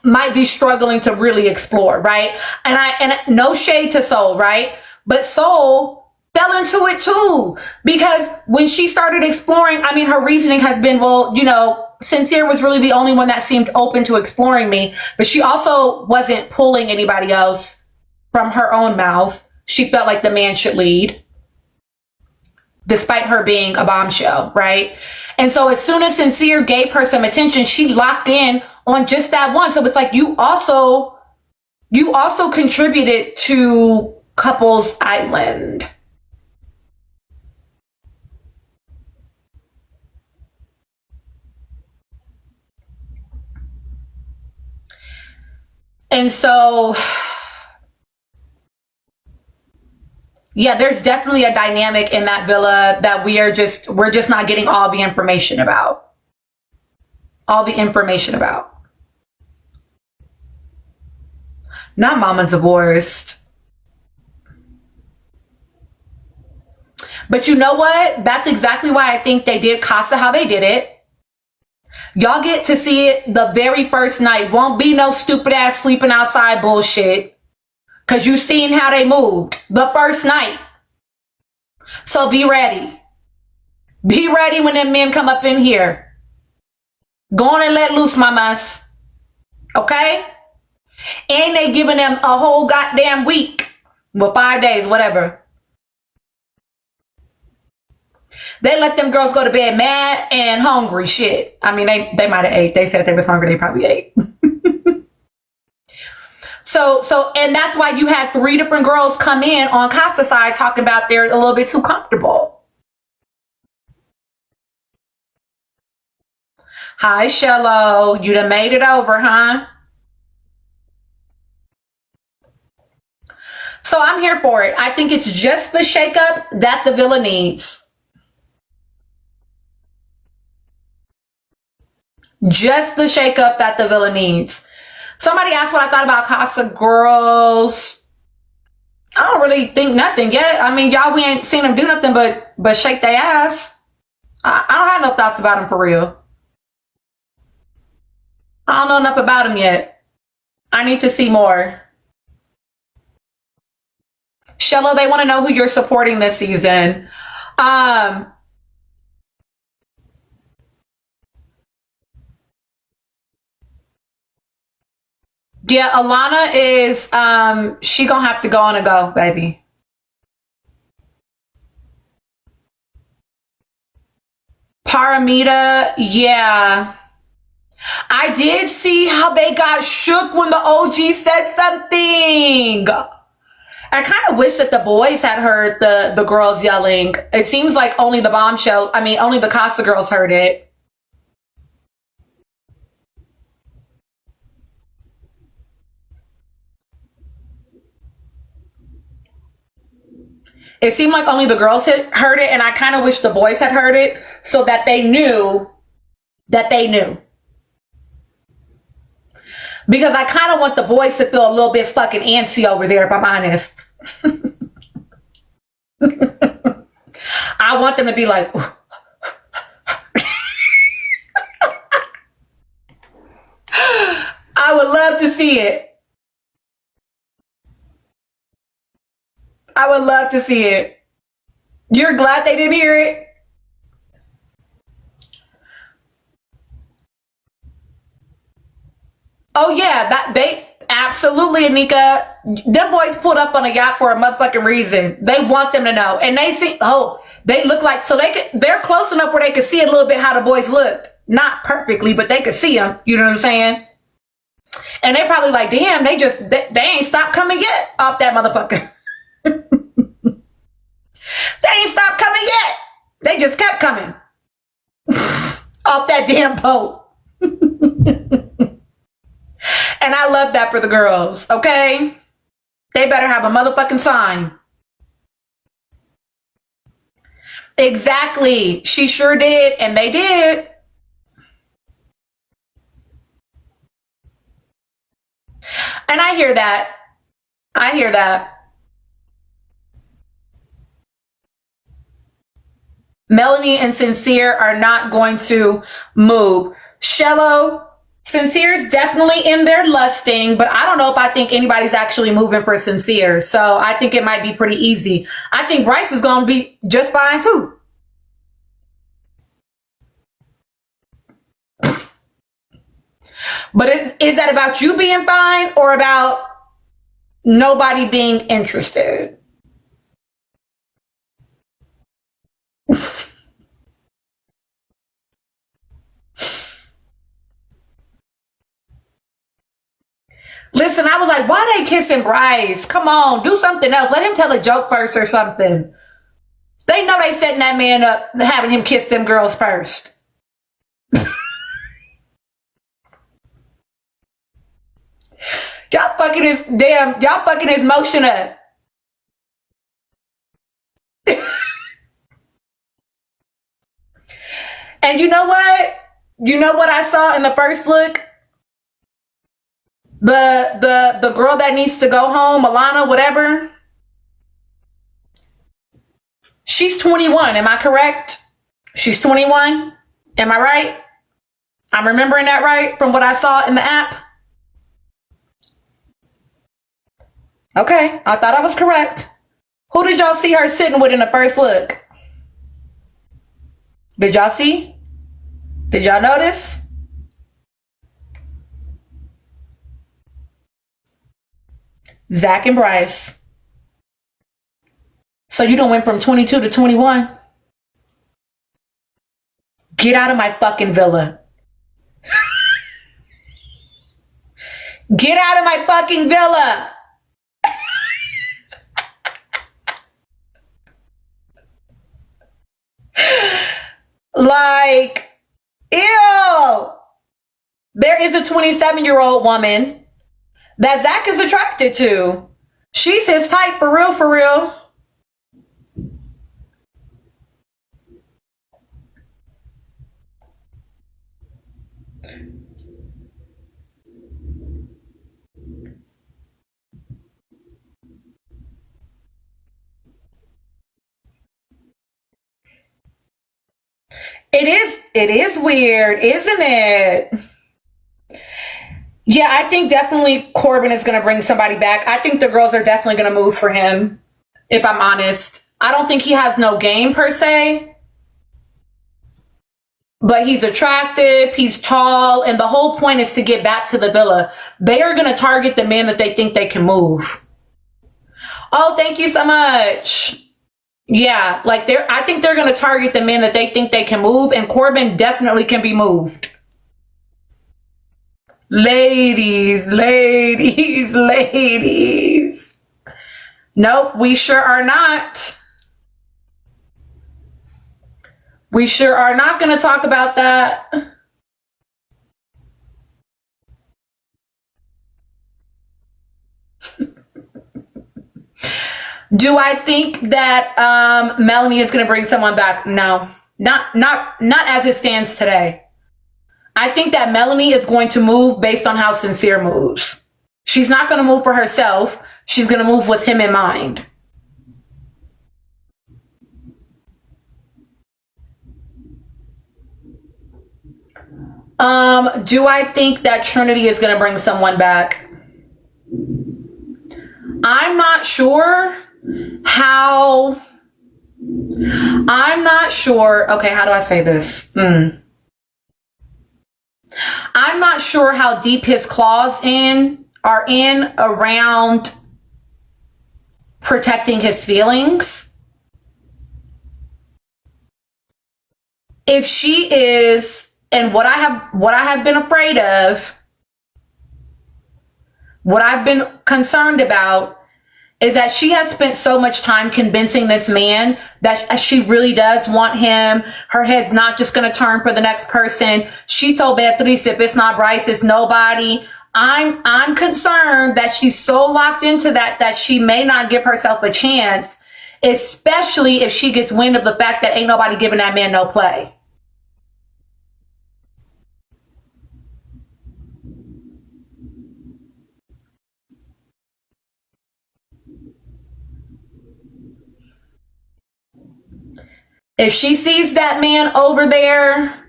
might be struggling to really explore, right? And no shade to Soul, right? But Soul fell into it too, because when she started exploring, I mean, her reasoning has been, well, you know, Sincere was really the only one that seemed open to exploring me, but she also wasn't pulling anybody else from her own mouth. She felt like the man should lead, despite her being a bombshell, right? And so as soon as Sincere gave her some attention, she locked in on just that one. So it's like you also contributed to Couples Island. And so, yeah, there's definitely a dynamic in that villa that we're just not getting all the information about. Not Mama divorced. But you know what? That's exactly why I think they did Casa how they did it. Y'all get to see it the very first night. Won't be no stupid ass sleeping outside bullshit. Because you seen how they moved the first night. So be ready. Be ready when them men come up in here. Go on and let loose, mamas. Okay? And they giving them a whole goddamn week. Well, 5 days, whatever. They let them girls go to bed mad and hungry. Shit. I mean, they might have ate. They said they was hungry. They probably ate. So, and that's why you had 3 different girls come in on Casa side talking about they're a little bit too comfortable. Hi, Shello. You done made it over, huh? So I'm here for it. I think it's just the shakeup that the villa needs. Just the shakeup that the villa needs. Somebody asked what I thought about Casa girls. I don't really think nothing yet. I mean, y'all, we ain't seen them do nothing but shake their ass. I don't have no thoughts about them for real. I don't know enough about them yet. I need to see more. Shello, they want to know who you're supporting this season. Um, yeah, Alana is she gonna have to go on a go, baby. Paramita, yeah. I did see how they got shook when the OG said something. I kind of wish that the boys had heard the girls yelling. It seems like only the bombshell, I mean, only the Casa girls heard it. It seemed like only the girls had heard it, and I kind of wish the boys had heard it so that they knew that they knew. Because I kind of want the boys to feel a little bit fucking antsy over there, if I'm honest. I want them to be like, I would love to see it. I would love to see it. You're glad they didn't hear it? Oh yeah, that they absolutely, Anika. Them boys pulled up on a yacht for a motherfucking reason. They want them to know, and they see. Oh, they look like so they could. They're close enough where they could see a little bit how the boys looked. Not perfectly, but they could see them. You know what I'm saying? And they probably like, damn, they ain't stopped coming yet off that motherfucker. They ain't stopped coming yet. They just kept coming off that damn boat. And I love that for the girls, okay? They better have a motherfucking sign. Exactly. She sure did, and they did. And I hear that. I hear that. Melanie and Sincere are not going to move. Shello, Sincere is definitely in there lusting, but I don't know if I think anybody's actually moving for Sincere. So I think it might be pretty easy. I think Bryce is going to be just fine too. But is that about you being fine or about nobody being interested? Listen, I was like, why they kissing Bryce? Come on, do something else. Let him tell a joke first or something. They know they setting that man up, having him kiss them girls first. Y'all fucking his motion up. And you know what? You know what I saw in the first look? The girl that needs to go home, Alana, whatever. She's 21. Am I correct? She's 21. Am I right? I'm remembering that right from what I saw in the app. Okay, I thought I was correct. Who did y'all see her sitting with in the first look? Did y'all see? Did y'all notice? Zach and Bryce. So you done went from 22 to 21? Get out of my fucking villa. Get out of my fucking villa. Like, ew. There is a 27-year-old woman that Zach is attracted to. She's his type for real, for real. It is weird, isn't it? Yeah, I think definitely Corbin is going to bring somebody back. I think the girls are definitely going to move for him, if I'm honest. I don't think he has no game per se, but he's attractive, he's tall, and the whole point is to get back to the villa. They are going to target the men that they think they can move. Oh, thank you so much. Yeah, like I think they're going to target the men that they think they can move, and Corbin definitely can be moved. Ladies, ladies, ladies. Nope, we sure are not. We sure are not going to talk about that. Do I think that Melanie is going to bring someone back? No, not as it stands today. I think that Melanie is going to move based on how Sincere moves. She's not going to move for herself. She's going to move with him in mind. Do I think that Trinity is going to bring someone back? I'm not sure how. I'm not sure. Okay, how do I say this? I'm not sure how deep his claws are in around protecting his feelings. If she is, and what I have been afraid of, what I've been concerned about is that she has spent so much time convincing this man that she really does want him. Her head's not just going to turn for the next person. She told Beatrice, if it's not Bryce, it's nobody. I'm concerned that she's so locked into that she may not give herself a chance, especially if she gets wind of the fact that ain't nobody giving that man no play. If she sees that man over there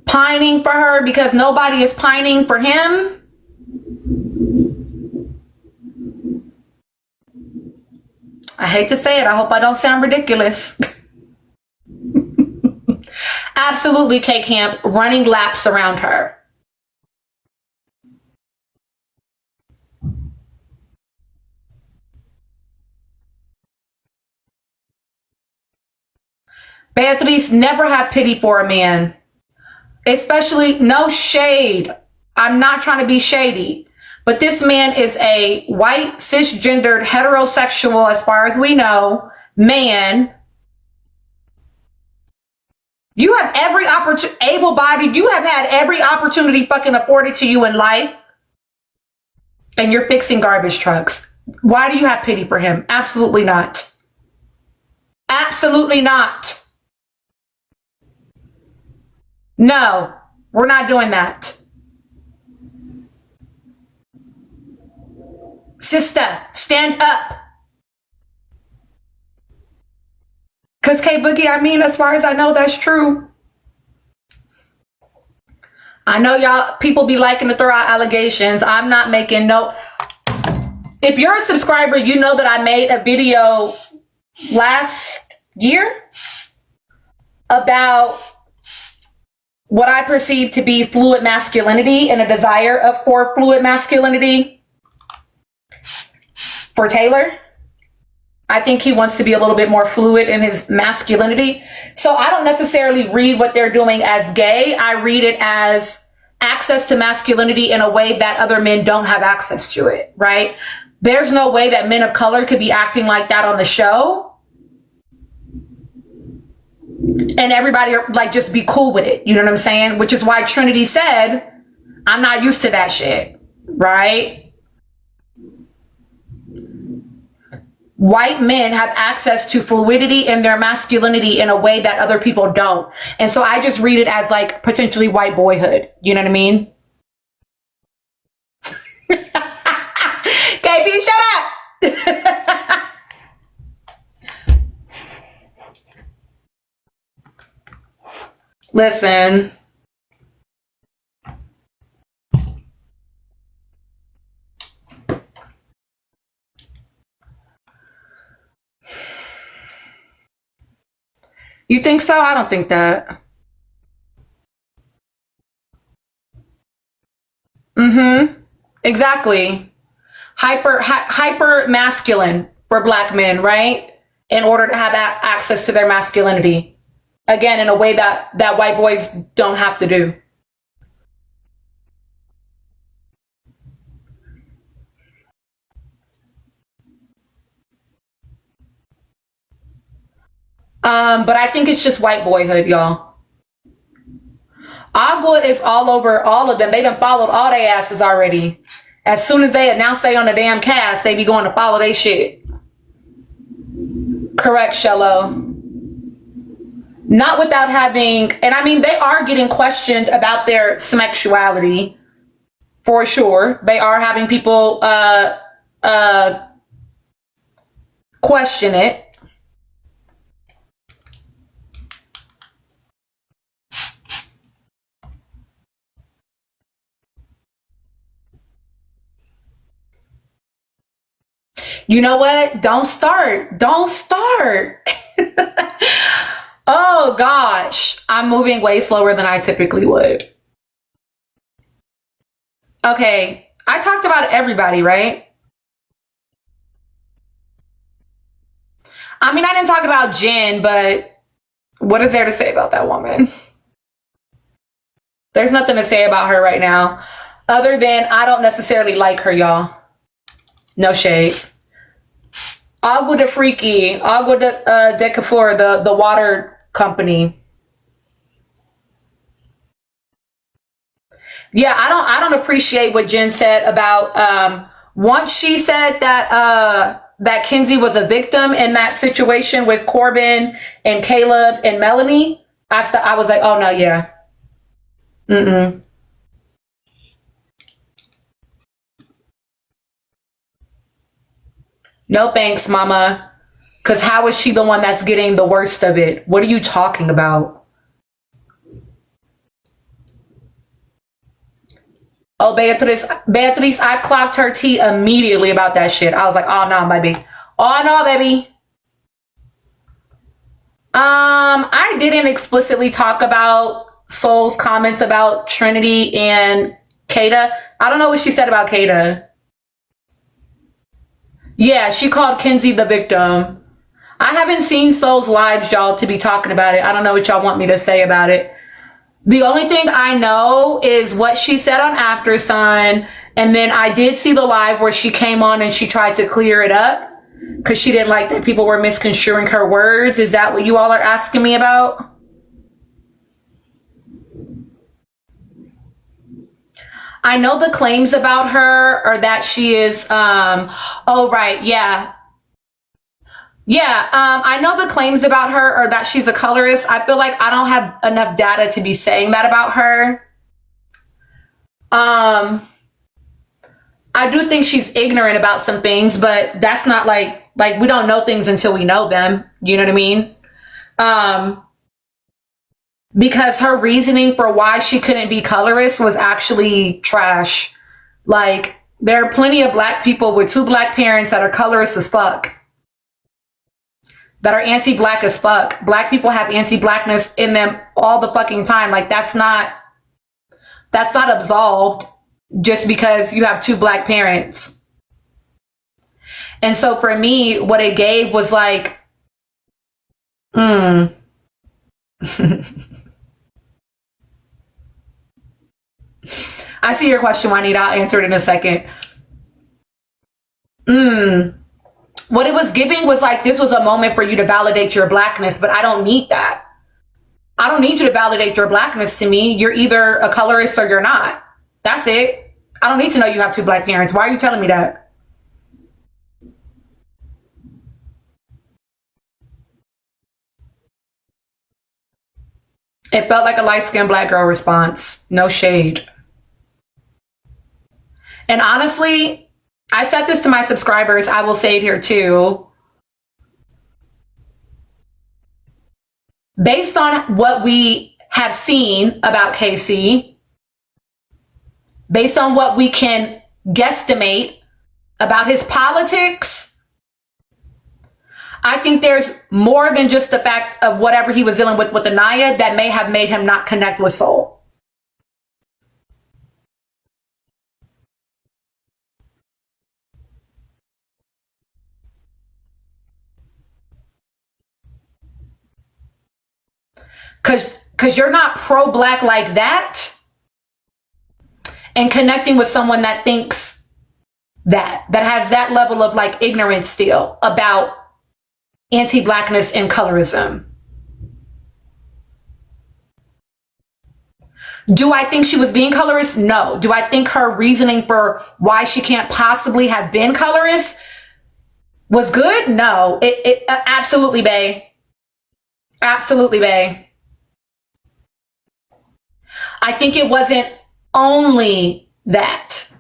pining for her because nobody is pining for him, I hate to say it, I hope I don't sound ridiculous. Absolutely, K-Camp, running laps around her. Beatrice, never have pity for a man. Especially, no shade. I'm not trying to be shady. But this man is a white, cisgendered, heterosexual, as far as we know, man. You have every opportunity, able-bodied, you have had every opportunity fucking afforded to you in life. And you're fixing garbage trucks. Why do you have pity for him? Absolutely not. Absolutely not. No, we're not doing that. Sister, stand up. Because K Boogie, I mean, as far as I know, that's true. I know y'all, people be liking to throw out allegations. I'm not making no. If you're a subscriber, you know that I made a video last year about what I perceive to be fluid masculinity and a desire for fluid masculinity for Taylor. I think he wants to be a little bit more fluid in his masculinity. So I don't necessarily read what they're doing as gay. I read it as access to masculinity in a way that other men don't have access to it, right? There's no way that men of color could be acting like that on the show. And everybody like just be cool with it. You know what I'm saying? Which is why Trinity said, I'm not used to that shit, right? White men have access to fluidity in their masculinity in a way that other people don't. And so I just read it as like potentially white boyhood. You know what I mean? KP, shut up. Listen. You think so? I don't think that. Mm-hmm. Exactly. Hyper masculine for black men, right? In order to have access to their masculinity. Again, in a way that white boys don't have to do. But I think it's just white boyhood, y'all. Agua is all over all of them. They done followed all their asses already. As soon as they announce they on the damn cast, they be going to follow their shit. Correct, Shello. Not without having, and I mean, they are getting questioned about their sexuality for sure. They are having people question it. You know what? Don't start. Don't start. Oh gosh, I'm moving way slower than I typically would. Okay, I talked about everybody, right? I mean, I didn't talk about Jen, but what is there to say about that woman? There's nothing to say about her right now, other than I don't necessarily like her, y'all. No shade. Agua de Freaky, de Cafour, the water company. Yeah, I don't appreciate what Jen said about once she said that that Kenzie was a victim in that situation with Corbin and Caleb and Melanie. I was like, oh no, yeah. Mm-mm. No thanks, mama. Cause how is she the one that's getting the worst of it? What are you talking about? Oh, Beatrice, I clocked her tea immediately about that shit. I was like, oh no, baby. Oh no, baby. I didn't explicitly talk about Soul's comments about Trinity and Kata. I don't know what she said about Kata. Yeah, she called Kenzie the victim. I haven't seen Soul's lives, y'all, to be talking about it. I don't know what y'all want me to say about it. The only thing I know is what she said on After Sun. And then I did see the live where she came on and she tried to clear it up because she didn't like that people were misconstruing her words. Is that what you all are asking me about? I know the claims about her are that she is, oh, right. Yeah. Yeah. I know the claims about her are that she's a colorist. I feel like I don't have enough data to be saying that about her. Um, I do think she's ignorant about some things, but that's not like we don't know things until we know them. You know what I mean? Um, because her reasoning for why she couldn't be colorist was actually trash. Like there are plenty of black people with two black parents that are colorist as fuck, that are anti-black as fuck. Black people have anti-blackness in them all the fucking time. Like that's not absolved just because you have two black parents. And so for me, what it gave was like, hmm. I see your question, Juanita. I'll answer it in a second. What it was giving was like, this was a moment for you to validate your blackness, but I don't need that. I don't need you to validate your blackness to me. You're either a colorist or you're not. That's it. I don't need to know you have two black parents. Why are you telling me that? It felt like a light-skinned black girl response. No shade. And honestly, I said this to my subscribers. I will say it here too. Based on what we have seen about Casey, based on what we can guesstimate about his politics, I think there's more than just the fact of whatever he was dealing with Anaya that may have made him not connect with Soul. Cause you're not pro-black like that, and connecting with someone that thinks that has that level of like ignorance still about anti-blackness and colorism. Do I think she was being colorist? No. Do I think her reasoning for why she can't possibly have been colorist was good? No. It absolutely, bae. Absolutely, bae. I think it wasn't only that.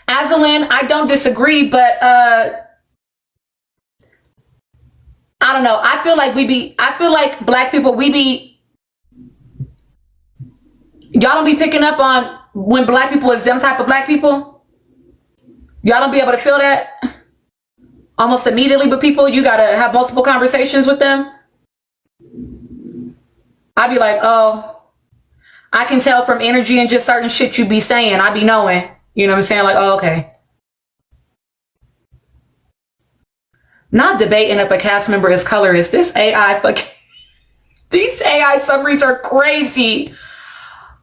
Azalin, I don't disagree, but I don't know. I feel like black people, y'all don't be picking up on when black people is them type of black people. Y'all don't be able to feel that almost immediately with people. You got to have multiple conversations with them. I'd be like, oh, I can tell from energy and just certain shit you be saying. I be knowing. You know what I'm saying? Like, oh, okay. Not debating if a cast member is colorist. This AI fucking these AI summaries are crazy.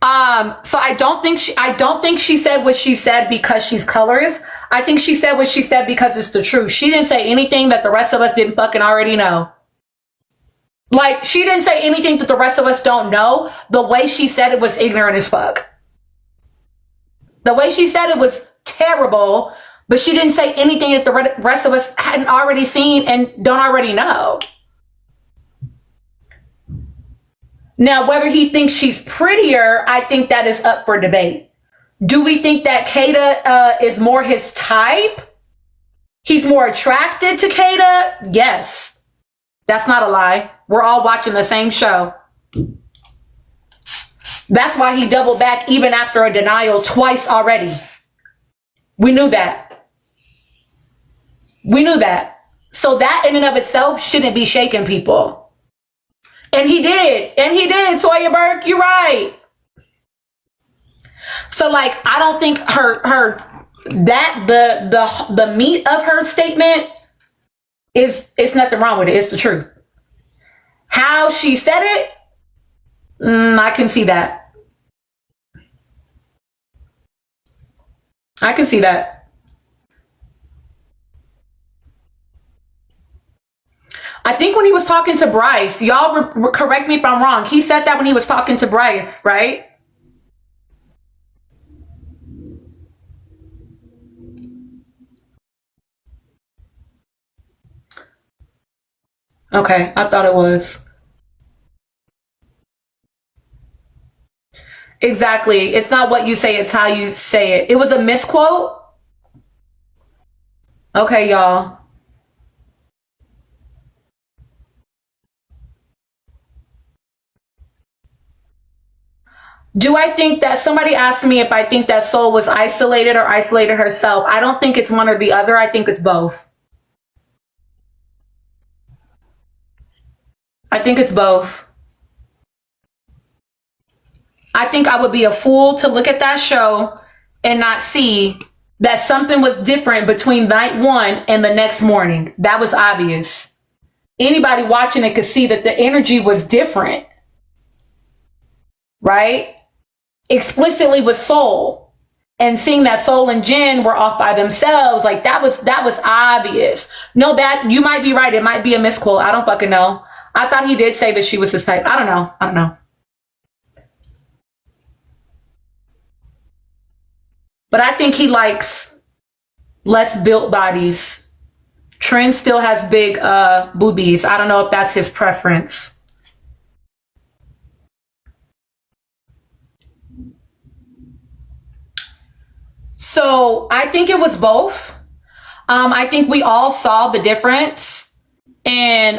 So I don't think she said what she said because she's colorist. I think she said what she said because it's the truth. She didn't say anything that the rest of us didn't fucking already know. Like, she didn't say anything that the rest of us don't know. The way she said it was ignorant as fuck. The way she said it was terrible, but she didn't say anything that the rest of us hadn't already seen and don't already know. Now, whether he thinks she's prettier, I think that is up for debate. Do we think that Kata is more his type? He's more attracted to Kata? Yes. That's not a lie. We're all watching the same show. That's why he doubled back even after a denial twice already. We knew that. We knew that. So that in and of itself shouldn't be shaking people. And he did. And he did, Toya Burke. You're right. So, like, I don't think the meat of her statement it's nothing wrong with it. It's the truth. How she said it, I can see that. I can see that. I think when he was talking to Bryce, y'all correct me if I'm wrong. He said that when he was talking to Bryce, right? Okay, I thought it was. Exactly. It's not what you say, it's how you say it. It was a misquote? Okay, y'all. Do I think that somebody asked me if I think that Soul was isolated or isolated herself? I don't think it's one or the other. I think it's both. I think it's both. I think I would be a fool to look at that show and not see that something was different between night one and the next morning. That was obvious. Anybody watching it could see that the energy was different. Right? Explicitly with Soul. And seeing that Soul and Jen were off by themselves, like that was obvious. No, that you might be right. It might be a misquote. I don't fucking know. I thought he did say that she was his type. I don't know. But I think he likes less built bodies. Trent still has big boobies. I don't know if that's his preference. So I think it was both. I think we all saw the difference in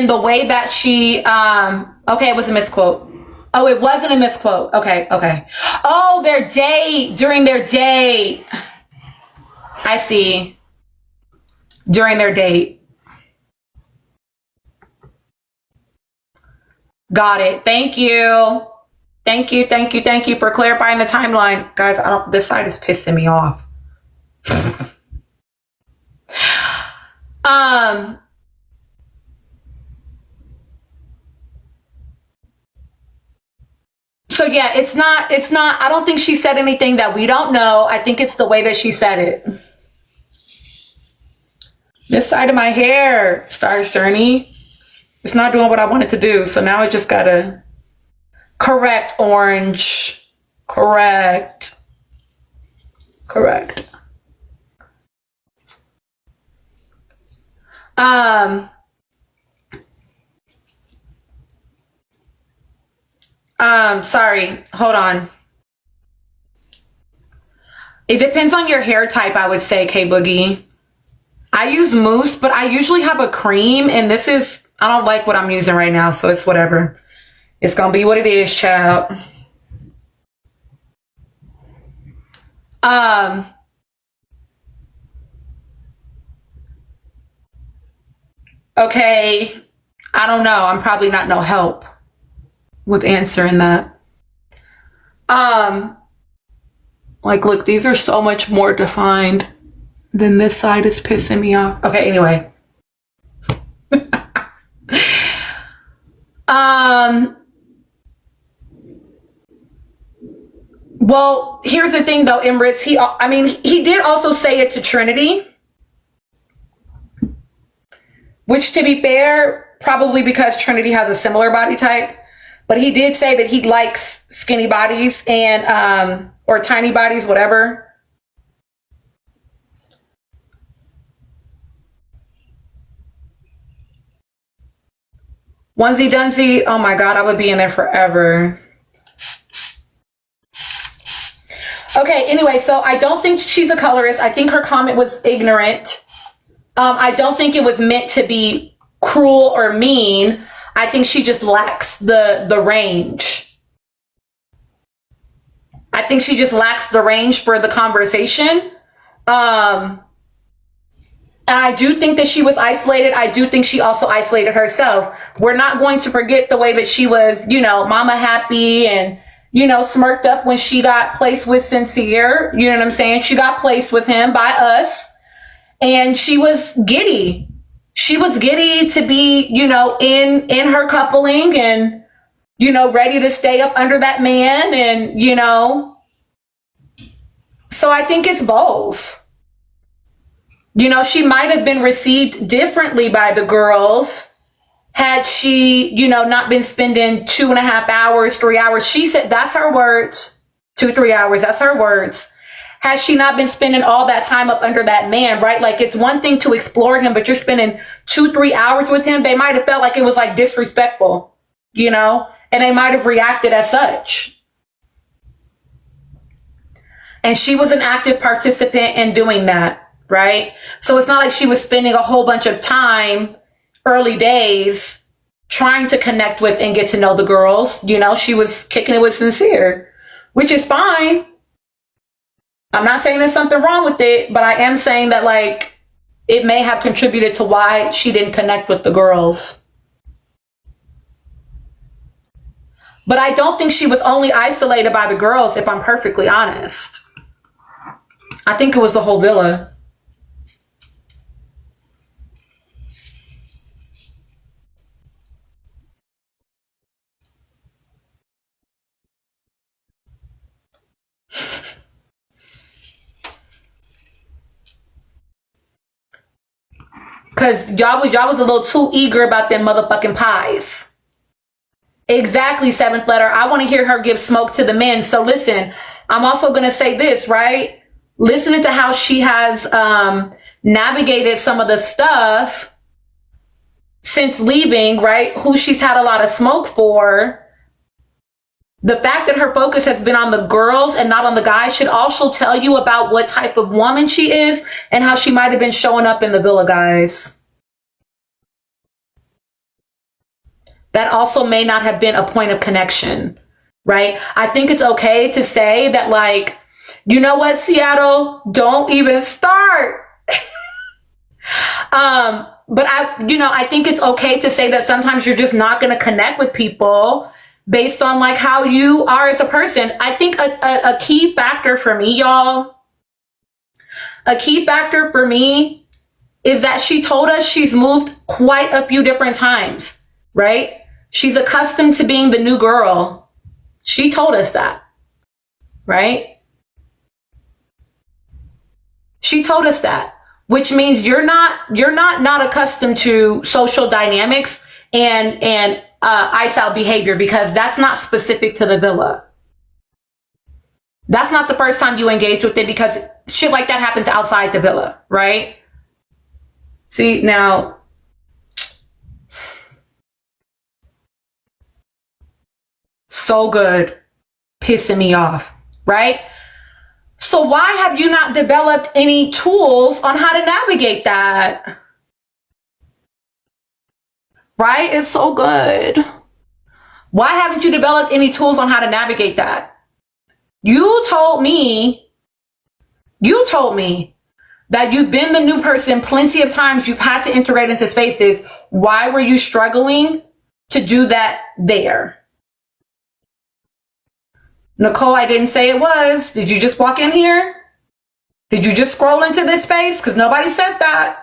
the way that she, okay, it was a misquote. Oh, it wasn't a misquote. Okay, okay. Oh, their date, during their date. I see. During their date. Got it. Thank you. Thank you, thank you, thank you for clarifying the timeline. Guys, this side is pissing me off. So yeah, it's not, I don't think she said anything that we don't know. I think it's the way that she said it. This side of my hair, Star's Journey, it's not doing what I wanted to do. So now I just gotta correct, Orange. Correct. Sorry, hold on. It depends on your hair type, I would say, K Boogie. I use mousse, but I usually have a cream, and this is, I don't like what I'm using right now, so it's whatever. It's gonna be what it is, child. Okay, I don't know. I'm probably not no help with answering that. Like, look, these are so much more defined than this side is pissing me off. Okay, anyway. Well, here's the thing though, Emirates, he did also say it to Trinity, which, to be fair, probably because Trinity has a similar body type, but he did say that he likes skinny bodies and, or tiny bodies, whatever. Onesie Dunsie, oh my God, I would be in there forever. Okay, anyway, so I don't think she's a colorist. I think her comment was ignorant. I don't think it was meant to be cruel or mean. I think she just lacks the range. I think she just lacks the range for the conversation. And I do think that she was isolated. I do think she also isolated herself. We're not going to forget the way that she was, mama happy and, smirked up when she got placed with Sincere. You know what I'm saying? She got placed with him by us. And she was giddy. She was giddy to be, in her coupling and, ready to stay up under that man. And, so I think it's both. She might have been received differently by the girls had she, not been spending 2.5 hours, 3 hours. She said, that's her words, 2-3 hours. That's her words. Has she not been spending all that time up under that man, right? Like, it's one thing to explore him, but you're spending 2-3 hours with him. They might have felt like it was like disrespectful, and they might have reacted as such. And she was an active participant in doing that, right? So it's not like she was spending a whole bunch of time, early days, trying to connect with and get to know the girls. She was kicking it with Sincere, which is fine. I'm not saying there's something wrong with it, but I am saying that, like, it may have contributed to why she didn't connect with the girls. But I don't think she was only isolated by the girls, if I'm perfectly honest. I think it was the whole villa. Because y'all was a little too eager about them motherfucking pies. Exactly, seventh letter. I want to hear her give smoke to the men. So listen, I'm also going to say this, right? Listening to how she has navigated some of the stuff since leaving, right? Who she's had a lot of smoke for. The fact that her focus has been on the girls and not on the guys should also tell you about what type of woman she is and how she might have been showing up in the villa, guys. That also may not have been a point of connection. right? I think it's okay to say that, like, you know what, Seattle, don't even start. But I think it's okay to say that sometimes you're just not going to connect with people based on like how you are as a person. I think a key factor for me, y'all, a key factor for me is that she told us she's moved quite a few different times, right? She's accustomed to being the new girl. She told us that, right? She told us that, which means you're not accustomed to social dynamics and ice out behavior, because that's not specific to the villa. That's not the first time you engage with it, because shit like that happens outside the villa, right? See, now, so good, pissing me off, right? So why have you not developed any tools on how to navigate that? Right? It's so good. Why haven't you developed any tools on how to navigate that? You told me that you've been the new person plenty of times. You've had to integrate into spaces. Why were you struggling to do that there? Nicole, I didn't say it was. Did you just walk in here? Did you just scroll into this space? Because nobody said that.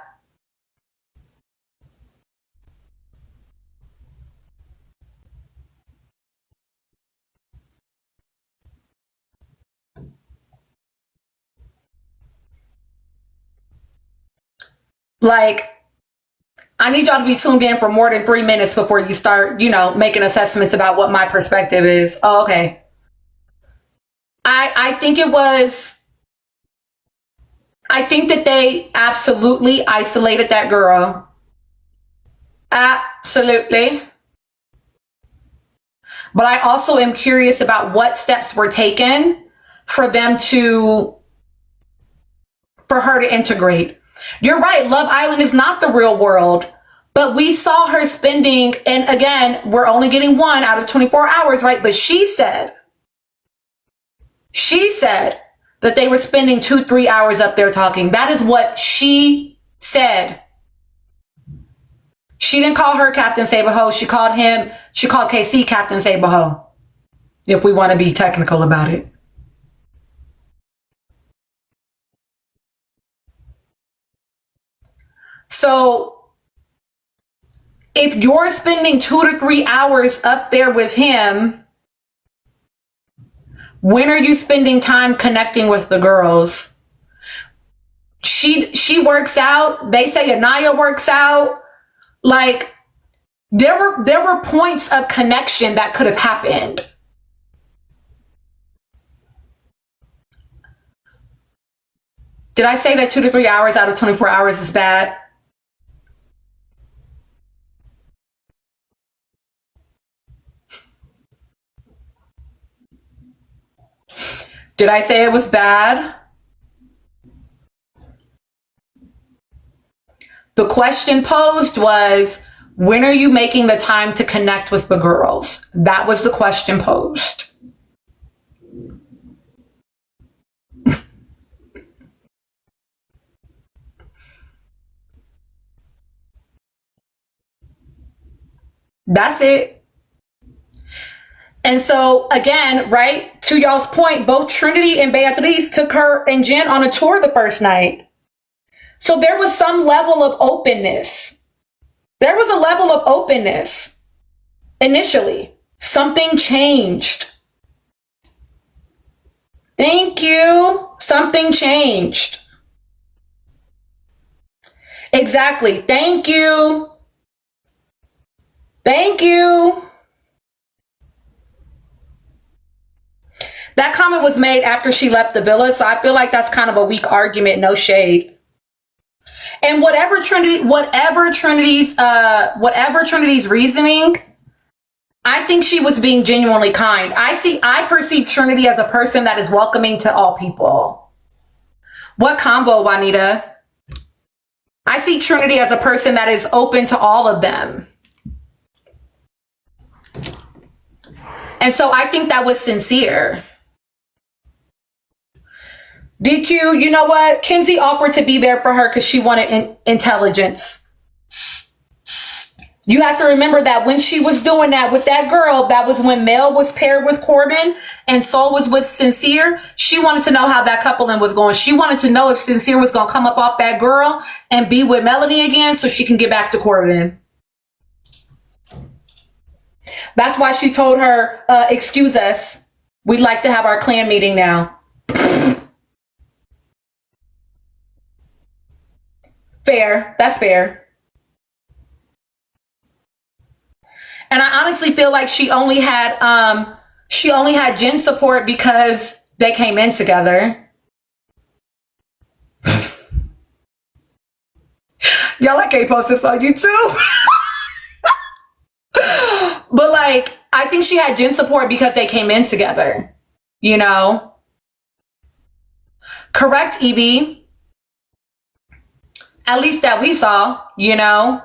Like, I need y'all to be tuned in for more than 3 minutes before you start, making assessments about what my perspective is. Oh, okay. I think that they absolutely isolated that girl. Absolutely. But I also am curious about what steps were taken for her to integrate. You're right. Love Island is not the real world, but we saw her spending, and again, we're only getting 1 out of 24 hours, right? But she said that they were spending 2-3 hours up there talking. That is what she said. She didn't call her Captain Saberho. She called KC Captain Saberho, if we want to be technical about it. So if you're spending 2 to 3 hours up there with him, when are you spending time connecting with the girls? She works out. They say Anaya works out. Like, there were points of connection that could have happened. Did I say that 2 to 3 hours out of 24 hours is bad? Did I say it was bad? The question posed was, when are you making the time to connect with the girls? That was the question posed. That's it. And so again, right, to y'all's point, both Trinity and Beatrice took her and Jen on a tour the first night. So there was some level of openness. There was a level of openness initially. Something changed. Thank you. Something changed. Exactly. Thank you. Thank you. That comment was made after she left the villa, so I feel like that's kind of a weak argument. No shade. And whatever Trinity's reasoning, I think she was being genuinely kind. I perceive Trinity as a person that is welcoming to all people. What combo, Juanita? I see Trinity as a person that is open to all of them. And so I think that was sincere. DQ, you know what? Kenzie offered to be there for her because she wanted intelligence. You have to remember that when she was doing that with that girl, that was when Mel was paired with Corbin and Soul was with Sincere. She wanted to know how that coupling was going. She wanted to know if Sincere was going to come up off that girl and be with Melanie again so she can get back to Corbin. That's why she told her, excuse us. We'd like to have our clan meeting now. Fair. That's fair. And I honestly feel like she only had Jen support because they came in together. Y'all, I can't post this on YouTube. But like, I think she had Jen support because they came in together. You know? Correct, EB. At least that we saw, you know?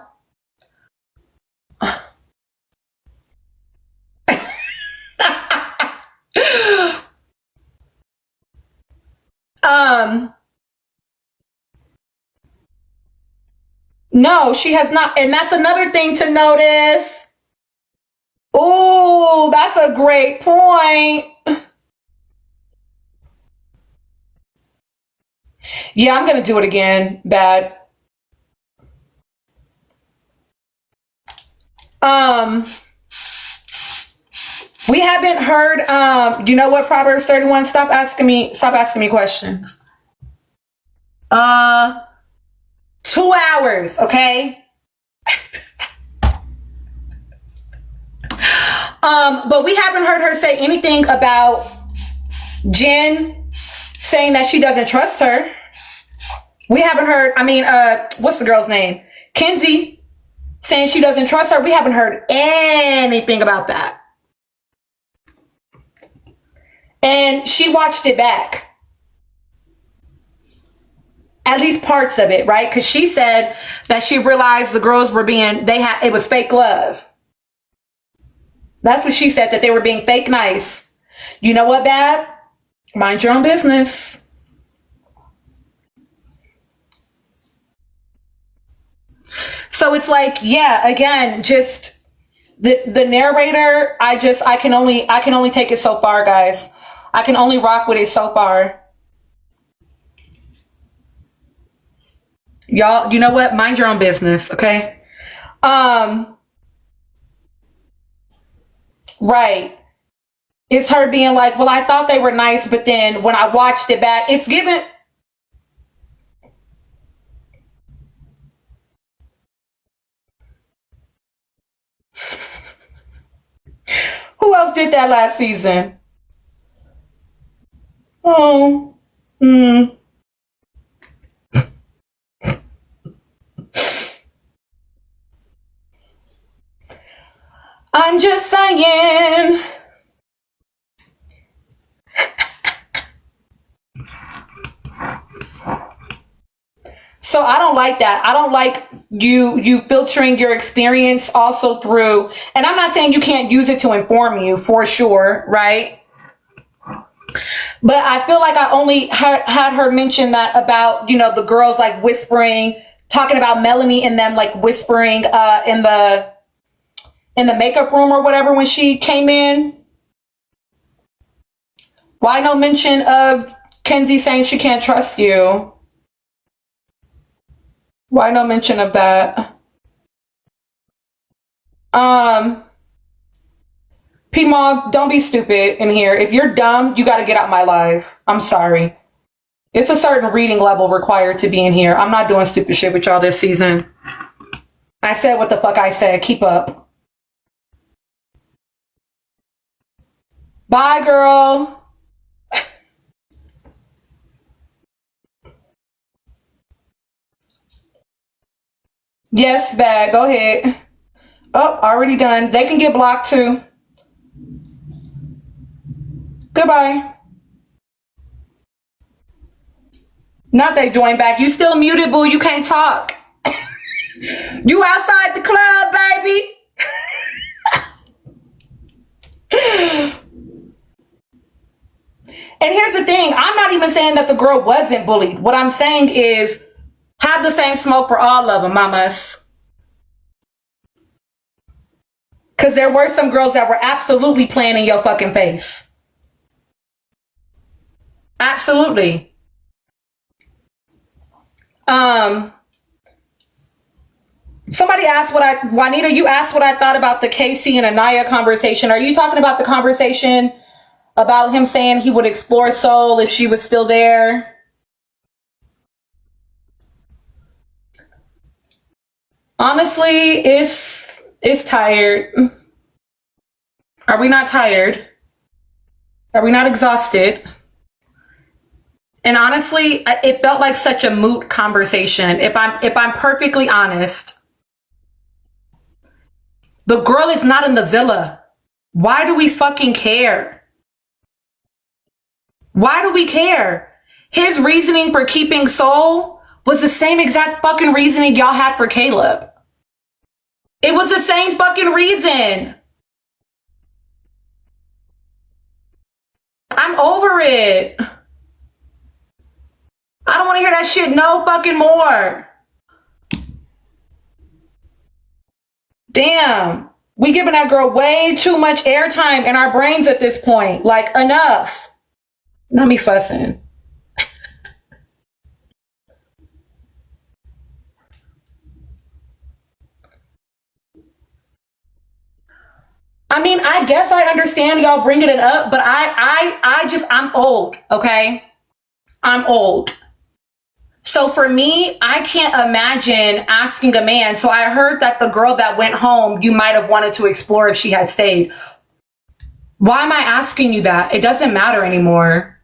No, she has not. And that's another thing to notice. Oh, that's a great point. Yeah, I'm going to do it again. Bad. We haven't heard, you know what, Proverbs 31, stop asking me questions. 2 hours, okay? But we haven't heard her say anything about Jen saying that she doesn't trust her. We haven't heard, what's the girl's name? Kenzie saying she doesn't trust her. We haven't heard anything about that. And she watched it back. At least parts of it, right? Because she said that she realized the girls were it was fake love. That's what she said, that they were being fake nice. You know what, Bab? Mind your own business. So it's like, yeah, again, just the narrator, I can only take it so far, guys. I can only rock with it so far. Y'all, you know what? Mind your own business, okay? Right. It's her being like, well, I thought they were nice, but then when I watched it back, it's given. Who else did that last season? Oh. I'm just saying. So I don't like that. I don't like you filtering your experience also through, and I'm not saying you can't use it to inform you, for sure, right? But I feel like I only had her mention that about, you know, the girls like whispering, talking about Melanie and them like whispering in the makeup room or whatever when she came in. Why no mention of Kenzie saying she can't trust you? Why no mention of that? P-Mog, don't be stupid in here. If you're dumb, you got to get out my live. I'm sorry. It's a certain reading level required to be in here. I'm not doing stupid shit with y'all this season. I said what the fuck I said. Keep up. Bye, girl. Yes, bag. Go ahead. Oh, already done. They can get blocked too. Goodbye. Not they join back. You still muted, boo. You can't talk. You outside the club, baby. And here's the thing, I'm not even saying that the girl wasn't bullied. What I'm saying is have the same smoke for all of them, mamas. Because there were some girls that were absolutely playing in your fucking face. Absolutely. Somebody asked Juanita, you asked what I thought about the Casey and Anaya conversation. Are you talking about the conversation about him saying he would explore Soul if she was still there? Honestly, it's tired. Are we not tired? Are we not exhausted? And honestly, it felt like such a moot conversation. If I'm perfectly honest, the girl is not in the villa. Why do we fucking care? Why do we care? His reasoning for keeping Soul was the same exact fucking reasoning y'all had for Caleb. It was the same fucking reason. I'm over it. I don't want to hear that shit no fucking more. Damn. We giving that girl way too much airtime in our brains at this point. Like, enough. Not me fussing. I mean, I guess I understand y'all bringing it up, but I'm old, okay? I'm old. So for me, I can't imagine asking a man. So I heard that the girl that went home, you might have wanted to explore if she had stayed. Why am I asking you that? It doesn't matter anymore.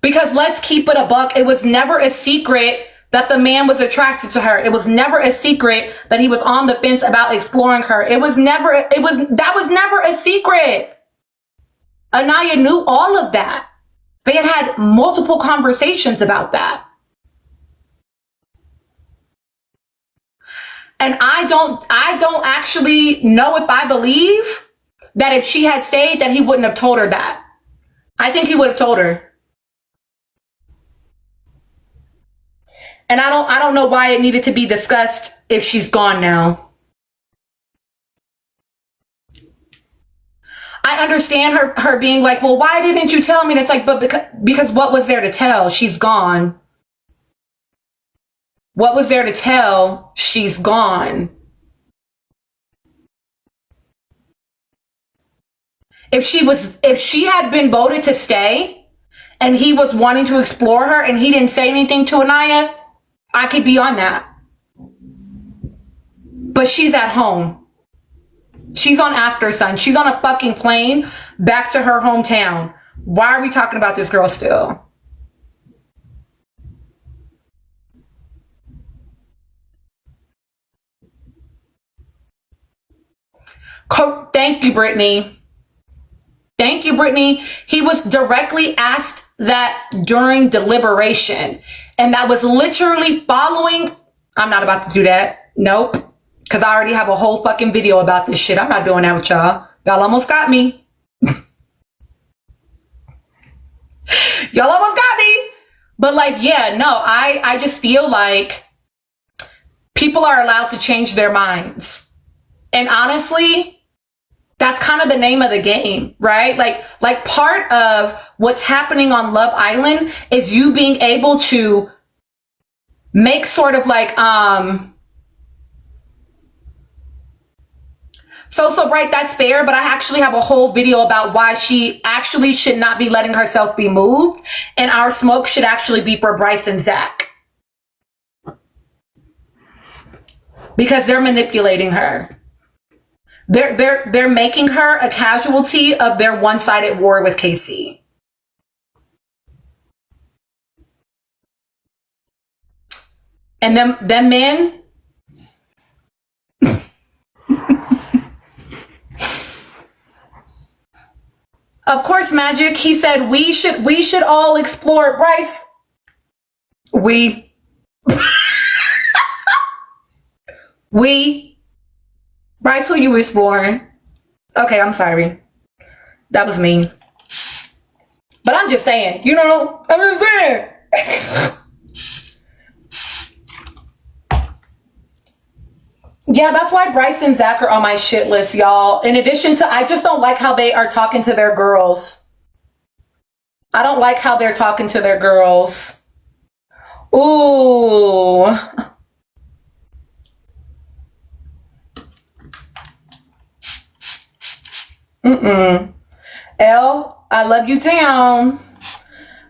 Because let's keep it a buck. It was never a secret that the man was attracted to her. It was never a secret that he was on the fence about exploring her. That was never a secret. Anaya knew all of that. They had multiple conversations about that. And I don't actually know if I believe that if she had stayed that he wouldn't have told her that. I think he would have told her. And I don't know why it needed to be discussed if she's gone now. I understand her being like, well, why didn't you tell me? And it's like, but because what was there to tell? She's gone. What was there to tell? She's gone. If she had been voted to stay and he was wanting to explore her and he didn't say anything to Anaya, I could be on that. But she's at home. She's on After Sun. She's on a fucking plane back to her hometown. Why are we talking about this girl still? Thank you, Brittany. Thank you, Brittany. He was directly asked that during deliberation. And that was literally following. I'm not about to do that. Nope. Because I already have a whole fucking video about this shit. I'm not doing that with y'all. Y'all almost got me. Y'all almost got me. But like, yeah, no, I just feel like people are allowed to change their minds. And honestly, that's kind of the name of the game, right? Like part of what's happening on Love Island is you being able to make sort of like, So right, that's fair, but I actually have a whole video about why she actually should not be letting herself be moved, and our smoke should actually be for Bryce and Zach. Because they're manipulating her. They're making her a casualty of their one-sided war with Casey. And them men. Of course, Magic. He said we should all explore Bryce. We Bryce, who you exploring? Okay, I'm sorry. That was mean. But I'm just saying, I'm just saying. Yeah, that's why Bryce and Zach are on my shit list, y'all. In addition to, I just don't like how they are talking to their girls. I don't like how they're talking to their girls. Ooh. L, I love you down.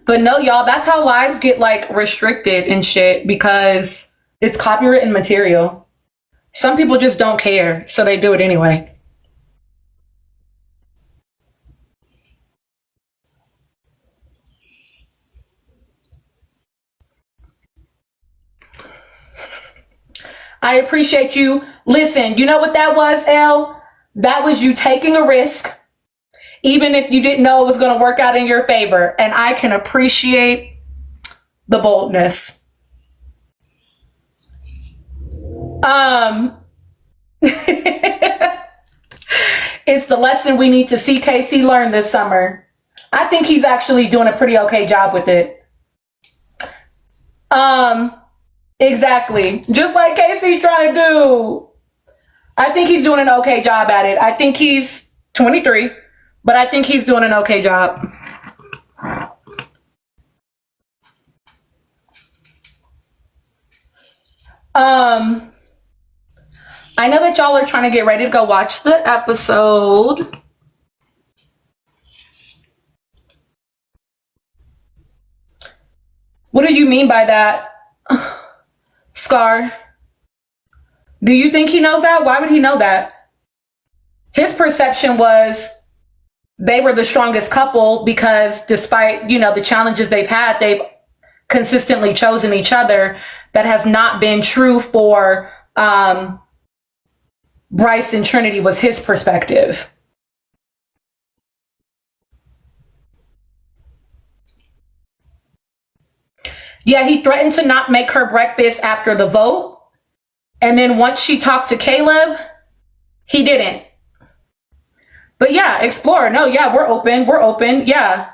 But no, y'all, that's how lives get like restricted and shit because it's copywritten material. Some people just don't care, so they do it anyway. I appreciate you. Listen, you know what that was, L? That was you taking a risk, even if you didn't know it was going to work out in your favor. And I can appreciate the boldness. It's the lesson we need to see Casey learn this summer. I think he's actually doing a pretty okay job with it. Exactly. Just like Casey's trying to do. I think he's doing an okay job at it. I think he's 23, but I think he's doing an okay job. I know that y'all are trying to get ready to go watch the episode. What do you mean by that, Scar? Do you think he knows that? Why would he know that? His perception was they were the strongest couple because despite, the challenges they've had, they've consistently chosen each other. That has not been true for Bryce and Trinity, was his perspective. Yeah, he threatened to not make her breakfast after the vote. And then once she talked to Caleb, he didn't. But yeah, explore. No, yeah, we're open. We're open. Yeah.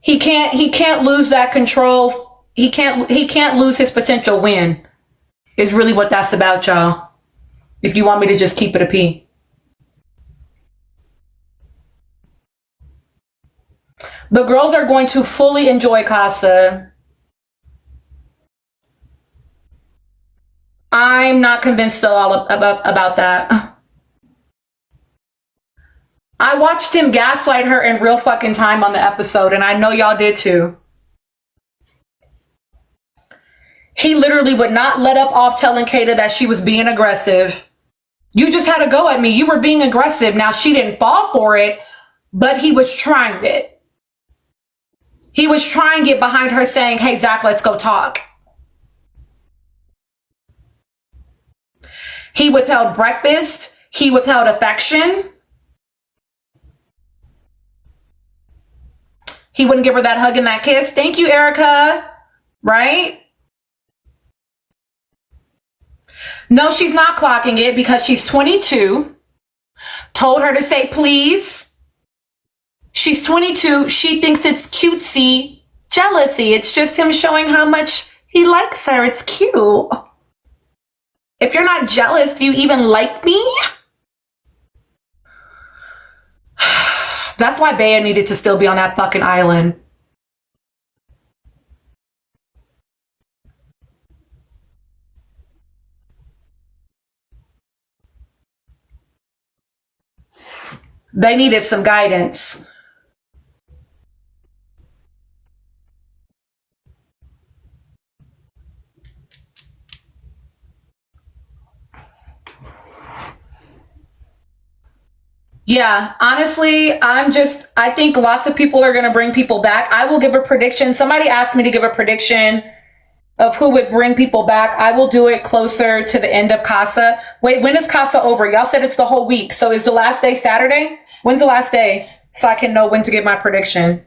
He can't lose that control. He can't lose his potential win. Is really what that's about, y'all. If you want me to just keep it a P. The girls are going to fully enjoy Casa. I'm not convinced at all about that. I watched him gaslight her in real fucking time on the episode, and I know y'all did too. He literally would not let up off telling Kata that she was being aggressive. You just had to go at me. You were being aggressive. Now, she didn't fall for it, but he was trying it. He was trying it behind her saying, hey, Zach, let's go talk. He withheld breakfast. He withheld affection. He wouldn't give her that hug and that kiss. Thank you, Erica. Right? No, she's not clocking it because she's 22. Told her to say please. She's 22. She thinks it's cutesy jealousy. It's just him showing how much he likes her. It's cute. If you're not jealous, do you even like me? That's why Bea needed to still be on that fucking island. They needed some guidance. Yeah, honestly, I think lots of people are going to bring people back. I will give a prediction. Somebody asked me to give a prediction of who would bring people back. I will do it closer to the end of Casa. Wait, when is Casa over? Y'all said it's the whole week. So is the last day Saturday? When's the last day? So I can know when to give my prediction.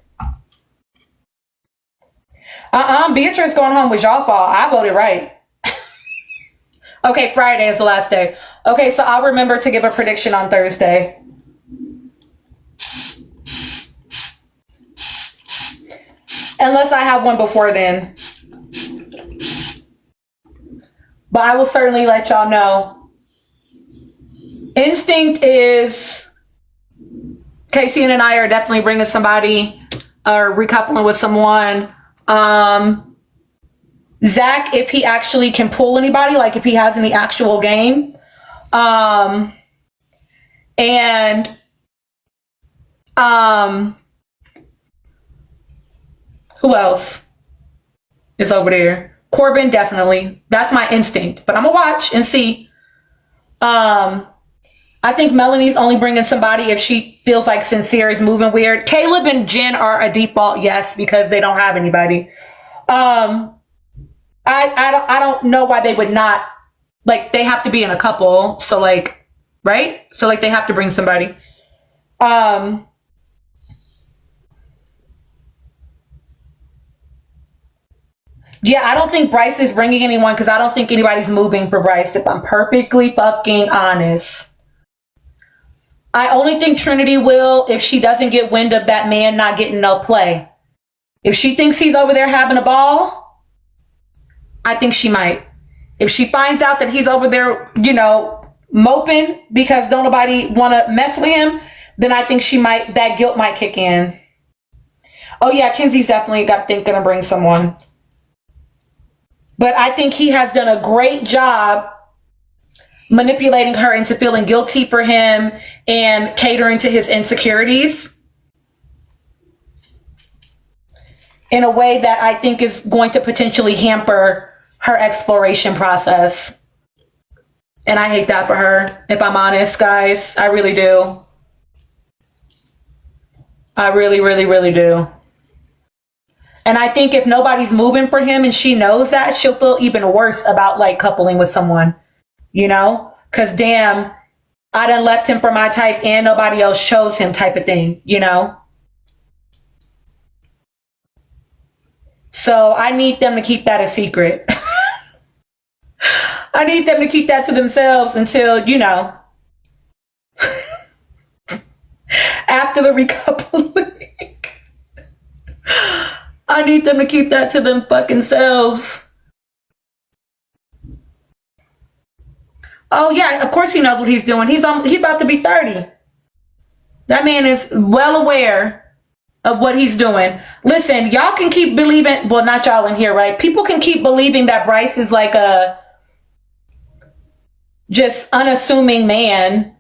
Beatrice going home was y'all fault. I voted right. Okay, Friday is the last day. Okay, so I'll remember to give a prediction on Thursday. Unless I have one before then. But I will certainly let y'all know. Instinct is Casey and I are definitely bringing somebody or recoupling with someone. Zach, if he actually can pull anybody, like if he has any actual game. Who else is over there? Corbin, definitely. That's my instinct. But I'm going to watch and see. I think Melanie's only bringing somebody if she feels like Sincere is moving weird. Caleb and Jen are a default yes because they don't have anybody. I don't know why they would not. Like, they have to be in a couple. So, like, right? So, like, they have to bring somebody. Yeah, I don't think Bryce is bringing anyone because I don't think anybody's moving for Bryce, if I'm perfectly fucking honest. I only think Trinity will if she doesn't get wind of that man not getting no play. If she thinks he's over there having a ball, I think she might. If she finds out that he's over there, you know, moping because don't nobody want to mess with him, then I think that guilt might kick in. Oh yeah, Kenzie's definitely gonna bring someone. But I think he has done a great job manipulating her into feeling guilty for him and catering to his insecurities in a way that I think is going to potentially hamper her exploration process. And I hate that for her, if I'm honest, guys. I really do. I really, really, really do. And I think if nobody's moving for him and she knows that, she'll feel even worse about like coupling with someone, you know? Because damn, I done left him for my type and nobody else chose him type of thing, you know? So I need them to keep that a secret. I need them to keep that to themselves until, you know, after the recoupling. I need them to keep that to them fucking selves. Oh yeah, of course he knows what he's doing. He's about to be 30. That man is well aware of what he's doing. Listen, y'all can keep believing, well, not y'all in here, right? People can keep believing that Bryce is like a just unassuming man.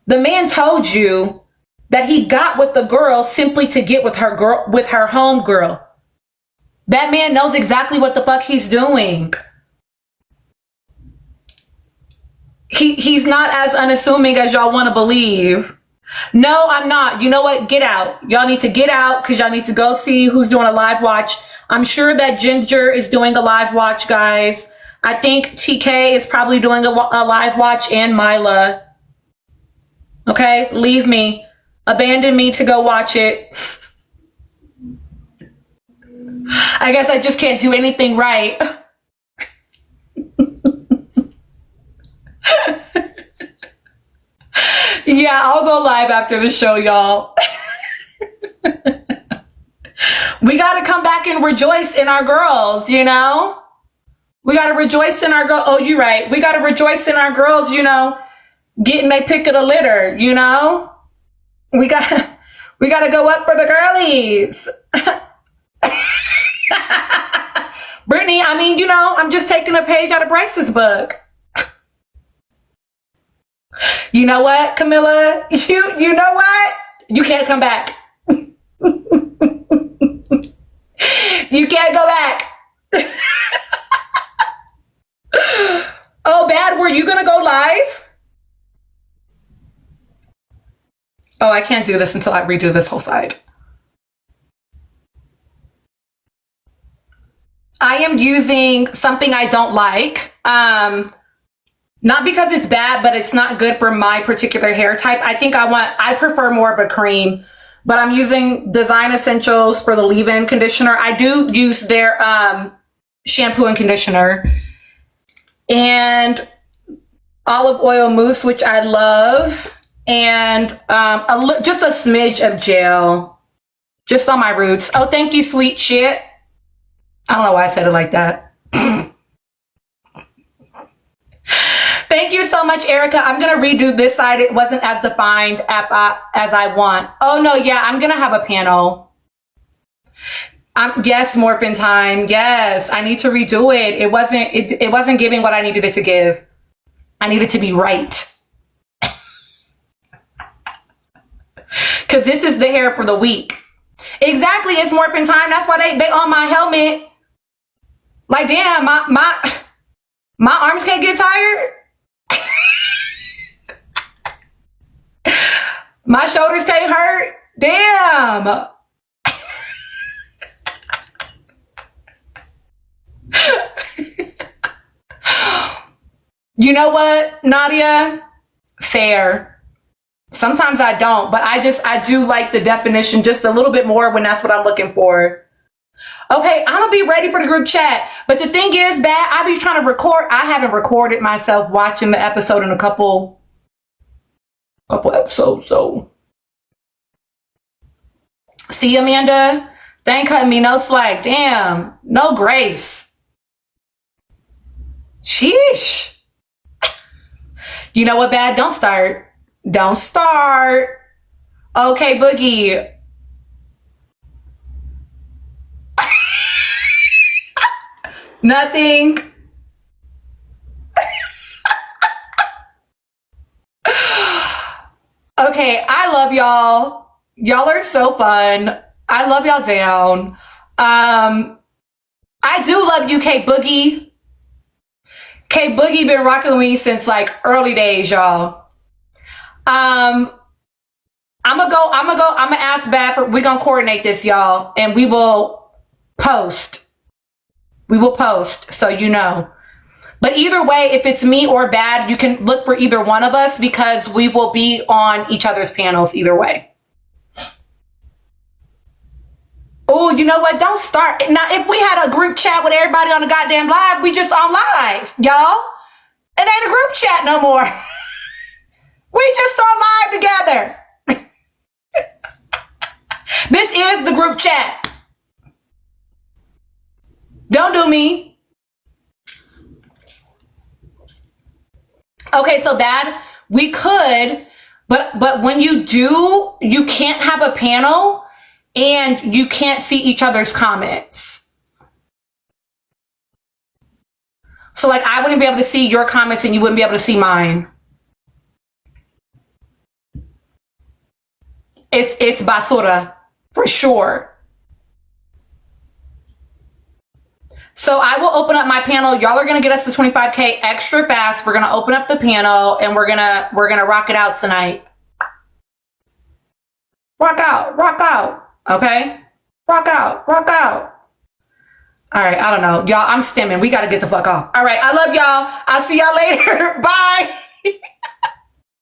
The man told you that he got with the girl simply to get with her home girl. That man knows exactly what the fuck he's doing. He's not as unassuming as y'all want to believe. No, I'm not. You know what? Get out. Y'all need to get out because y'all need to go see who's doing a live watch. I'm sure that Ginger is doing a live watch, guys. I think TK is probably doing a live watch and Mila. Okay? Leave me. Abandon me to go watch it. I guess I just can't do anything right. Yeah, I'll go live after the show, y'all. We got to come back and rejoice in our girls, you know? We got to rejoice in our girls. Oh, you're right. We got to rejoice in our girls, you know, getting their pick of the litter, you know? We got to go up for the girlies. Brittany, I mean, you know, I'm just taking a page out of Bryce's book. You know what, Camilla? You know what? You can't come back. You can't go back. Oh, Bad, were you going to go live? Oh, I can't do this until I redo this whole side. I am using something I don't like. Not because it's bad, but it's not good for my particular hair type. I prefer more of a cream, but I'm using Design Essentials for the leave-in conditioner. I do use their shampoo and conditioner. and olive oil mousse, which I love, and just a smidge of gel, just on my roots. Oh, thank you, sweet shit. I don't know why I said it like that. Thank you so much, Erica. I'm going to redo this side. It wasn't as defined as I want. Oh, no, yeah, I'm going to have a panel. Yes, Morphin time. Yes, I need to redo it. It wasn't giving what I needed it to give. I need it to be right. Because this is the hair for the week. Exactly, it's Morphin time. That's why they on my helmet. Like, damn, my arms can't get tired. My shoulders can't hurt. Damn. You know what, Nadia? Fair. Sometimes I don't, but I do like the definition just a little bit more when that's what I'm looking for. Okay, I'm gonna be ready for the group chat. But the thing is, I be trying to record. I haven't recorded myself watching the episode in a couple episodes, so. See, Amanda? They ain't cutting me no slack. Damn, no grace. Sheesh. You know what, Bad? Don't start. Don't start. Okay, Boogie. Nothing. Okay, I love y'all. Y'all are so fun. I love y'all down. I do love you, K Boogie. K Boogie been rocking with me since like early days, y'all. I'm gonna ask Bapper. We're gonna coordinate this, y'all, and we will post. We will post, so you know. But either way, if it's me or Bad, you can look for either one of us because we will be on each other's panels either way. Oh, you know what? Don't start. Now, if we had a group chat with everybody on the goddamn live, we just on live, y'all. It ain't a group chat no more. We just on live together. This is the group chat. Don't do me. Okay, so Bad, we could, but when you do, you can't have a panel and you can't see each other's comments. So like I wouldn't be able to see your comments and you wouldn't be able to see mine. It's basura for sure. So I will open up my panel. Y'all are gonna get us to 25K extra fast. We're gonna open up the panel and we're gonna rock it out tonight. Rock out, okay? Rock out. All right, I don't know. Y'all, I'm stimming. We gotta get the fuck off. All right, I love y'all. I'll see y'all later. Bye.